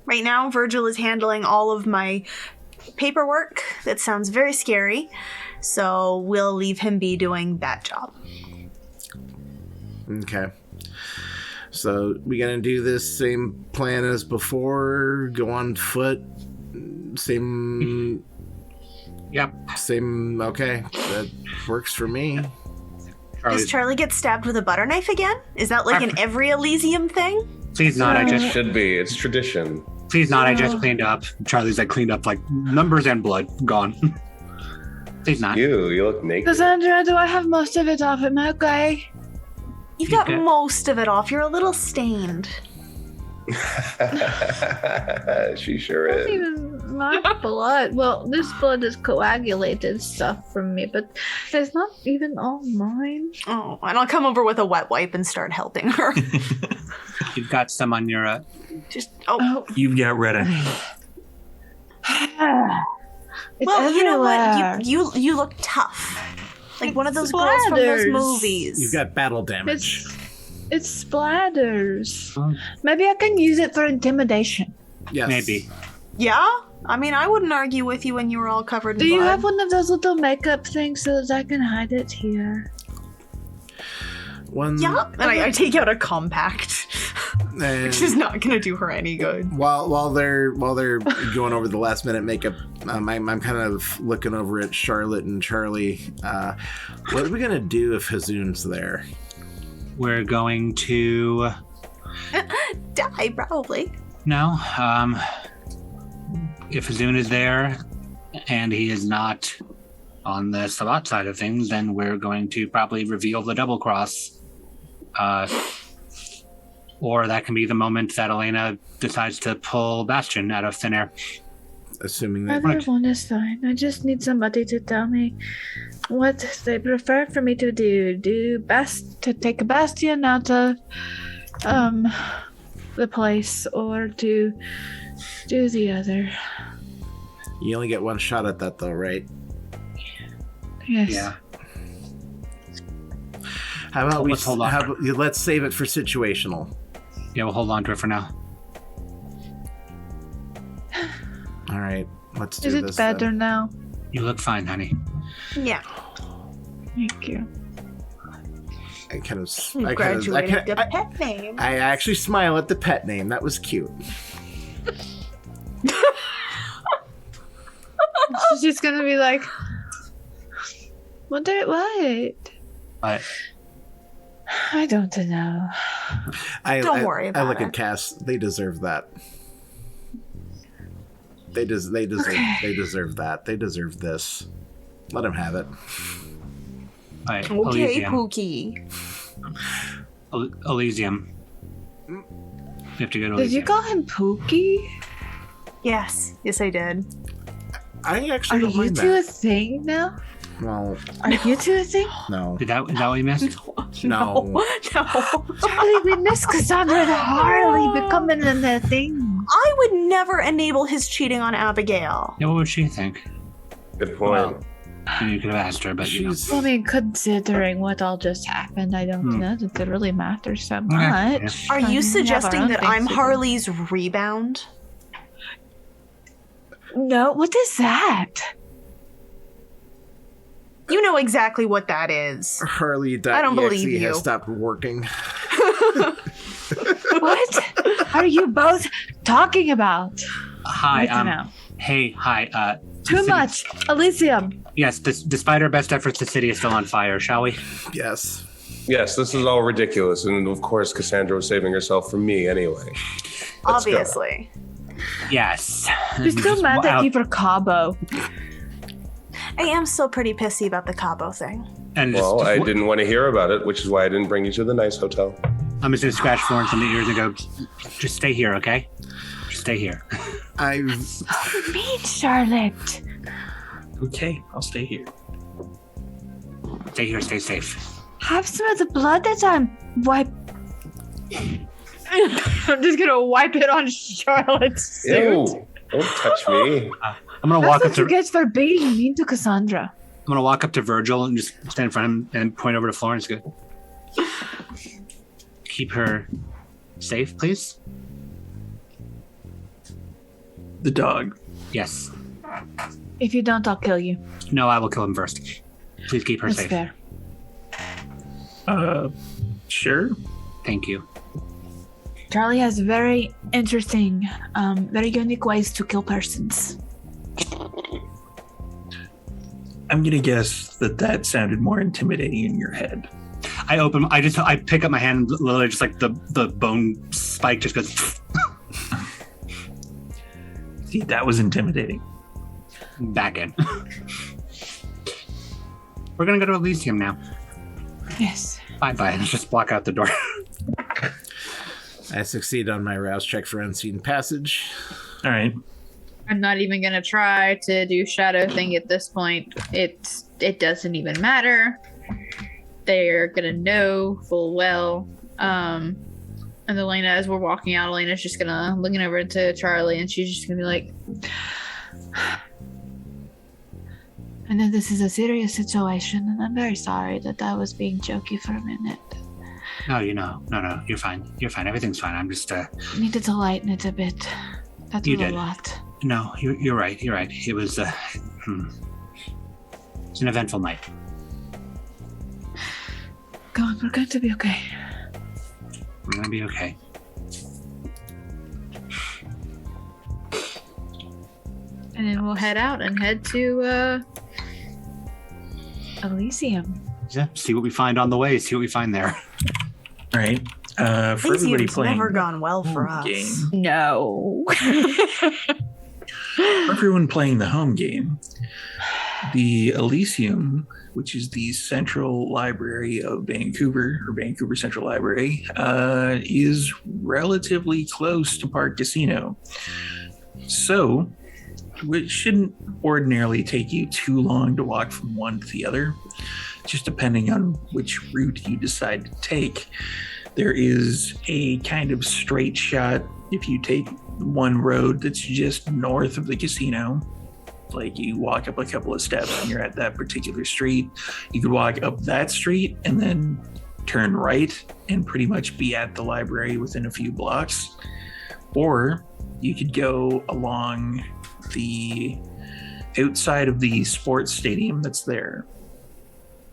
Right now, Virgil is handling all of my paperwork. That sounds very scary. So we'll leave him be doing that job. Okay. So we gonna do this same plan as before? Go on foot? Same... Yep. Same... Okay. That works for me. Does Charlie get stabbed with a butter knife again? Is that like an every Elysium thing? Please not, I just... Should be. It's tradition. Please not, I just cleaned up. Charlie's like cleaned up like numbers and blood. Gone. Please not. You look naked. Cassandra, do I have most of it off? Am I okay? You've got most of it off. You're a little stained. She sure is. Even my blood. Well, this blood is coagulated stuff from me, but it's not even all mine. Oh, and I'll come over with a wet wipe and start helping her. You've got some on your... You've got red eye. It's well, everywhere. you know what? You look tough. Like one of those girls from those movies. You've got battle damage. It splatters. Maybe I can use it for intimidation. Yes. Maybe. Yeah? I mean, I wouldn't argue with you when you were all covered in Do you blood. have one of those little makeup things so that I can hide it here? Yeah. And I take out a compact, which is not going to do her any good. While they're going over the last minute makeup, I'm kind of looking over at Charlotte and Charlie. What are we gonna do if Hazoon's there? We're going to Die, probably. No. If Hazoon is there and he is not on the Sabat side of things, then we're going to probably reveal the double cross. Or that can be the moment that Elena decides to pull Bastion out of thin air. Assuming that Everyone is fine. I just need somebody to tell me what they prefer for me to do. To take a Bastion out of the place, or to do the other. you only get one shot at that, though, right? Yes. Yeah. How about Let's hold on. Let's save it for situational. Yeah, we'll hold on to it for now. All right, let's do Is this. it better then. now? You look fine, honey. Yeah. Thank you. I kind of Graduated to pet name. I actually smile at the pet name. That was cute. She's just gonna be like, what? But I don't know. Don't worry about I look it. at Cass. They deserve that. They deserve that. They deserve this. Let them have it. right, Okay, Elysium. Pookie. Elysium. You have to go to Did you Elysium. call him Pookie? Yes, I did. I actually Are don't you mind two a that. thing now? Well, Are you two a thing? no. Is that what you missed? No. No. Charlie, we miss Cassandra and Harley becoming a thing. I would never enable his cheating on Abigail. Yeah, what would she think? Good point. Well, you could have asked her, but you know. She's I mean, considering what all just happened, I don't know that it really matters so Okay, much. Are I mean, we you have our suggesting own that things I'm to do. Harley's rebound? No, what is that? You know exactly what that is. Harley.exe I don't believe you. has stopped working. What are you both talking about? Hi, Right now. hey, hi, Too city- much. Elysium. Yes, despite our best efforts, the city is still on fire, shall we? Yes. Yes, this is all ridiculous, and of course Cassandra was saving herself from me anyway. Let's go. Obviously. Yes. You're still mad at Wow. you for Cabo. I am still pretty pissy about the Cabo thing. And Well, just, I didn't want to hear about it, which is why I didn't bring you to the nice hotel. I'm just gonna scratch Florence in the ears and go, just stay here, okay? Just stay here. Mean Charlotte. Okay, I'll stay here. Stay here, stay safe. Have some of the blood that I'm wipe. I'm just gonna wipe it on Charlotte's suit. Ew, don't touch me. I'm gonna That's walk up what you to get for being mean to Cassandra. I'm gonna walk up to Virgil and just stand in front of him and point over to Florence. Go, keep her safe, please. The dog. Yes. If you don't, I'll kill you. No, I will kill him first. Please keep her That's safe. fair. Sure. Thank you. Charlie has very interesting, very unique ways to kill persons. I'm gonna guess that sounded more intimidating in your head. I pick up my hand, literally just like the bone spike just goes See, that was intimidating. back in. We're gonna go to Elysium now. Yes. Bye. Let's just walk out the door. I succeed on my rouse check for unseen passage. All right. I'm not even gonna try to do shadow thing at this point. It doesn't even matter. They're gonna know full well. And Elena, as we're walking out, Elena's just gonna looking over to Charlie, and she's just gonna be like, I know this is a serious situation, and I'm very sorry that I was being jokey for a minute. No, no, you're fine. You're fine. Everything's fine. I'm just Needed to lighten it a bit. That You was a did. lot. No, you're right. You're right. It was it's an eventful night. Go on, we're going to be okay. We're gonna be okay. And then we'll head out and head to Elysium. Yeah. See what we find on the way. See what we find there. All right. For everybody Elysium's playing never gone well for home us. game, no. for everyone playing the home game, the Elysium, which is the central library of Vancouver, or Vancouver Central Library, is relatively close to Park Casino. So, it shouldn't ordinarily take you too long to walk from one to the other, just depending on which route you decide to take. There is a kind of straight shot if you take one road that's just north of the casino. Like you walk up a couple of steps and you're at that particular street. You could walk up that street and then turn right and pretty much be at the library within a few blocks. Or you could go along the outside of the sports stadium that's there,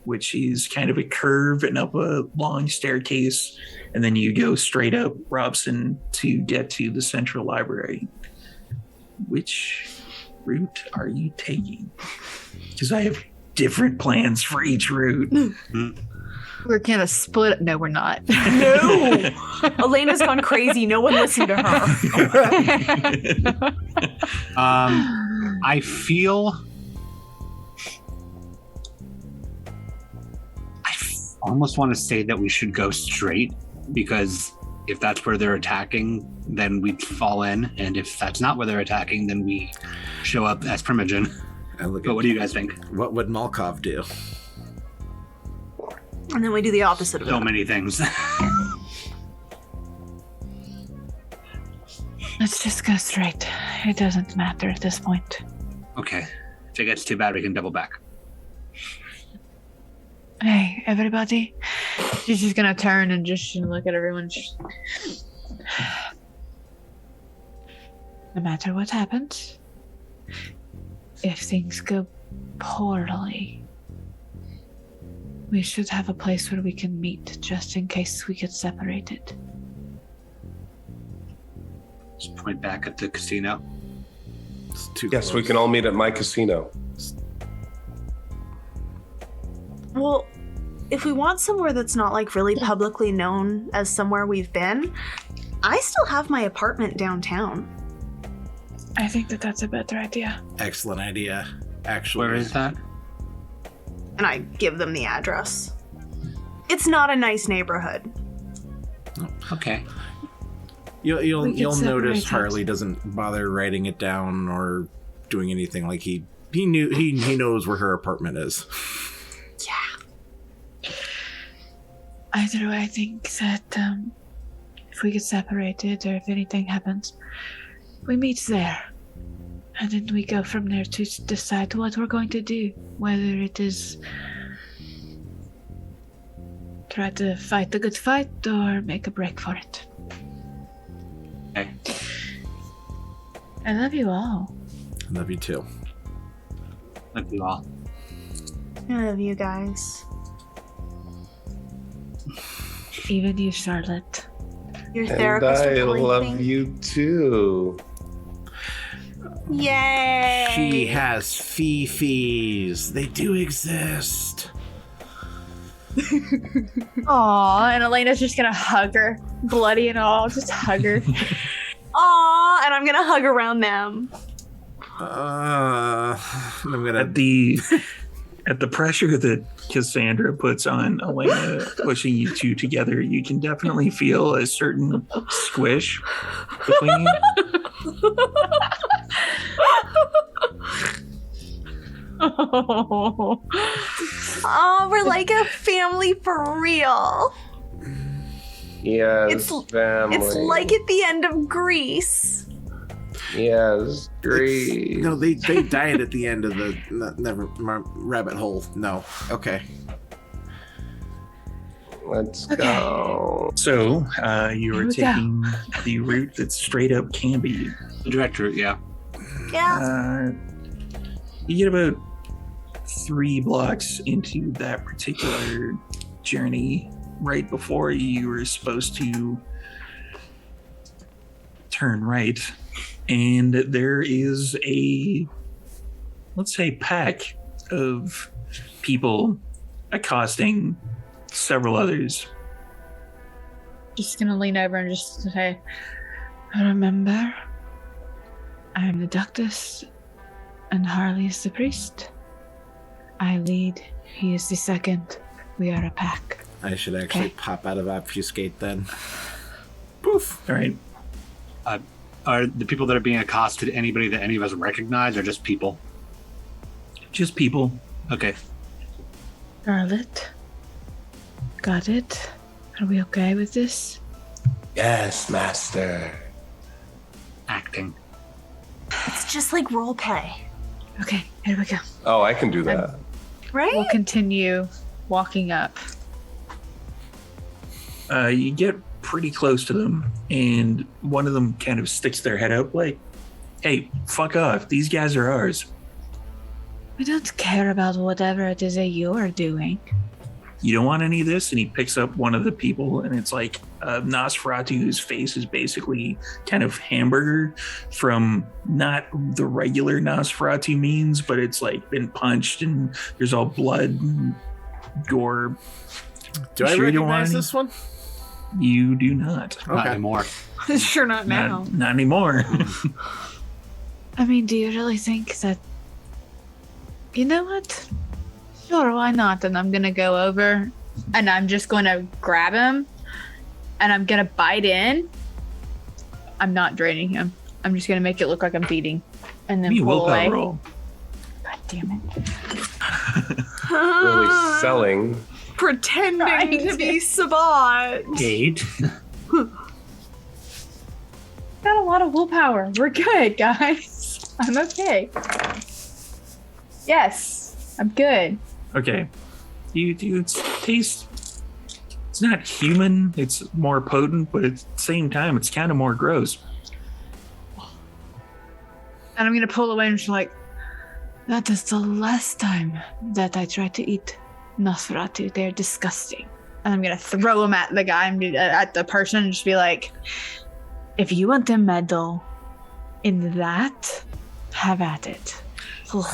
which is kind of a curve and up a long staircase, and then you go straight up Robson to get to the central library. Which route are you taking? Because I have different plans for each route. We're gonna split. No, we're not. No! Elena's gone crazy. No one listened to her. I feel. Almost want to say that we should go straight, because if that's where they're attacking, then we'd fall in, and if that's not where they're attacking, then we show up as Primogen. But what do you guys think? What would Malkov do? And then we do the opposite of So that. many things. Let's just go straight. It doesn't matter at this point. Okay. If it gets too bad, we can double back. Hey, everybody. She's just gonna turn and just look at everyone. No matter what happens, if things go poorly, we should have a place where we can meet just in case we get separated. Just point back at the casino. It's too Yes, close. we can all meet at my casino. Well, if we want somewhere that's not like really publicly known as somewhere we've been, I still have my apartment downtown. I think that that's a better idea. Excellent idea. Actually, Where is that? And I give them the address. It's not a nice neighborhood. Okay. You'll We could notice separate it. Harley doesn't bother writing it down or doing anything. Like he knows where her apartment is. Either way, I think that if we get separated or if anything happens, we meet there. And then we go from there to decide what we're going to do. Whether it is try to fight the good fight or make a break for it. Okay. I love you all. I love you too. Love you all. I love you guys. Even you, Charlotte. Your And therapist I will love plaything. you too. Yay! She has fifis. They do exist. Aw, and Elena's just gonna hug her, bloody and all, just hug her. Aw, and I'm gonna hug around them. I'm gonna. At the pressure that Cassandra puts on Elena pushing you two together, you can definitely feel a certain squish between you. Oh, we're like a family for real. Yes, family. It's like at the end of Grease. Yes, great. No, they died at the end of the never rabbit hole. No, okay. Let's go. So you are Here we taking the route that's straight up Canby. The direct route, yeah. Yeah. You get about 3 blocks into that particular journey right before you were supposed to turn right, and there is a, let's say, pack of people accosting several others. Just gonna lean over and just say, Remember, I am the Doctus, and Harley is the priest. I lead, he is the second. We are a pack. I should actually pop out of obfuscate then. Poof. All right. Are the people that are being accosted anybody that any of us recognize, or just people? Just people. Okay. Charlotte, got it? Are we okay with this? Yes, master. Acting. It's just like role play, Okay, here we go. Oh, I can do that. right? we'll continue walking up. You get pretty close to them, and one of them kind of sticks their head up like, hey, fuck off. These guys are ours. We don't care about whatever it is that you are doing. You don't want any of this? And he picks up one of the people, and it's like Nosferatu, whose face is basically kind of hamburger from not the regular Nosferatu means, but it's like been punched and there's all blood and gore. Do I Sure you don't want recognize any? this one? You do not. Not anymore. Sure, not now. Not anymore. I mean, do you really think that... You know what? Sure, why not? And I'm gonna go over and I'm just gonna grab him and I'm gonna bite in. I'm not draining him. I'm just gonna make it look like I'm feeding and then Give me a pull away. willpower roll. God damn it. Really selling. Pretending to be Sabat. 8. Got a lot of willpower. We're good, guys. I'm okay. Yes, I'm good. Okay. You taste. It's not human. It's more potent, but at the same time, it's kind of more gross. And I'm gonna pull away and she's like, that is the last time that I try to eat Nosferatu. They're disgusting. And I'm gonna throw him at the guy, at the person, and just be like, If you want a medal in that, have at it.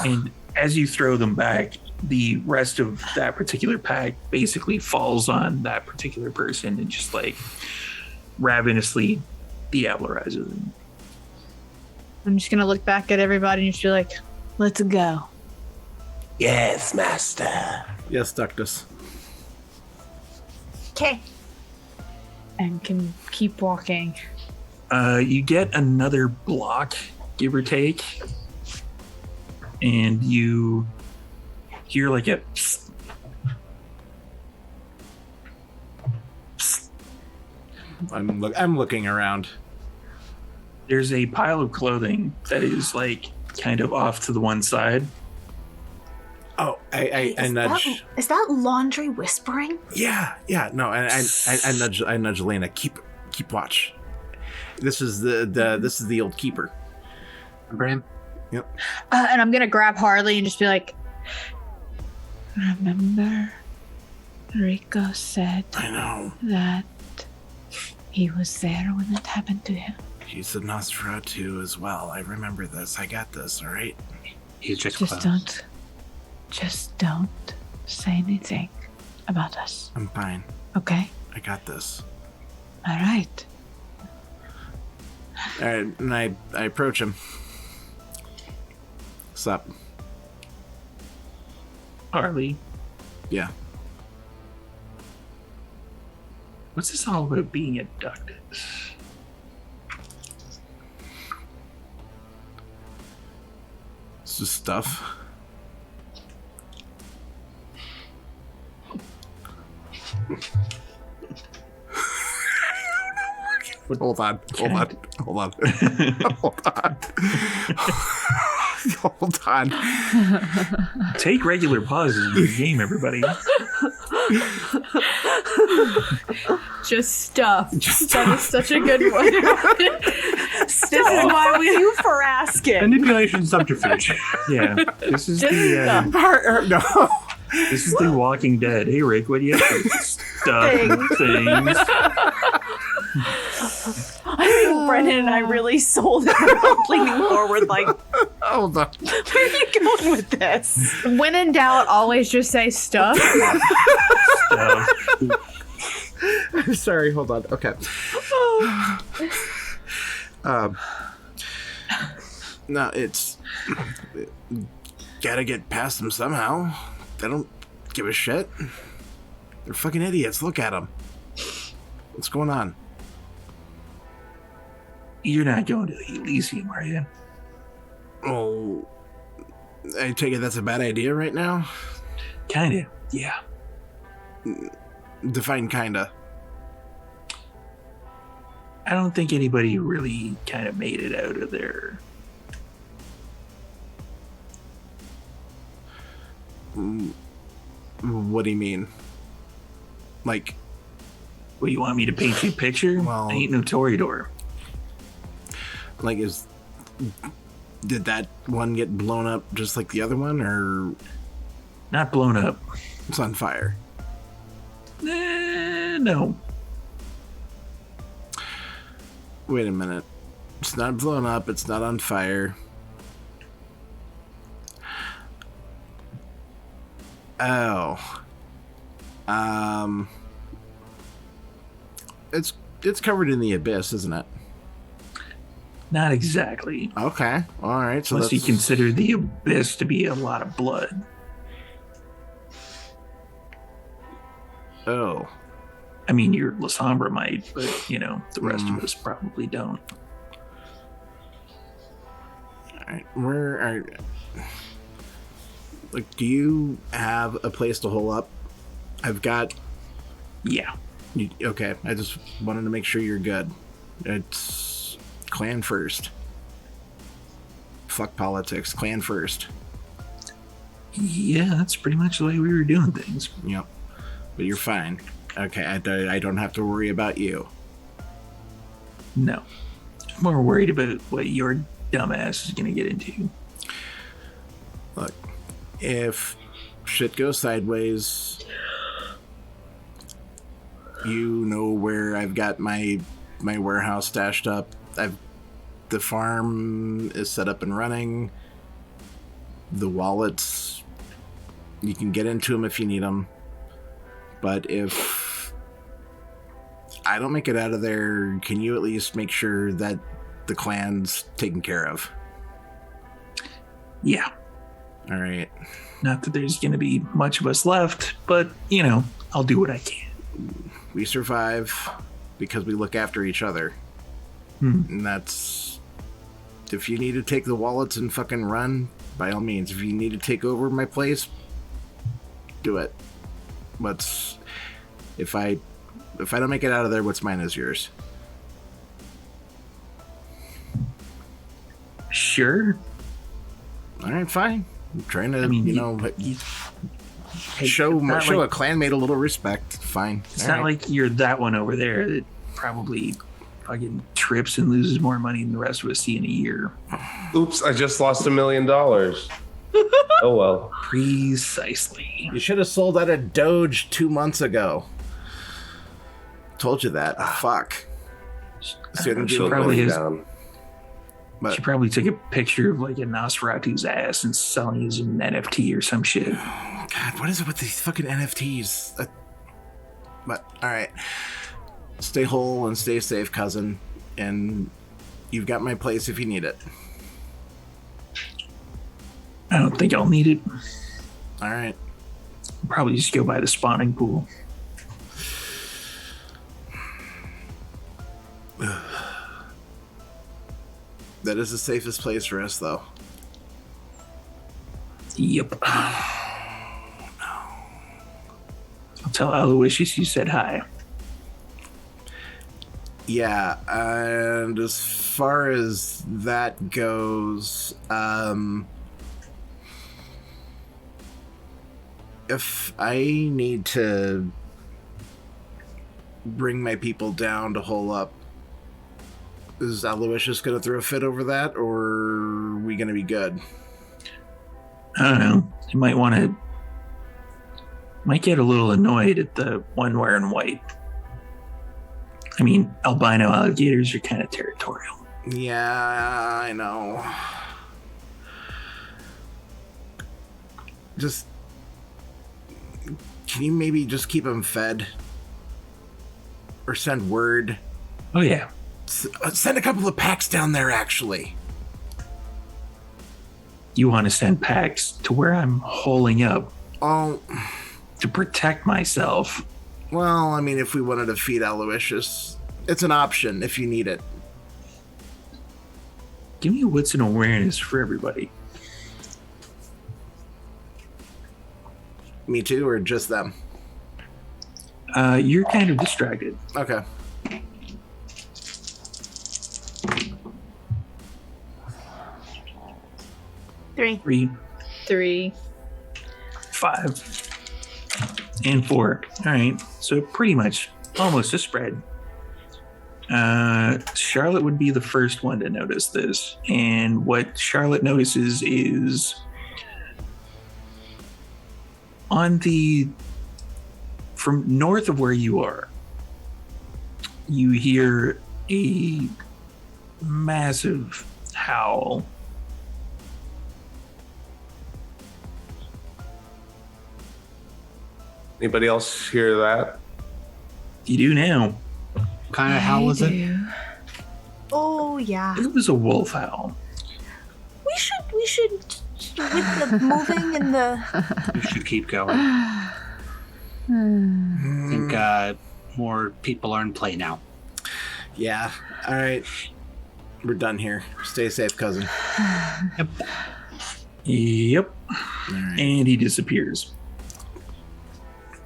And as you throw them back, the rest of that particular pack basically falls on that particular person and just like ravenously diablerizes them. I'm just gonna look back at everybody and just be like, Let's go. Yes, master. Yes, Ductus. Okay. and can keep walking. You get another block, give or take, and you hear like a psst. Psst. I'm looking around. There's a pile of clothing that is like kind of off to the one side. Oh, I nudge. Is that laundry whispering? Yeah. No, I nudge Lena. Keep watch. This is the old keeper. Remember him? Yep. And I'm gonna grab Harley and just be like, Remember, Rico said I know. that he was there when it happened to him. He's the Nosferatu as well. I remember this. I got this. All right. He's just Just don't say anything about us. I'm fine. Okay? I got this. All right. All right, and I approach him. Sup? Harley, Yeah. what's this all about being abducted? It's just stuff. Hold on. Hold on. Take regular pauses in your game, everybody. Just stuff. That is such a good one. This is why we you for asking. Manipulation subterfuge. Yeah, this is Just No. This is the Walking Dead. Hey, Rick, what do you have? Stuff and things. I think Brennan and I really sold it. We're leaning forward like, Hold on. where are you going with this? When in doubt, always just say stuff. Stuff. Sorry, hold on. Okay. No, it's gotta get past them somehow. They don't give a shit. They're fucking idiots. Look at them. What's going on? You're not going to the Elysium, are you? Oh, I take it that's a bad idea right now? Kinda, yeah. Define kinda. I don't think anybody really kind of made it out of there. What do you mean? Like, What, you want me to paint you a picture? Well- I ain't no Toreador. like did that one get blown up just like the other one, or Not blown up. it's on fire? No. Wait a minute. It's not blown up. It's not on fire. Oh. It's covered in the abyss, isn't it? Not exactly. Okay. All right. So Unless you that's- consider the abyss to be a lot of blood. Oh. I mean, your La Sombra might, but, the rest of us probably don't. All right. Where are? Like, do you have a place to hole up? I've got. Yeah. Okay. I just wanted to make sure you're good. It's clan first. Fuck politics. Clan first. Yeah, that's pretty much the way we were doing things. Yep. But you're fine. Okay, I don't have to worry about you. No. I'm more worried about what your dumbass is going to get into. Look, if shit goes sideways, you know where I've got my warehouse stashed up. The farm is set up and running. The wallets, you can get into them if you need them. But if I don't make it out of there, can you at least make sure that the clan's taken care of? Yeah. All right. Not that there's going to be much of us left, but, I'll do what I can. We survive because we look after each other. And that's... If you need to take the wallets and fucking run, by all means. If you need to take over my place, do it. If I don't make it out of there, what's mine is yours. Sure. All right, fine. I'm trying to, Hey, show it's not a like- clanmate a little respect. Fine. It's All not right. like you're that one over there that probably fucking trips and loses more money than the rest of us see in a year. Oops, I just lost $1 million. Oh well. Precisely. You should have sold out of Doge 2 months ago. Told you that. Fuck. Shouldn't She do it probably like is. Down. But She probably took a picture of like a Nosferatu's ass and selling it as an NFT or some shit. God, what is it with these fucking NFTs? But all right, stay whole and stay safe, cousin. And you've got my place if you need it. I don't think I'll need it. All right. I'll probably just go by the spawning pool. That is the safest place for us, though. Yep. I'll tell Aloysius you said hi. Yeah, and as far as that goes, if I need to bring my people down to hole up, is Aloysius going to throw a fit over that, or are we going to be good? I don't know. You might get a little annoyed at the one wearing white. I mean, albino alligators are kind of territorial. Yeah, I know. Just, can you maybe just keep them fed? Or send word? Oh, yeah. Send a couple of packs down there, actually. You want to send packs to where I'm holing up? Oh. To protect myself. Well, I mean, if we wanted to feed Aloysius, it's an option if you need it. Give me a wits and awareness for everybody. Me too, or just them? You're kind of distracted. Okay. Three. 5 and 4. All right, so pretty much almost a spread. Charlotte would be the first one to notice this, and what Charlotte notices is from north of where you are, you hear a massive howl. Anybody else hear that? You do now. What kind of howl was it? Oh yeah. It was a wolf howl. We should with the moving and the. We should keep going. I think more people are in play now. Yeah. All right. We're done here. Stay safe, cousin. Yep. Right. And he disappears.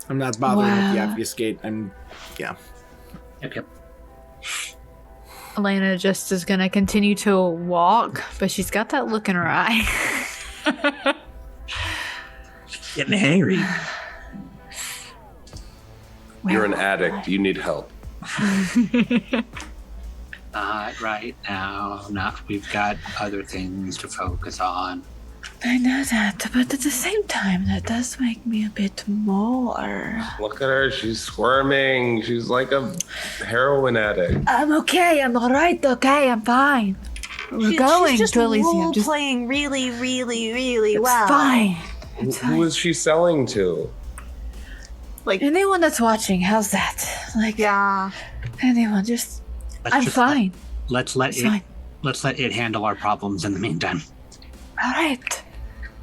I'm not bothering with the obfuscate. Yeah. Yep. Elena just is gonna continue to walk, but she's got that look in her eye. Getting hangry. You're an addict. You need help. Not right now. We've got other things to focus on. I know that, but at the same time, that does make me a bit more. Look at her. She's squirming. She's like a heroin addict. I'm okay. I'm all right. Okay, I'm fine. We're going she's just to Elysium. role playing really, really, really it's well. Fine. Who is she selling to? Like anyone that's watching. How's that? Like yeah. Anyone? I'm fine. Let's let it handle our problems in the meantime. All right.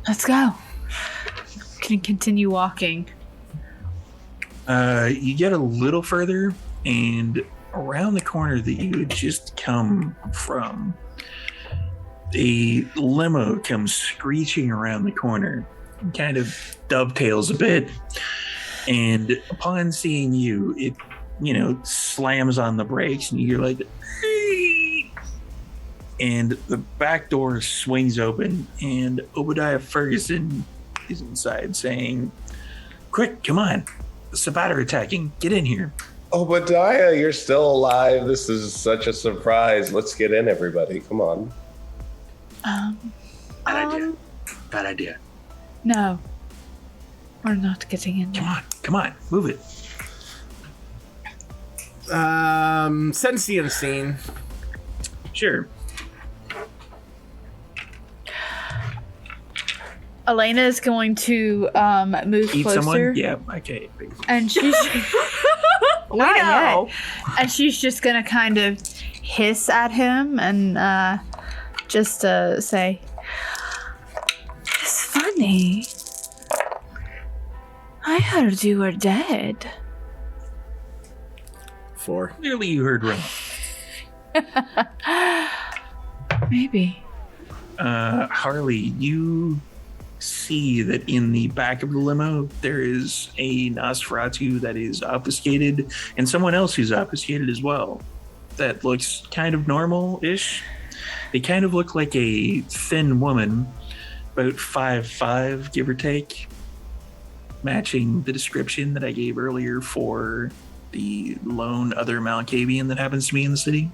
Let's go. Can continue walking. You get a little further, and around the corner that you had just come from, a limo comes screeching around the corner, kind of dovetails a bit, and upon seeing you, it, slams on the brakes, and you're like, "Hey!" And the back door swings open, and Obadiah Ferguson is inside saying, "Quick, come on. The Sabbat are attacking. Get in here." Obadiah, you're still alive. This is such a surprise. Let's get in, everybody. Come on. Bad idea. No. We're not getting in there. Come on. Move it. Sensient scene. Sure. Elena is going to move Eat closer. someone? Yeah, okay. And she's not yet. And she's just gonna kind of hiss at him and just say, "It's funny. I heard you were dead." 4. Clearly you heard wrong. Maybe. Harley, you see that in the back of the limo there is a Nosferatu that is obfuscated, and someone else who's obfuscated as well. That looks kind of normal-ish. They kind of look like a thin woman, about 5'5", give or take. matching the description that I gave earlier for the lone other Malkavian that happens to be in the city?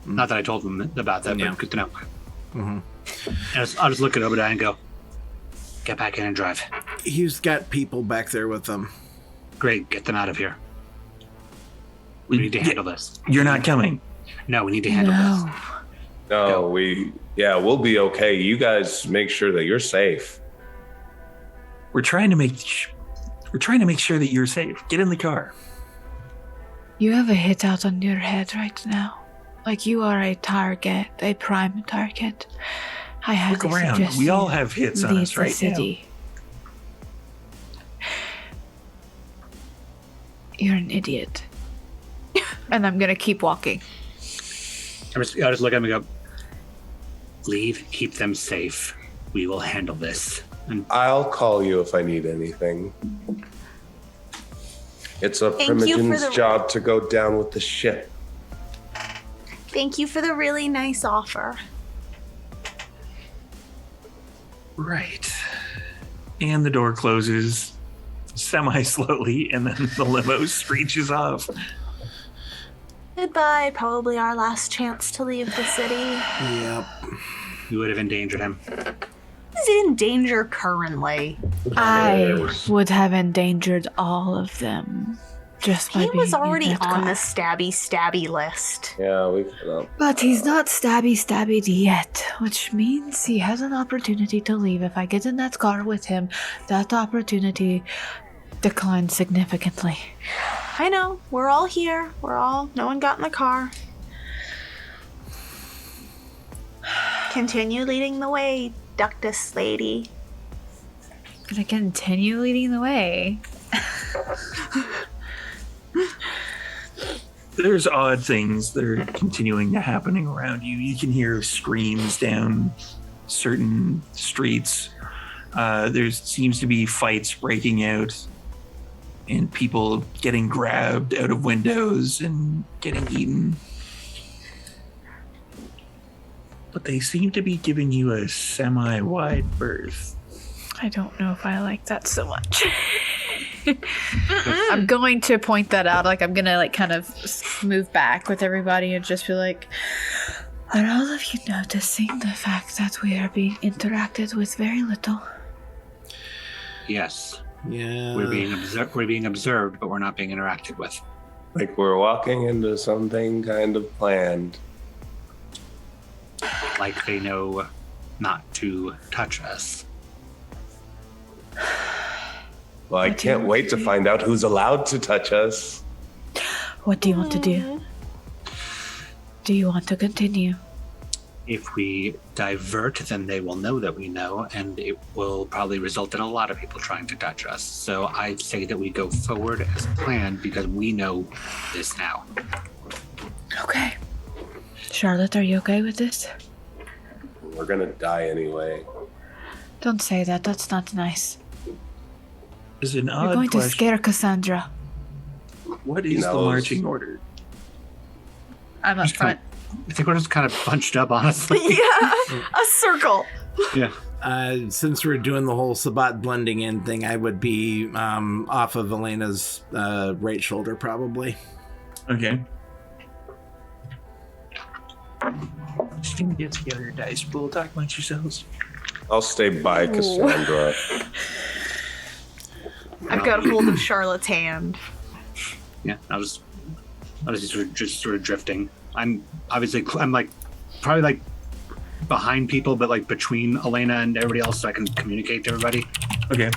Not that I told them about that, but good to know. Mm-hmm. I'll just look at Obadiah and go, get back in and drive. He's got people back there with him. Great, get them out of here. We need to handle this. You're not coming. No, we need to handle this. No, we'll be okay. You guys make sure that you're safe. We're trying to make sure that you're safe. Get in the car. You have a hit out on your head right now. Like you are a target, a prime target. I have Look around. We all have hits on us right now. You're an idiot. And I'm gonna keep walking. I'll just look at him and go, leave, keep them safe. We will handle this. And I'll call you if I need anything. It's a Primogen's job to go down with the ship. Thank you for the really nice offer. Right. And the door closes semi-slowly, and then the limo screeches off. Goodbye. Probably our last chance to leave the city. Yep. you would have endangered him. He's in danger currently. I would have endangered all of them. Just by he was being already in that on car. the stabby list. Yeah, we've But he's not stabby yet, which means he has an opportunity to leave. If I get in that car with him, that opportunity declines significantly. I know. We're all here. No one got in the car. Continue leading the way, Ductus lady. Gonna continue leading the way. There's odd things that are continuing to happening around you. You can hear screams down certain streets. There seems to be fights breaking out and people getting grabbed out of windows and getting eaten. But they seem to be giving you a semi-wide berth. I don't know if I like that so much. I'm going to point that out. Like, I'm gonna kind of move back with everybody and just be like, are all of you noticing the fact that we are being interacted with very little? Yes. Yeah. We're being observed, but we're not being interacted with. like we're walking into something kind of planned. Like they know not to touch us. Well, I can't wait to find out who's allowed to touch us. What do you want to do? Do you want to continue? If we divert, then they will know that we know, and it will probably result in a lot of people trying to touch us. So I say that we go forward as planned because we know this now. Okay. Charlotte, are you okay with this? We're gonna die anyway. Don't say that. That's not nice. Is an You're odd going to question. scare Cassandra. What is the marching order? I'm up front. I think we're just kind of bunched up, honestly. Yeah, a circle. Yeah. Since we're doing the whole Sabat blending in thing, I would be off of Elena's right shoulder, probably. Okay. Just gonna get together your dice pool, talk amongst yourselves. I'll stay by Cassandra. I've got a hold of Charlotte's hand. Yeah, I was just sort of drifting. I'm like probably like behind people, but like between Elena and everybody else, so I can communicate to everybody. Okay.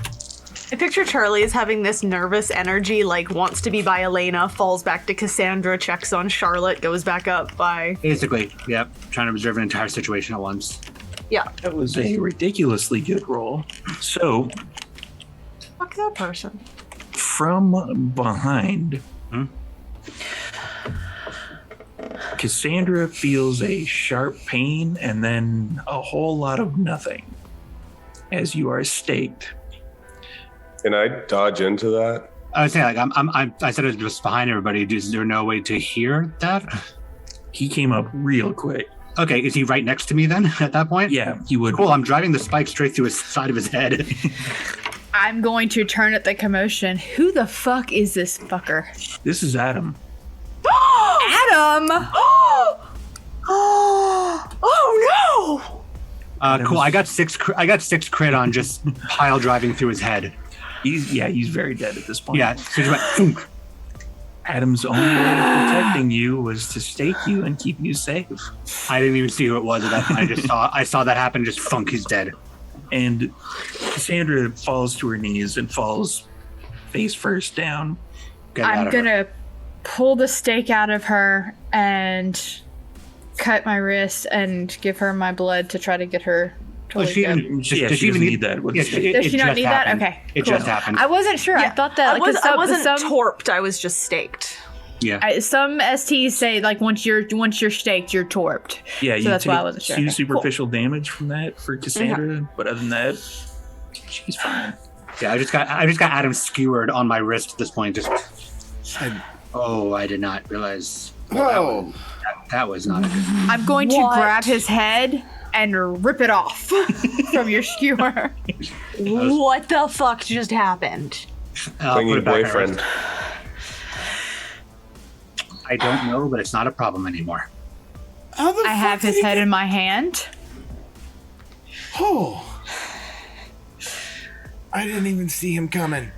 I picture Charlie as having this nervous energy, like wants to be by Elena, falls back to Cassandra, checks on Charlotte, goes back up by... Basically, yeah, trying to observe an entire situation at once. Yeah. That was a ridiculously good roll. So, Fuck that person. from behind, Cassandra feels a sharp pain and then a whole lot of nothing as you are staked. Can I dodge into that? I would say like I said it was just behind everybody. Is there no way to hear that? He came up real quick. Okay, is he right next to me then at that point? Yeah, he would. Cool, I'm driving the spike straight through his side of his head. I'm going to turn at the commotion. Who the fuck is this fucker? This is Adam. Adam! Oh no! Cool. I got six crit on just pile driving through his head. He's very dead at this point. Yeah. So just went, thunk. Adam's only way of protecting you was to stake you and keep you safe. I didn't even see who it was at that point. I saw that happen. Just thunk. He's dead. And Cassandra falls to her knees and falls face first down. I'm gonna pull the stake out of her and cut my wrist and give her my blood to try to get her. Does she even need that? Does she not need that? Okay, it cool. just happened. I wasn't sure. Yeah, I thought that I wasn't torped. I was just staked. Yeah. Some STs say like once you're staked, you're torped. Yeah, so that's why I wasn't sure. 2 superficial damage from that for Cassandra, but other than that, she's fine. Yeah, I just got Adam skewered on my wrist at this point. I did not realize. That was not a good. I'm going to grab his head and rip it off from your skewer. What the fuck just happened? Bring your boyfriend. I don't know, but it's not a problem anymore. I have his head in my hand. Oh. I didn't even see him coming.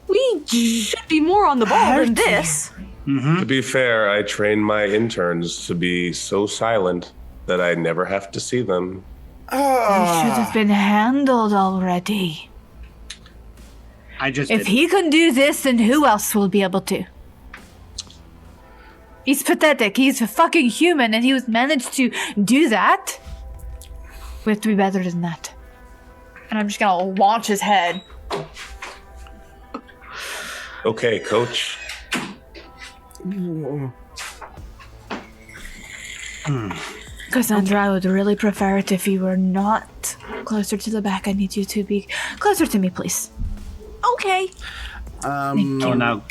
We should be more on the ball than this. Mm-hmm. To be fair, I train my interns to be so silent that I never have to see them. They should have been handled already. If he can do this, then who else will be able to? He's pathetic. He's a fucking human, and he was managed to do that. We have to be better than that. And I'm just gonna launch his head. Okay, coach. Cassandra, I would really prefer it if you were not closer to the back. I need you to be closer to me, please. Okay. I will now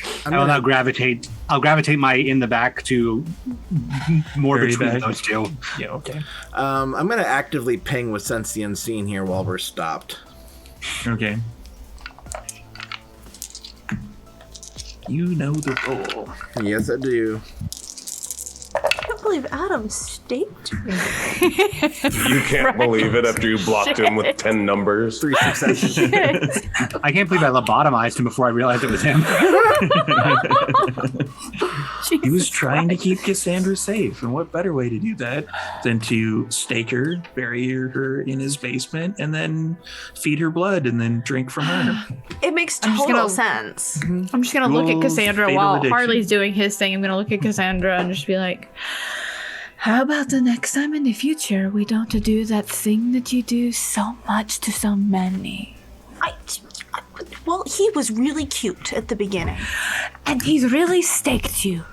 gravitate. I'll gravitate my in the back to more Very between back. those two. Yeah, okay. I'm going to actively ping with Sense the Unseen here while we're stopped. Okay. You know the role. Yes, I do. I can't believe Adam staked me. You can't believe it after you blocked him with 10 numbers. 3 successes. I can't believe I lobotomized him before I realized it was him. He was trying to keep Cassandra safe, and what better way to do that than to stake her, bury her in his basement, and then feed her blood and then drink from her? It makes total sense. I'm just gonna look at Cassandra Fatal while addiction. Harley's doing his thing. I'm gonna look at Cassandra and just be like, How about the next time in the future we don't do that thing that you do so much to so many? Well, he was really cute at the beginning. And he's really staked you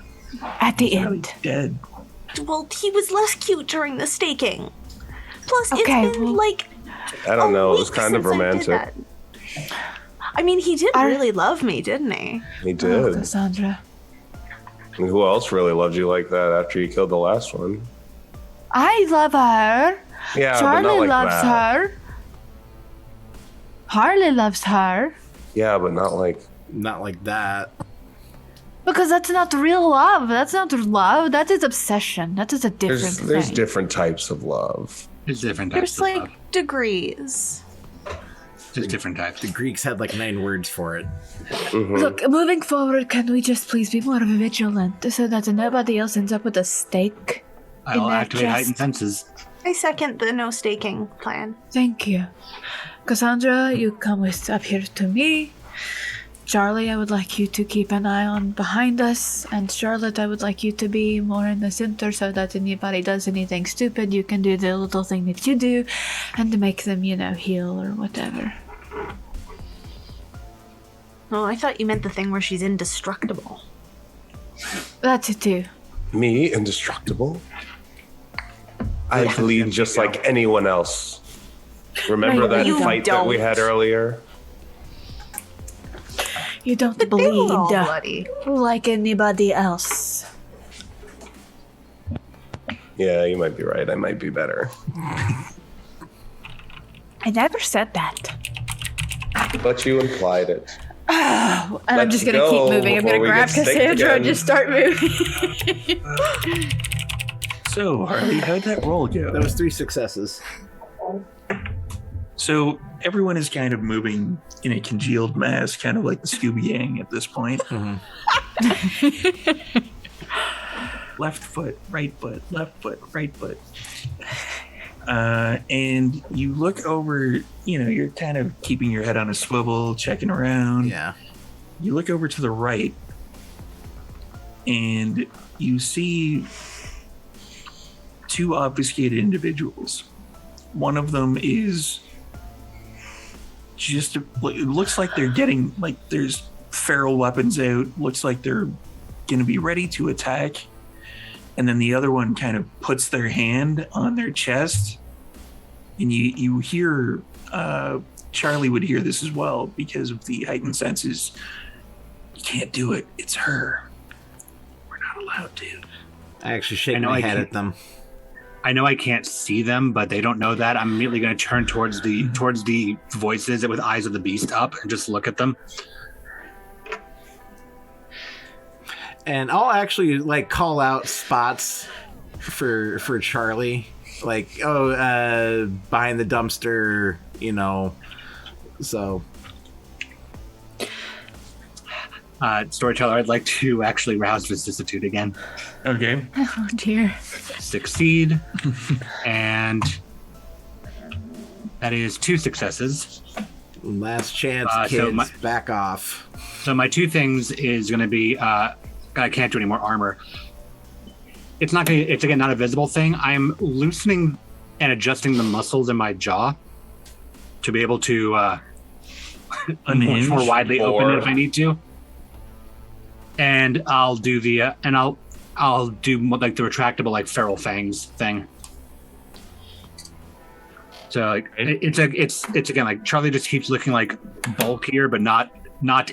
at the end. Dead. Well, he was less cute during the staking. Plus, Okay, it's been like I don't know. It was week kind of since I did romantic. that. I mean, he did really love me, didn't he? He Oh, did. Cassandra. And who else really loved you like that after you killed the last one? I love her. Yeah, Charlie but not like loves that. her. Harley loves her. Yeah, but not like. Not like that. Because that's not real love. That's not love. That is obsession. That is a different There's thing. different types of love. There's different There's types of love. like degrees. There's different types. The Greeks had like 9 words for it. Mhm. Look, moving forward, can we just please be more vigilant so that nobody else ends up with a stake? I'll their activate heightened chest? senses. I second the no staking plan. Thank you. Cassandra, you come up here to me. Charlie, I would like you to keep an eye on behind us. And Charlotte, I would like you to be more in the center so that anybody does anything stupid, you can do the little thing that you do and to make them, heal or whatever. Oh, I thought you meant the thing where she's indestructible. That's it too. Me, indestructible? I bleed just like anyone else. Remember that You fight that we had earlier? You don't But they were all bleed bloody. like anybody else. Yeah, you might be right. I might be better. I never said that. But you implied it. And I'm just gonna keep moving. I'm gonna grab Cassandra and just start moving. So, Harley, how'd that roll go? That was 3 successes. So everyone is kind of moving in a congealed mass, kind of like the Scooby Gang at this point. Left foot, right foot, left foot, right foot. And you look over, you're kind of keeping your head on a swivel, checking around. Yeah. You look over to the right and you see 2 obfuscated individuals. One of them is it looks like they're getting, there's feral weapons out. Looks like they're going to be ready to attack. And then the other one kind of puts their hand on their chest. And you hear, Charlie would hear this as well because of the heightened senses. You can't do it. It's her. We're not allowed to. I actually shake my head at them. I know I can't see them, but they don't know that. I'm immediately going to turn towards the voices with eyes of the beast up and just look at them. And I'll actually call out spots for Charlie, behind the dumpster, So, storyteller, I'd like to actually rouse vicissitude again. Okay. Oh dear. Succeed, and that is 2 successes. Last chance, kids, back off. So my 2 things is going to be. I can't do any more armor. It's again not a visible thing. I'm loosening and adjusting the muscles in my jaw to be able to much more widely open it if I need to. And I'll do the I'll do the retractable feral fangs thing. So it's again Charlie just keeps looking bulkier, but not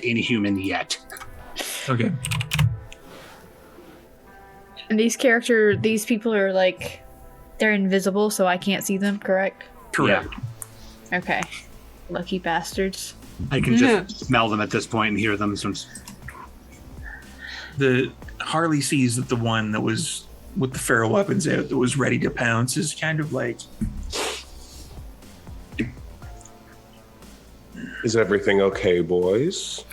inhuman yet. Okay. And these people are they're invisible, so I can't see them, correct? Correct. Yeah. Okay. Lucky bastards. I can just smell them at this point and hear them. The Harley sees that the one that was with the feral weapons out that was ready to pounce is kind of Is everything okay, boys?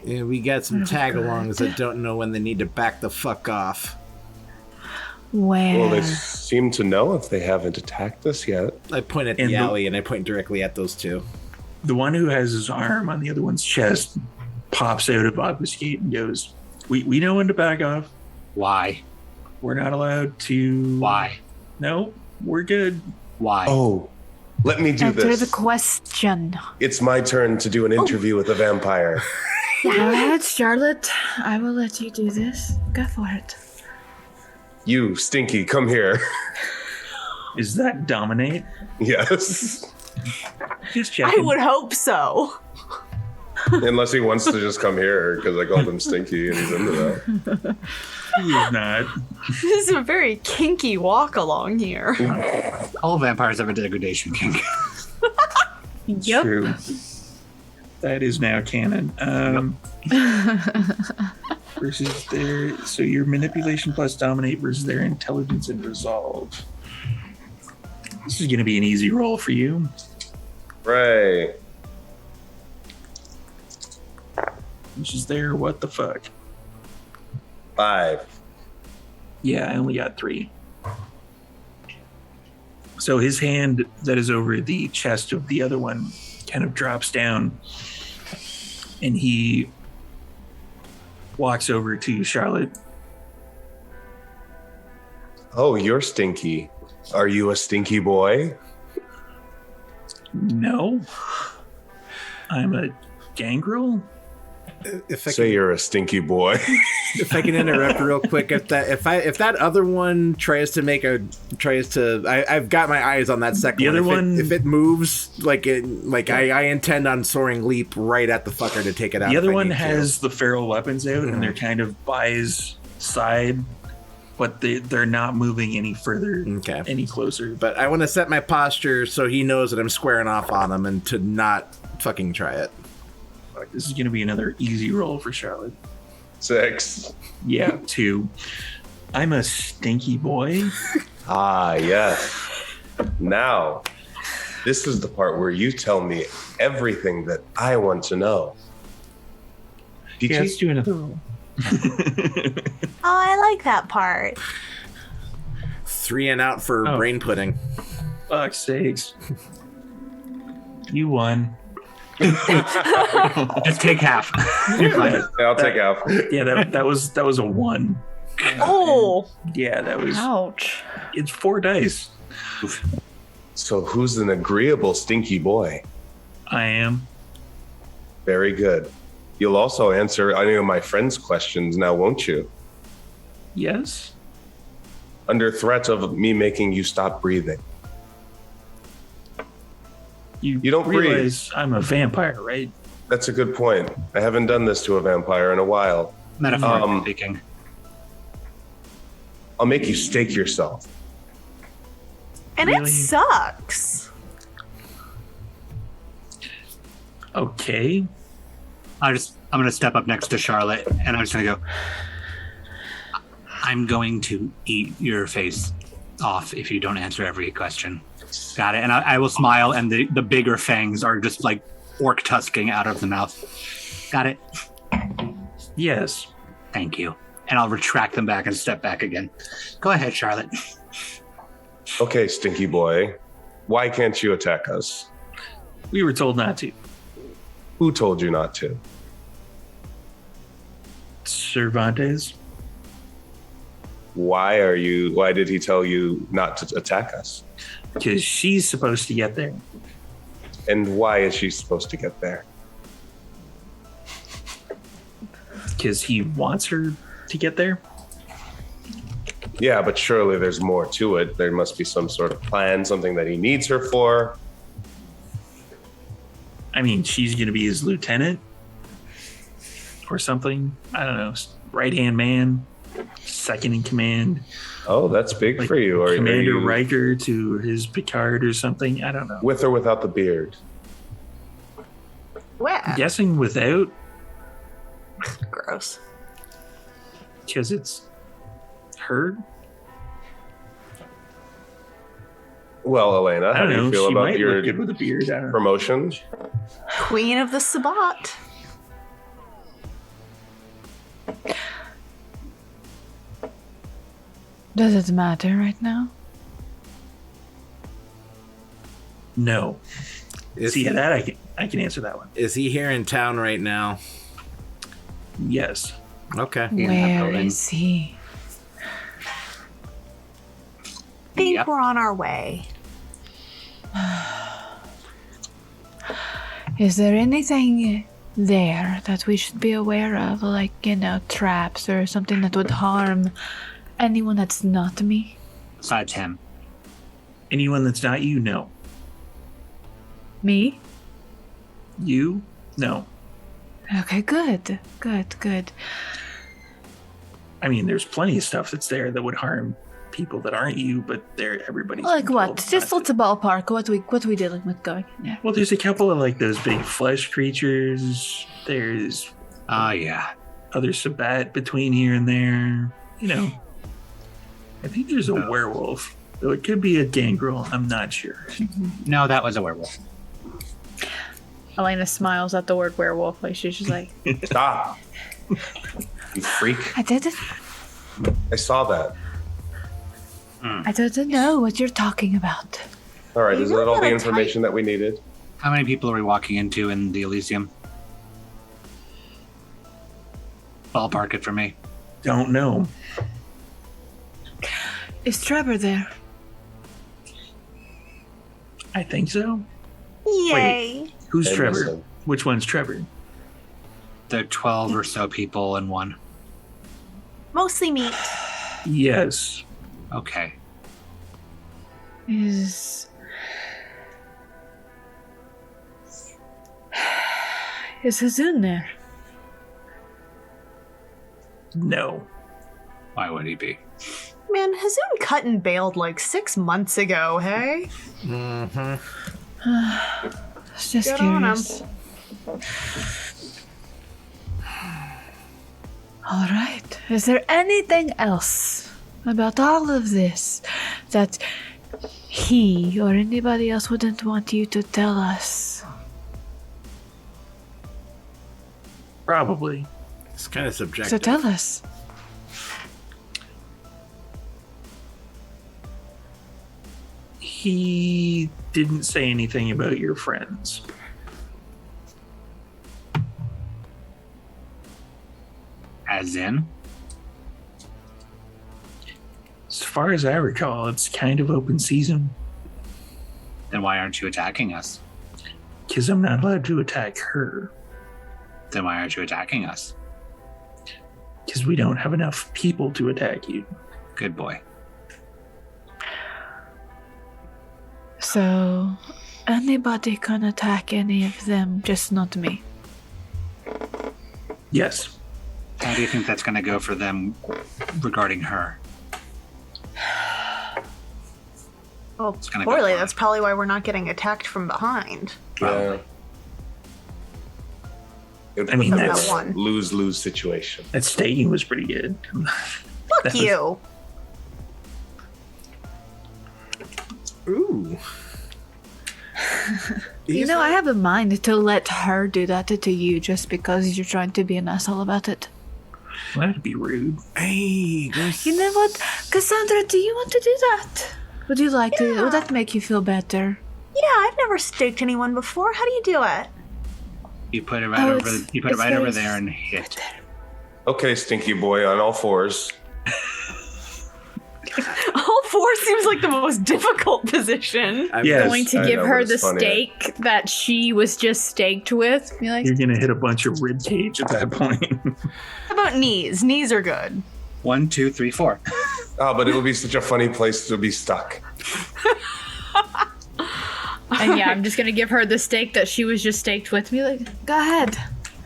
Yeah, we got some tag-alongs that don't know when they need to back the fuck off. Well, they seem to know if they haven't attacked us yet. I point at the alley and I point directly at those 2. The one who has his arm on the other one's chest pops out of obfuscate and goes, We know when to back off. Why? We're not allowed to. Why? No, we're good. Why? Oh, let me do Answer this. the question. It's my turn to do an interview with a vampire. Go ahead, Charlotte. I will let you do this. Go for it. You, Stinky, come here. Is that dominate? Yes. Just checking. I would hope so. Unless he wants to just come here because I called him Stinky and he's into that. He's not. This is a very kinky walk along here. All vampires have a degradation kink. Yep. True. That is now canon. Versus so your manipulation plus dominate versus their intelligence and resolve. This is going to be an easy roll for you. Right. Which is their what the fuck? 5. Yeah, I only got 3. So his hand that is over the chest of the other one kind of drops down and he walks over to Charlotte. Oh, you're Stinky. Are you a stinky boy? No. I'm a gangrel. Say you're a stinky boy. If I can interrupt real quick, if that other one I've got my eyes on that second. The other one, if it moves I intend on soaring leap right at the fucker to take it out. The other one has the feral weapons out, and they're kind of by his side. but they're not moving any further, any closer. But I want to set my posture so he knows that I'm squaring off on him and to not fucking try it. This is going to be another easy roll for Charlotte. 6. Yeah, 2. I'm a stinky boy. Ah, yes. Now, this is the part where you tell me everything that I want to know. Yeah, let's do another roll. Oh, I like that part. 3 and out for brain pudding. Fuck's sakes. You won. Just take half. You're fine. Yeah, I'll take half. Yeah, that was a 1. Oh. Yeah, that was. Ouch. It's 4 dice. So who's an agreeable stinky boy? I am. Very good. You'll also answer any of my friends' questions now, won't you? Yes. Under threat of me making you stop breathing. You don't realize I'm a vampire, right? That's a good point. I haven't done this to a vampire in a while. Metaphorically speaking. I'll make you stake yourself. And Really? it sucks. Okay. I'm going to step up next to Charlotte, and I'm just going to go, I'm going to eat your face off if you don't answer every question. Got it? And I will smile, and the bigger fangs are just like orc tusking out of the mouth. Got it? Yes. Thank you. And I'll retract them back and step back again. Go ahead, Charlotte. Okay, stinky boy. Why can't you attack us? We were told not to. Who told you not to? Cervantes. Why did he tell you not to attack us? Because she's supposed to get there. And why is she supposed to get there? Because he wants her to get there. Yeah, but surely there's more to it. There must be some sort of plan, something that he needs her for. I mean, she's going to be his lieutenant or something. I don't know. Right-hand man, second in command. Oh, that's big for you. Commander Riker to his Picard or something. I don't know. With or without the beard? Where? I'm guessing without. Gross. Because it's her. Well, Elena, how do you feel she about might your look good with a beard. I don't know. promotion? Queen of the Sabbat. Does it matter right now? No. See, that I can answer that one. Is he here in town right now? Yes. Okay. Where is he? Think we're on our way. Is there anything there that we should be aware of, like, traps or something that would harm anyone that's not me? Besides him. Anyone that's not you, no. Me? You? No. Okay, good. Good. I mean, there's plenty of stuff that's there that would harm people that aren't you, but everybody's Like been what? told Just not let's ballpark what we dealing with going in there. Well, there's a couple of like those big flesh creatures. There's other Sabbat between here and there. I think there's a werewolf, though it could be a gangrel. I'm not sure. No, that was a werewolf. Elena smiles at the word werewolf, like she's just like, Stop. You freak. I didn't. I saw that. I don't know what you're talking about. All right, You is know that all what the a information that we needed? How many people are we walking into in the Elysium? Ballpark it for me. Don't know. Is Trevor there? I think so. Yay. Who's Hey, Trevor? listen. Which one's Trevor? There are 12 or so people in one. Mostly meat. Yes. Okay. Is Hazoon there? No. Why would he be? Man, Hazoon cut and bailed like 6 months ago, hey? Mm-hmm. It's just Good on curious. All right. Is there anything else about all of this that he or anybody else wouldn't want you to tell us? Probably. It's kind of subjective. So tell us. He didn't say anything about your friends. As in? As far as I recall, it's kind of open season. Then why aren't you attacking us? Because I'm not allowed to attack her. Then why aren't you attacking us? Because we don't have enough people to attack you. Good boy. So, anybody can attack any of them, just not me. Yes. How do you think that's going to go for them regarding her? Well, gonna go poorly. fine. That's probably why we're not getting attacked from behind. Yeah. It I mean, was a that's- one. lose-lose situation. That staking was pretty good. Fuck That was- you. Ooh. You know, I have a mind to let her do that to you just because you're trying to be an asshole about it. Well, that'd be rude. Hey, guys. You know what? Cassandra, do you want to do that? Would you like to? Would that make you feel better? Yeah, I've never staked anyone before. How do you do it? You put it right Oh, over. it's- You put it it's right over very there and hit. Okay, stinky boy on all fours. All four seems like the most difficult position. Yes, Going to I give know, her but the it's funny. steak that she was just staked with. Be like, You're gonna hit a bunch of rib cage at that point. How about knees? Knees are good. 1, 2, 3, 4. Oh, but it would be such a funny place to be stuck. and yeah, I'm just gonna give her the steak that she was just staked with. Be like, Go ahead.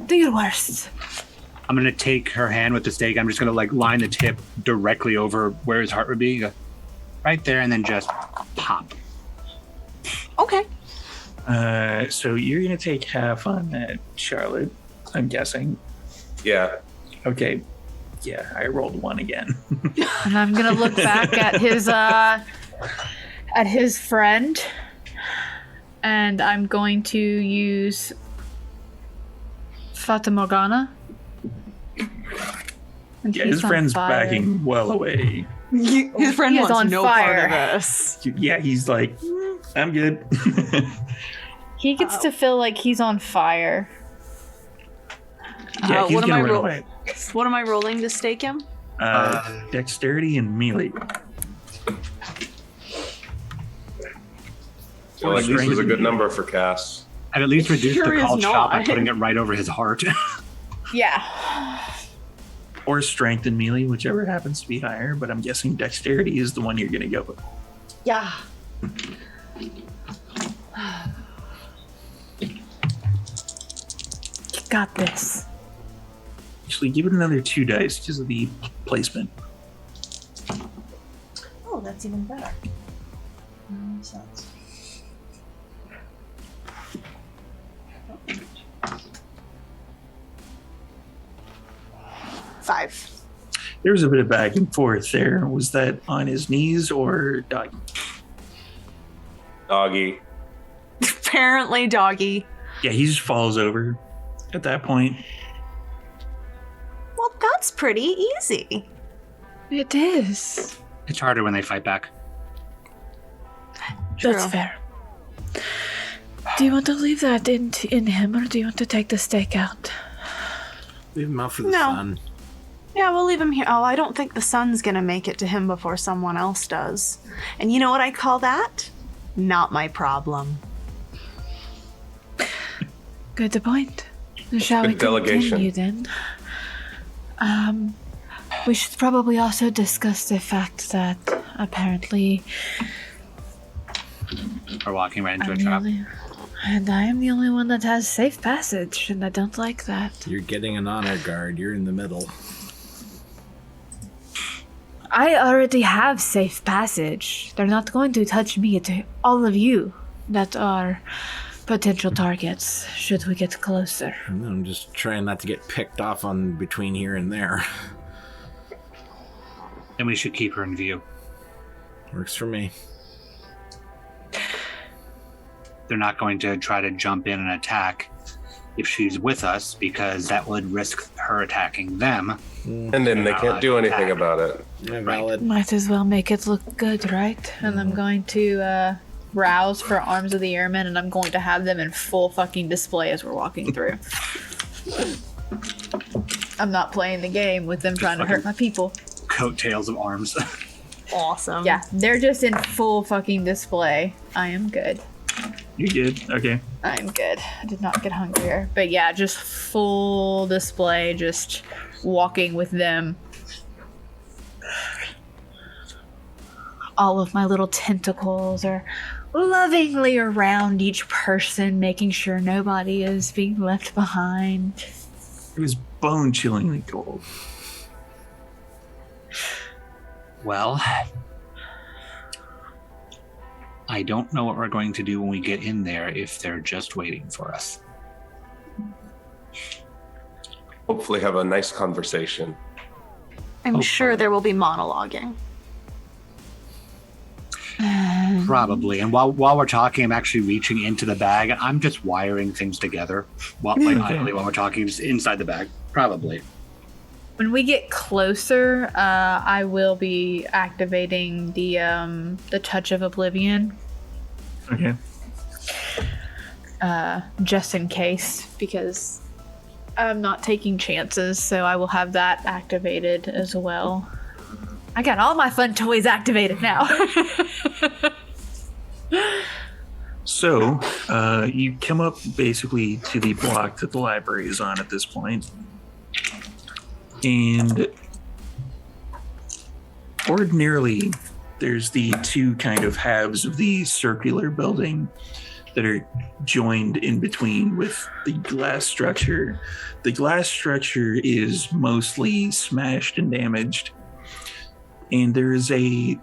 Do your worst. I'm gonna take her hand with the stake. I'm just gonna like line the tip directly over where his heart would be. Go right there, and then just pop. Okay. So you're gonna take half on that, Charlotte. I'm guessing. Yeah. Okay. Yeah, I rolled 1 again. and I'm gonna look back at his friend, and I'm going to use Fata Morgana. And Yeah, he's his on friend's fire. backing well away. His friend He is wants on no fire. part of this. Yeah, he's like, I'm good. He gets to feel like he's on fire. Yeah, he's what am gonna I run ro- away. What am I rolling to stake him? Dexterity and melee. So at least was a good number for Cass. I've at least reduced sure the is called shot by not. putting it right over his heart. Yeah. Or strength and melee, whichever happens to be higher, but I'm guessing dexterity is the one you're gonna go with. Yeah. You got this. Actually, give it another 2 dice because of the placement. Oh, that's even better. Five. There was a bit of back and forth there. Was that on his knees or doggy? Doggy. Apparently, doggy. Yeah, he just falls over at that point. Well, that's pretty easy. It is. It's harder when they fight back. That's True. fair. Do you want to leave that in him, or do you want to take the stake out? Leave him out for the No. sun. Yeah, we'll leave him here. Oh, I don't think the sun's gonna make it to him before someone else does. And you know what I call that? Not my problem. Good point. Shall Good we delegation. continue then? We should probably also discuss the fact that apparently Or walking right into a I'm the trap. only, and I am the only one that has safe passage, and I don't like that. You're getting an honor guard. You're in the middle. I already have safe passage. They're not going to touch me. It's all of you that are potential targets should we get closer. I'm just trying not to get picked off on between here and there. And we should keep her in view. Works for me. They're not going to try to jump in and attack if she's with us, because that would risk her attacking them. And then they can't do anything about it. Yeah, valid. Might as well make it look good, right? And I'm going to rouse for Arms of the Airmen, and I'm going to have them in full fucking display as we're walking through. I'm not playing the game with them trying to hurt my people. Coattails of arms. Awesome. Yeah, they're just in full fucking display. I am good. You're good. Okay. I'm good. I did not get hungrier. But yeah, just full display, just walking with them. All of my little tentacles are lovingly around each person, making sure nobody is being left behind. It was bone-chillingly cold. Well, I don't know what we're going to do when we get in there if they're just waiting for us. Hopefully have a nice conversation. I'm sure there will be monologuing. Probably. And while we're talking, I'm actually reaching into the bag. I'm just wiring things together. Idly while we're talking, just inside the bag. Probably. When we get closer, I will be activating the Touch of Oblivion. Okay. Just in case, because I'm not taking chances, so I will have that activated as well. I got all my fun toys activated now. So, you come up basically to the block that the library is on at this point. And ordinarily, there's the two kind of halves of the circular building that are joined in between with the glass structure. The glass structure is mostly smashed and damaged. And there is a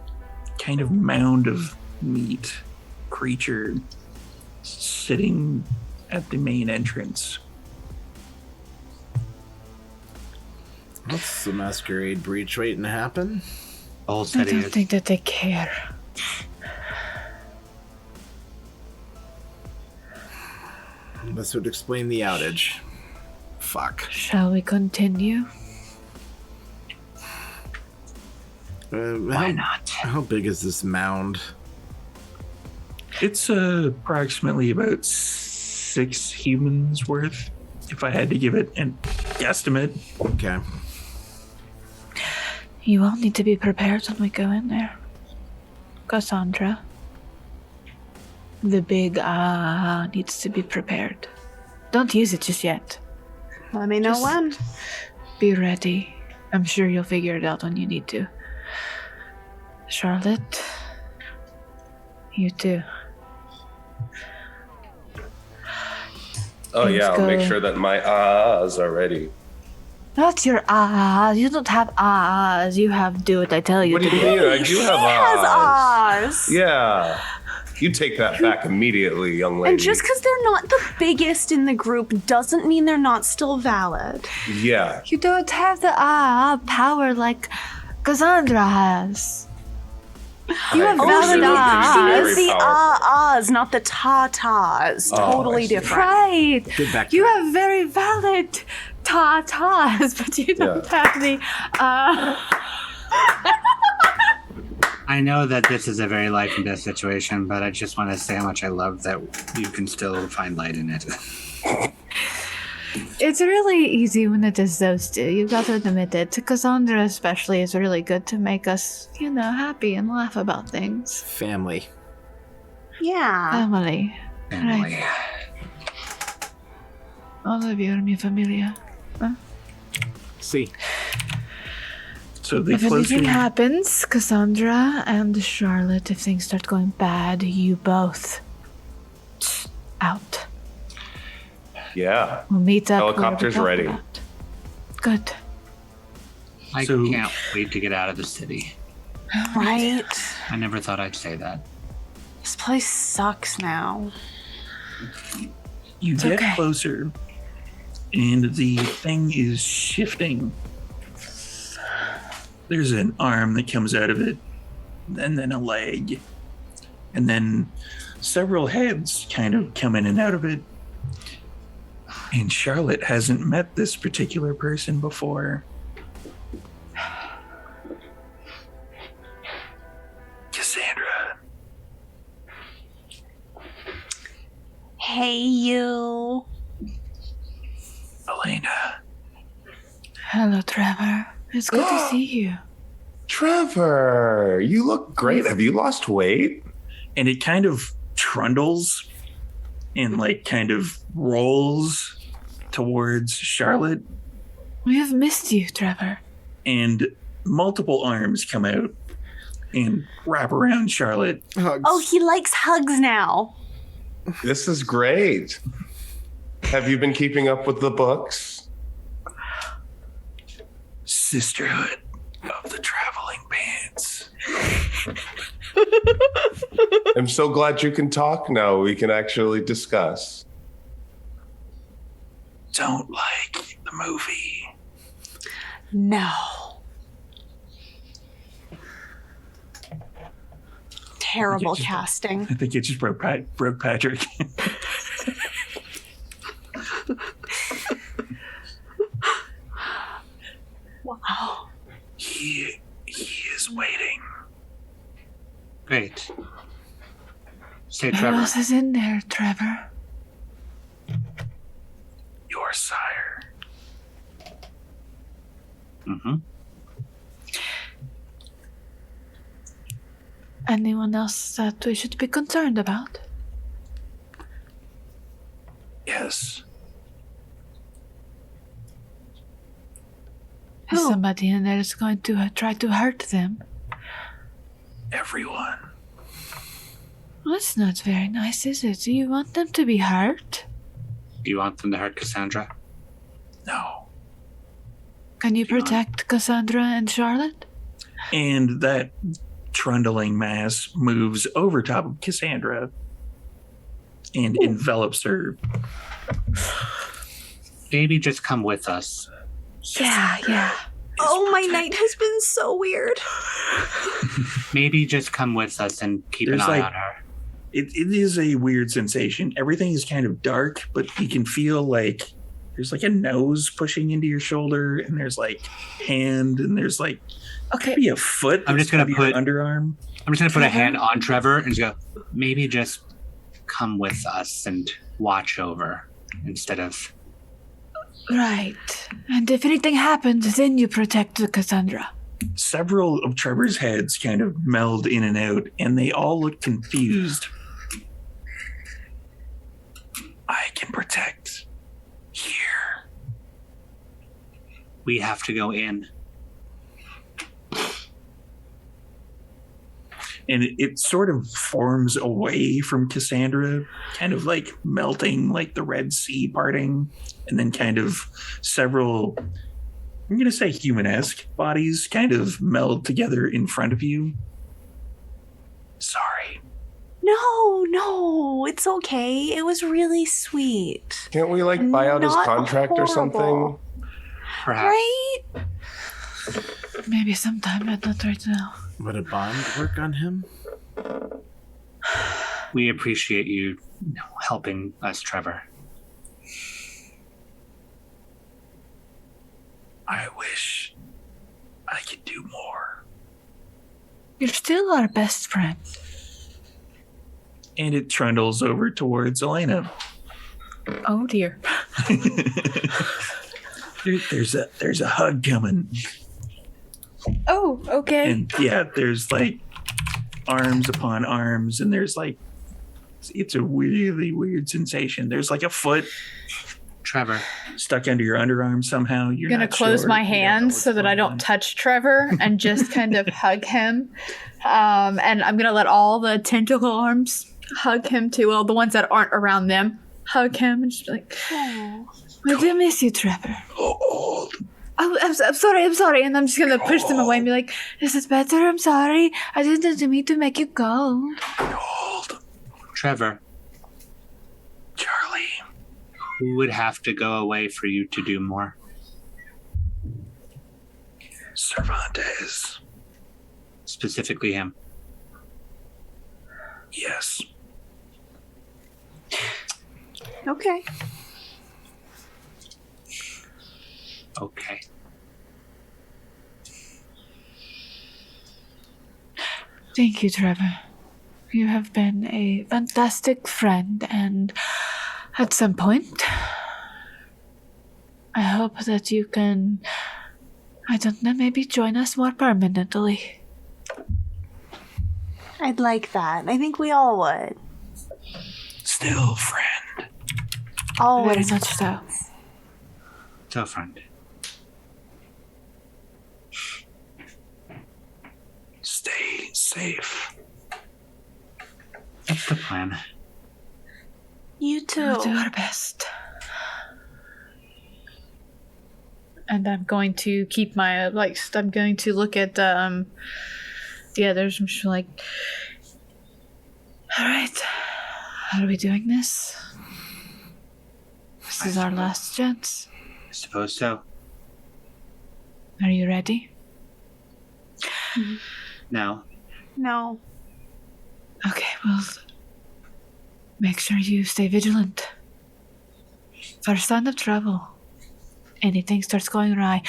kind of mound of meat creature sitting at the main entrance. What's the masquerade breach waiting to happen? All I said don't is. think that they care. This would explain the outage. Fuck. Shall we continue? Why not? How big is this mound? It's approximately about 6 humans worth, if I had to give it an guesstimate. Okay. You all need to be prepared when we go in there. Cassandra. The big needs to be prepared. Don't use it just yet. Let me know Just when. Be ready. I'm sure you'll figure it out when you need to. Charlotte, you too. Oh Things yeah, I'll make go- sure that my ahs are ready. Not your ahs. You don't have ahs. You have do what I tell you What do to you do. mean? I do have ahs. Oz. Yeah. You take that back immediately, young lady. And just because they're not the biggest in the group doesn't mean they're not still valid. Yeah. You don't have the power like Cassandra has. You have I valid assume ahs. she's It's very the powerful. ahs, not the ta-tas. Oh, Totally I see. different. Right. Good back. You have very valid ta-tas, but you don't have the I know that this is a very life and death situation, but I just want to say how much I love that you can still find light in it. It's really easy when it is those two. You've got to admit it. Cassandra especially is really good to make us, happy and laugh about things. Family. Yeah. Family. Family. Right. All of you are mi familia. See. So the If anything closer happens, Cassandra and Charlotte, if things start going bad, you both out. Yeah. We'll meet up. Helicopter's ready. Good. I So- can't wait to get out of the city. Right? I never thought I'd say that. This place sucks now. You get closer, and the thing is shifting. There's an arm that comes out of it, and then a leg, and then several heads kind of come in and out of it. And Charlotte hasn't met this particular person before. Cassandra. Hey, you. Elena. Hello, Trevor. It's good to see you. Trevor, you look great. Have you lost weight? And it kind of trundles and like kind of rolls towards Charlotte. We have missed you, Trevor. And multiple arms come out and wrap around Charlotte. Hugs. Oh, he likes hugs now. This is great. Have you been keeping up with the books? Sisterhood of the Traveling Pants. I'm so glad you can talk now. We can actually discuss. Don't like the movie. No. Terrible casting. I think it just broke Patrick. Wow. He is waiting. Great. Say, Who Trevor. else is in there, Trevor? Your sire. Mm-hmm. Anyone else that we should be concerned about? Yes. Is somebody in there that's going to try to hurt them? Everyone. Well, that's not very nice, is it? Do you want them to be hurt? Do you want them to hurt Cassandra? No. Can you protect Cassandra and Charlotte? And that trundling mass moves over top of Cassandra and envelops her. Maybe just come with us. Yeah. Oh, my night has been so weird. Maybe just come with us and keep an There's eye like- on her. It is a weird sensation. Everything is kind of dark, but you can feel like there's like a nose pushing into your shoulder, and there's like hand, and there's like maybe a foot. I'm just gonna under your put- underarm. I'm just going to put a hand on Trevor and just go, maybe just come with us and watch over instead of... Right. And if anything happens, then you protect Cassandra. Several of Trevor's heads kind of meld in and out, and they all look confused. I can protect here. We have to go in. And it sort of forms away from Cassandra, kind of like melting like the Red Sea parting, and then kind of several, I'm going to say human-esque bodies kind of meld together in front of you. Sorry. No, it's okay. It was really sweet. Can't we like buy out his Not contract or something? horrible. Perhaps. Right? Maybe sometime, but not right now. Would a bond work on him? We appreciate you helping us, Trevor. I wish I could do more. You're still our best friend. And it trundles over towards Elena. Oh dear. There's a hug coming. Oh, okay. And yeah, there's like arms upon arms, and there's like, it's a really weird sensation. There's like a foot Trevor. stuck under your underarm somehow. You're I'm gonna not close sure. my You don't know hands what's so that I going don't on. touch Trevor and just kind of hug him. And I'm gonna let all the tentacle arms hug him too. Well, the ones that aren't around them hug him and just be like, We do miss you, Trevor. Oh, Oh, I'm sorry. And I'm just going to push them away and be like, is it better? I'm sorry. I didn't mean to make you go. Behold. Trevor. Charlie. Who would have to go away for you to do more? Cervantes. Specifically him. Yes. Okay. Okay. Thank you, Trevor. You have been a fantastic friend, and at some point, I hope that you can, I don't know, maybe join us more permanently. I'd like that. I think we all would. Still friend. Always. Very much so. So, friend. Stay safe. That's the plan. You too. We'll do our best. And I'm going to keep my I'm going to look at the others. I'm just like, All right. Are we doing this? This is our last chance. I suppose so. Are you ready? No. No. Okay, well, make sure you stay vigilant. First sign of trouble. Anything starts going awry,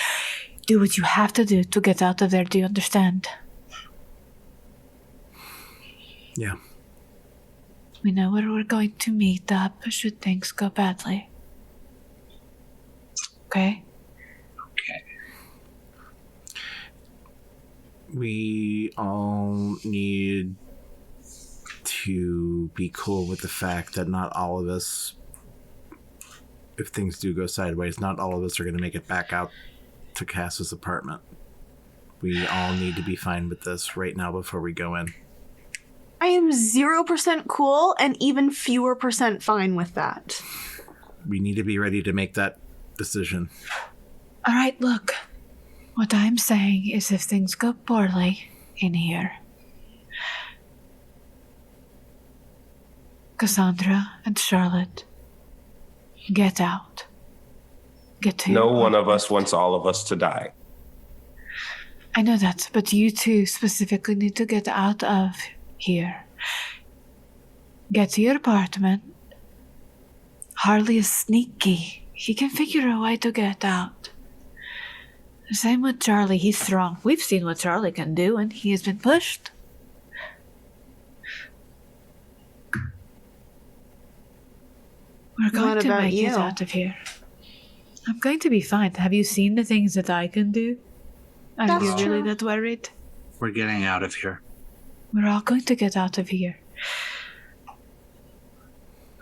do what you have to do to get out of there. Do you understand? Yeah. We know where we're going to meet up should things go badly. Okay? Okay. We all need to be cool with the fact that not all of us, if things do go sideways, not all of us are going to make it back out to Cass's apartment. We all need to be fine with this right now before we go in. I am 0% cool and even fewer % fine with that. We need to be ready to make that decision. All right, look. What I'm saying is if things go poorly in here, Cassandra and Charlotte, get out. Get to No your one of apartment. us wants all of us to die. I know that, but you two specifically need to get out of here. Get to your apartment. Harley is sneaky. He can figure a way to get out. The same with Charlie. He's strong. We've seen what Charlie can do, and he has been pushed. We're going What to about make it you? out of here. I'm going to be fine. Have you seen the things that I can do? Are That's you really true. that worried? We're getting out of here. We're all going to get out of here.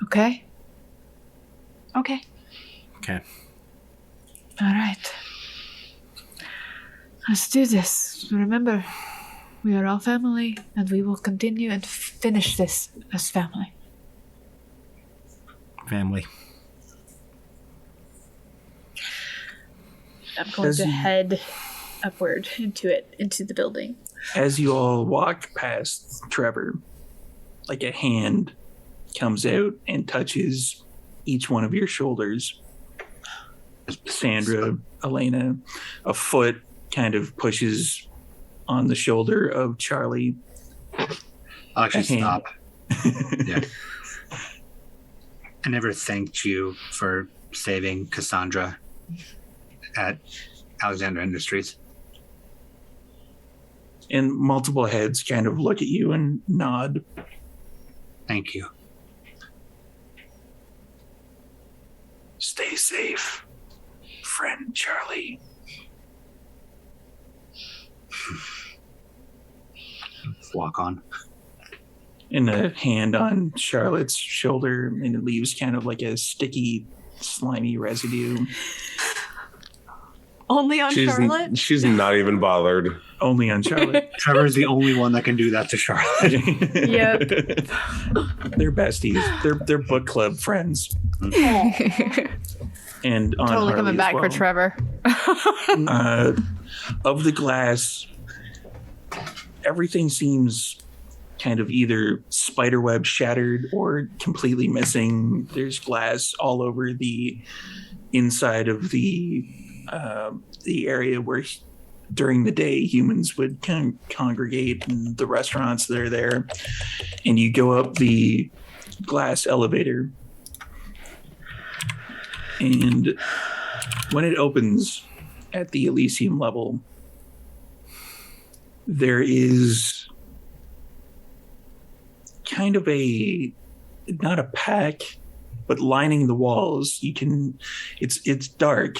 Okay? Okay. Okay. All right. Let's do this. Remember, we are all family, and we will continue and finish this as family. Family. I'm going As to you- head upward into the building. As you all walk past Trevor, like a hand comes out and touches each one of your shoulders. Sandra, Elena, a foot kind of pushes on the shoulder of Charlie. I'll actually A hand. stop. Yeah. I never thanked you for saving Cassandra at Alexander Industries. And multiple heads kind of look at you and nod. Thank you. Stay safe, friend Charlie. Walk on. And a hand on Charlotte's shoulder, and it leaves kind of like a sticky, slimy residue. Only on Charlotte? She's not even bothered. Only on Charlotte. Trevor's the only one that can do that to Charlotte. Yep. They're besties. They're book club friends. And on Totally Harley coming as back well. for Trevor. Of the glass, everything seems kind of either spiderweb shattered or completely missing. There's glass all over the inside of the area where during the day humans would congregate in the restaurants that are there. And you go up the glass elevator, and when it opens at the Elysium level, there is kind of not a pack, but lining the walls. It's dark,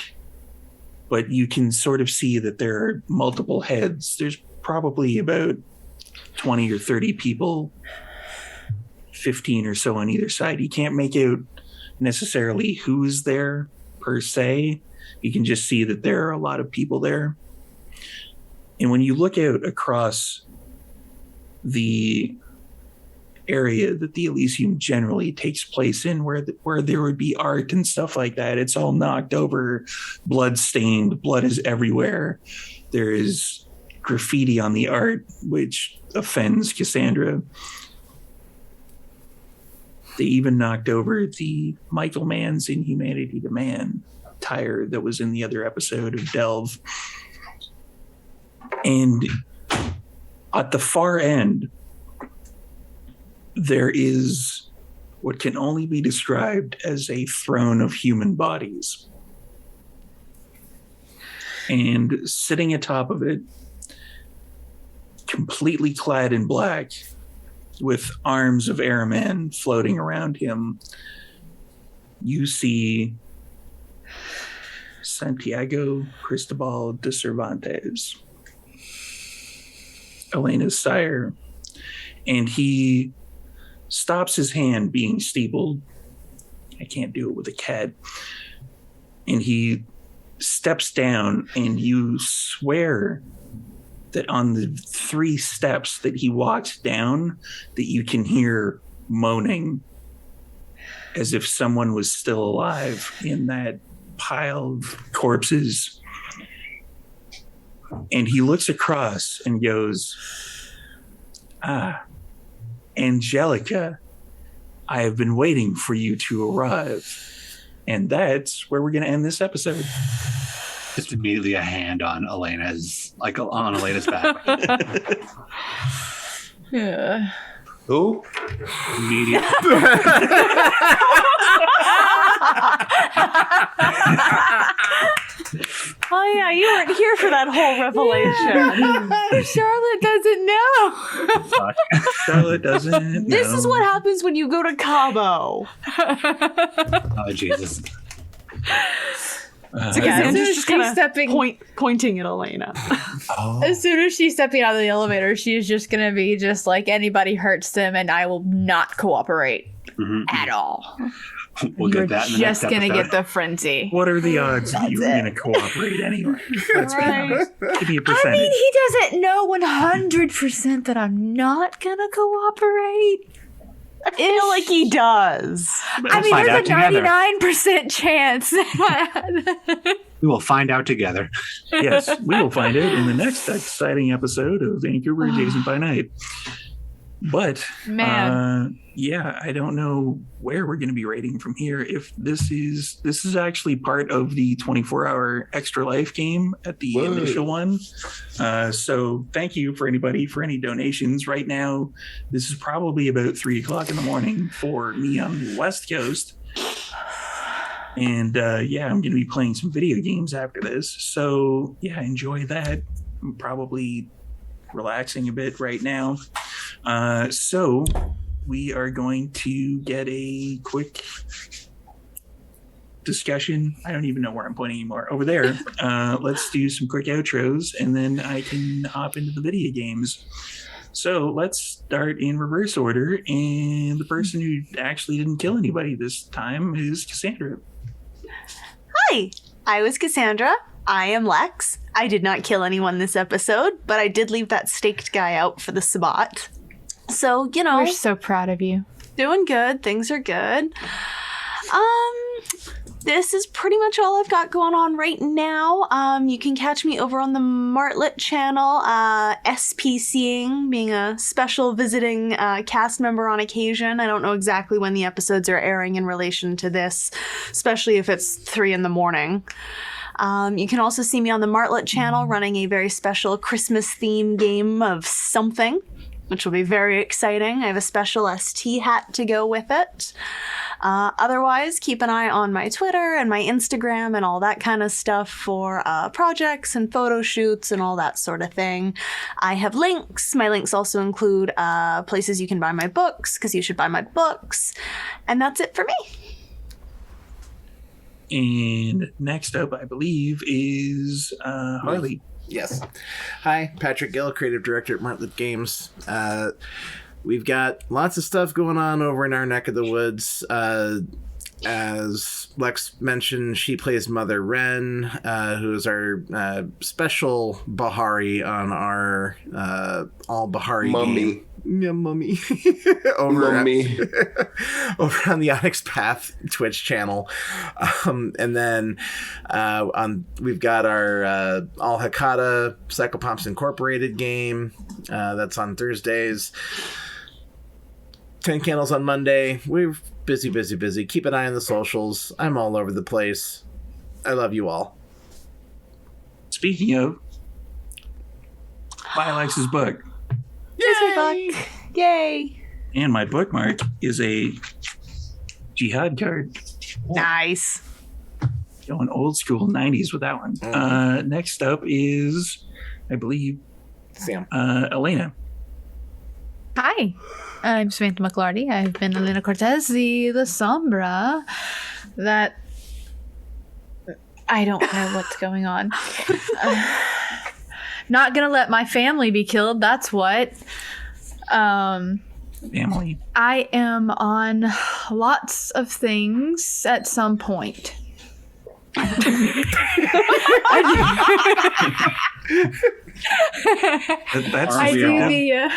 but you can sort of see that there are multiple heads. There's probably about 20 or 30 people, 15 or so on either side. You can't make out necessarily who's there per se. You can just see that there are a lot of people there. And when you look out across the area that the Elysium generally takes place in, where there would be art and stuff like that, it's all knocked over, blood stained, blood is everywhere. There is graffiti on the art, which offends Cassandra. They even knocked over the Michael Mann's Inhumanity to Man tire that was in the other episode of Delve. And at the far end, there is what can only be described as a throne of human bodies. And sitting atop of it, completely clad in black, with arms of airmen floating around him, you see Santiago Cristobal de Cervantes, Elena's sire. And he stops his hand being steepled. I can't do it with a cat. And he steps down, and you swear that on the 3 steps that he walks down, that you can hear moaning as if someone was still alive in that pile of corpses. And he looks across and goes, Angelica, I have been waiting for you to arrive. And that's where we're going to end this episode. Just immediately a hand on Elena's back. Yeah. Who? Immediately. Oh yeah, you weren't here for that whole revelation. Charlotte doesn't know. Fuck. Charlotte doesn't know. This is what happens when you go to Cabo. Oh Jesus. So yeah, as soon as she's pointing at Elena. As soon as she's stepping out of the elevator, she's just gonna be just like, anybody hurts them and I will not cooperate at all. We'll You're get that in the next just gonna episode. get the frenzy. What are the odds that you're going to cooperate anyway? Let's be honest. Give me a percentage. I mean, he doesn't know 100% that I'm not gonna cooperate. I feel like he does. I mean, find there's a out together. 99% chance. We will find out together. Yes, we will find it in the next exciting episode of Vancouver Adjacent by Night. But, Man. yeah, I don't know where we're going to be rating from here. If this is actually part of the 24-hour Extra Life game at the initial one. So thank you for anybody for any donations. Right now, this is probably about 3 o'clock in the morning for me on the West Coast. And yeah, I'm going to be playing some video games after this. So yeah, enjoy that. I'm probably relaxing a bit right now. So we are going to get a quick discussion. I don't even know where I'm pointing anymore. Over there. Let's do some quick outros, and then I can hop into the video games. So let's start in reverse order. And the person who actually didn't kill anybody this time is Cassandra. Hi, I was Cassandra. I am Lex. I did not kill anyone this episode, but I did leave that staked guy out for the Sabbat. So, you know, We're so proud of you. doing good. Things are good. this is pretty much all I've got going on right now. You can catch me over on the Martlet channel, SPCing, being a special visiting cast member on occasion. I don't know exactly when the episodes are airing in relation to this, especially if it's 3 a.m. You can also see me on the Martlet channel running a very special Christmas theme game of something, which will be very exciting. I have a special ST hat to go with it. Otherwise, keep an eye on my Twitter and my Instagram and all that kind of stuff for projects and photo shoots and all that sort of thing. I have links. My links also include places you can buy my books, because you should buy my books. And that's it for me. And next up, I believe, is Harley. Yes. Hi, Patrick Gill, creative director at Martlet Games. We've got lots of stuff going on over in our neck of the woods. As Lex mentioned, she plays Mother Wren, who is our special Bahari on our all Bahari game. Yeah, mummy. over on the Onyx Path Twitch channel. And then we've got our all Hakata Psychopomps Incorporated game. That's on Thursdays. 10 Candles on Monday. We're busy. Keep an eye on the socials. I'm all over the place. I love you all. Speaking of, buy Alex's book. Yay! Yay! And my bookmark is a jihad card. Nice. Going old school 90s with that one. Next up is, I believe, Sam. Elena. Hi, I'm Samantha McLarty. I've been Elena Cortez, the Sombra. That I don't know what's going on. Not gonna let my family be killed. That's what. Family. I am on lots of things at some point. That's I do the.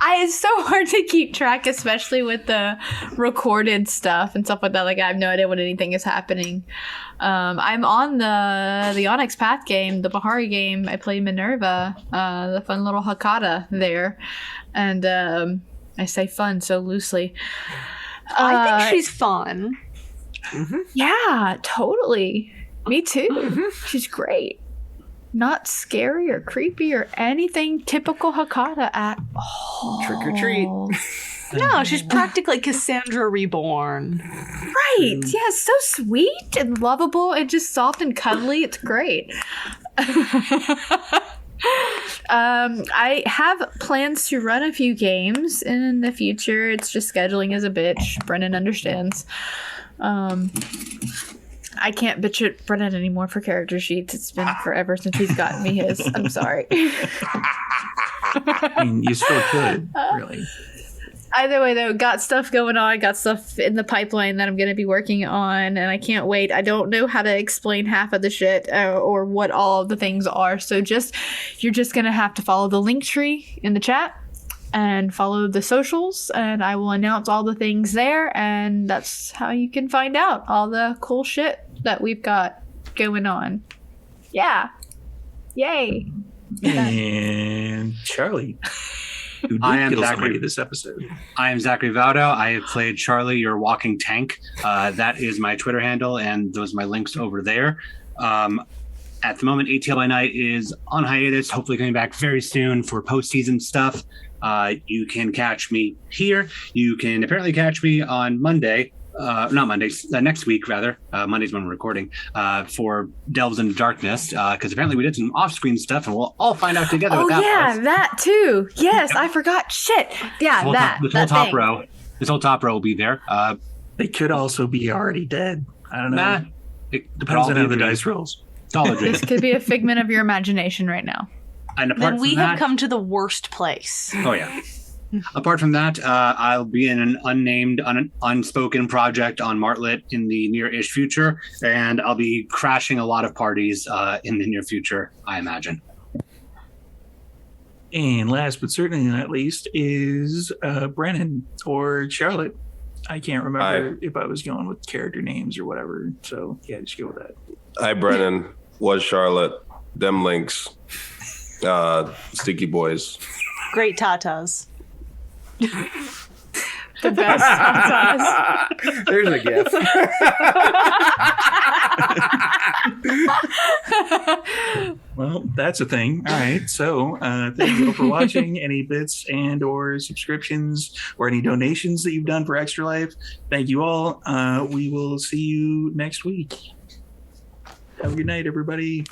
It's so hard to keep track, especially with the recorded stuff and stuff like that. Like, I have no idea what anything is happening. I'm on the Onyx Path game, the Bahari game. I play Minerva, the fun little Hakata there. And I say fun so loosely. I think she's fun. Mm-hmm. Yeah, totally. Me too. Mm-hmm. She's great. Not scary or creepy or anything typical Hakata at all. Trick or treat. No, she's practically Cassandra reborn. Right. Yeah, so sweet and lovable and just soft and cuddly. It's great. I have plans to run a few games in the future. It's just scheduling is a bitch. Brennan understands. I can't bitch at Brennan anymore for character sheets. It's been forever since he's gotten me his. I'm sorry. I mean, you still could, really. Either way, though, got stuff going on. Got stuff in the pipeline that I'm going to be working on, and I can't wait. I don't know how to explain half of the shit or what all of the things are. So you're just going to have to follow the link tree in the chat and follow the socials, and I will announce all the things there, and that's how you can find out all the cool shit that we've got going on. Yeah. Yay. And Charlie, who did kill somebody this episode. I am Zachary Vaudo. I have played Charlie, your walking tank. That is my Twitter handle, and those are my links over there. At the moment, ATL by Night is on hiatus, hopefully coming back very soon for postseason stuff. You can catch me here. You can apparently catch me on Monday. Not Monday, next week, rather. Monday's when we're recording, for Delves into Darkness, because apparently we did some off-screen stuff, and we'll all find out together what that was. That too. Yes, I forgot. Shit. Yeah, this whole top row will be there. They could also be already dead. I don't know. Nah, it depends on how the dice rolls. It's all a dream. This could be a figment of your imagination right now. And apart Then from we that, have come to the worst place. Oh, yeah. Apart from that, I'll be in an unnamed, unspoken project on Martlet in the near-ish future, and I'll be crashing a lot of parties in the near future, I imagine. And last but certainly not least is Brennan or Charlotte. I can't remember if I was going with character names or whatever. So yeah, just go with that. Hi, Brennan. Was Charlotte. Them links. Sticky boys. Great tatas. The best tatas. There's a gift. Well, that's a thing. All right. So thank you all for watching. Any bits and or subscriptions or any donations that you've done for Extra Life, thank you all. We will see you next week. Have a good night, everybody.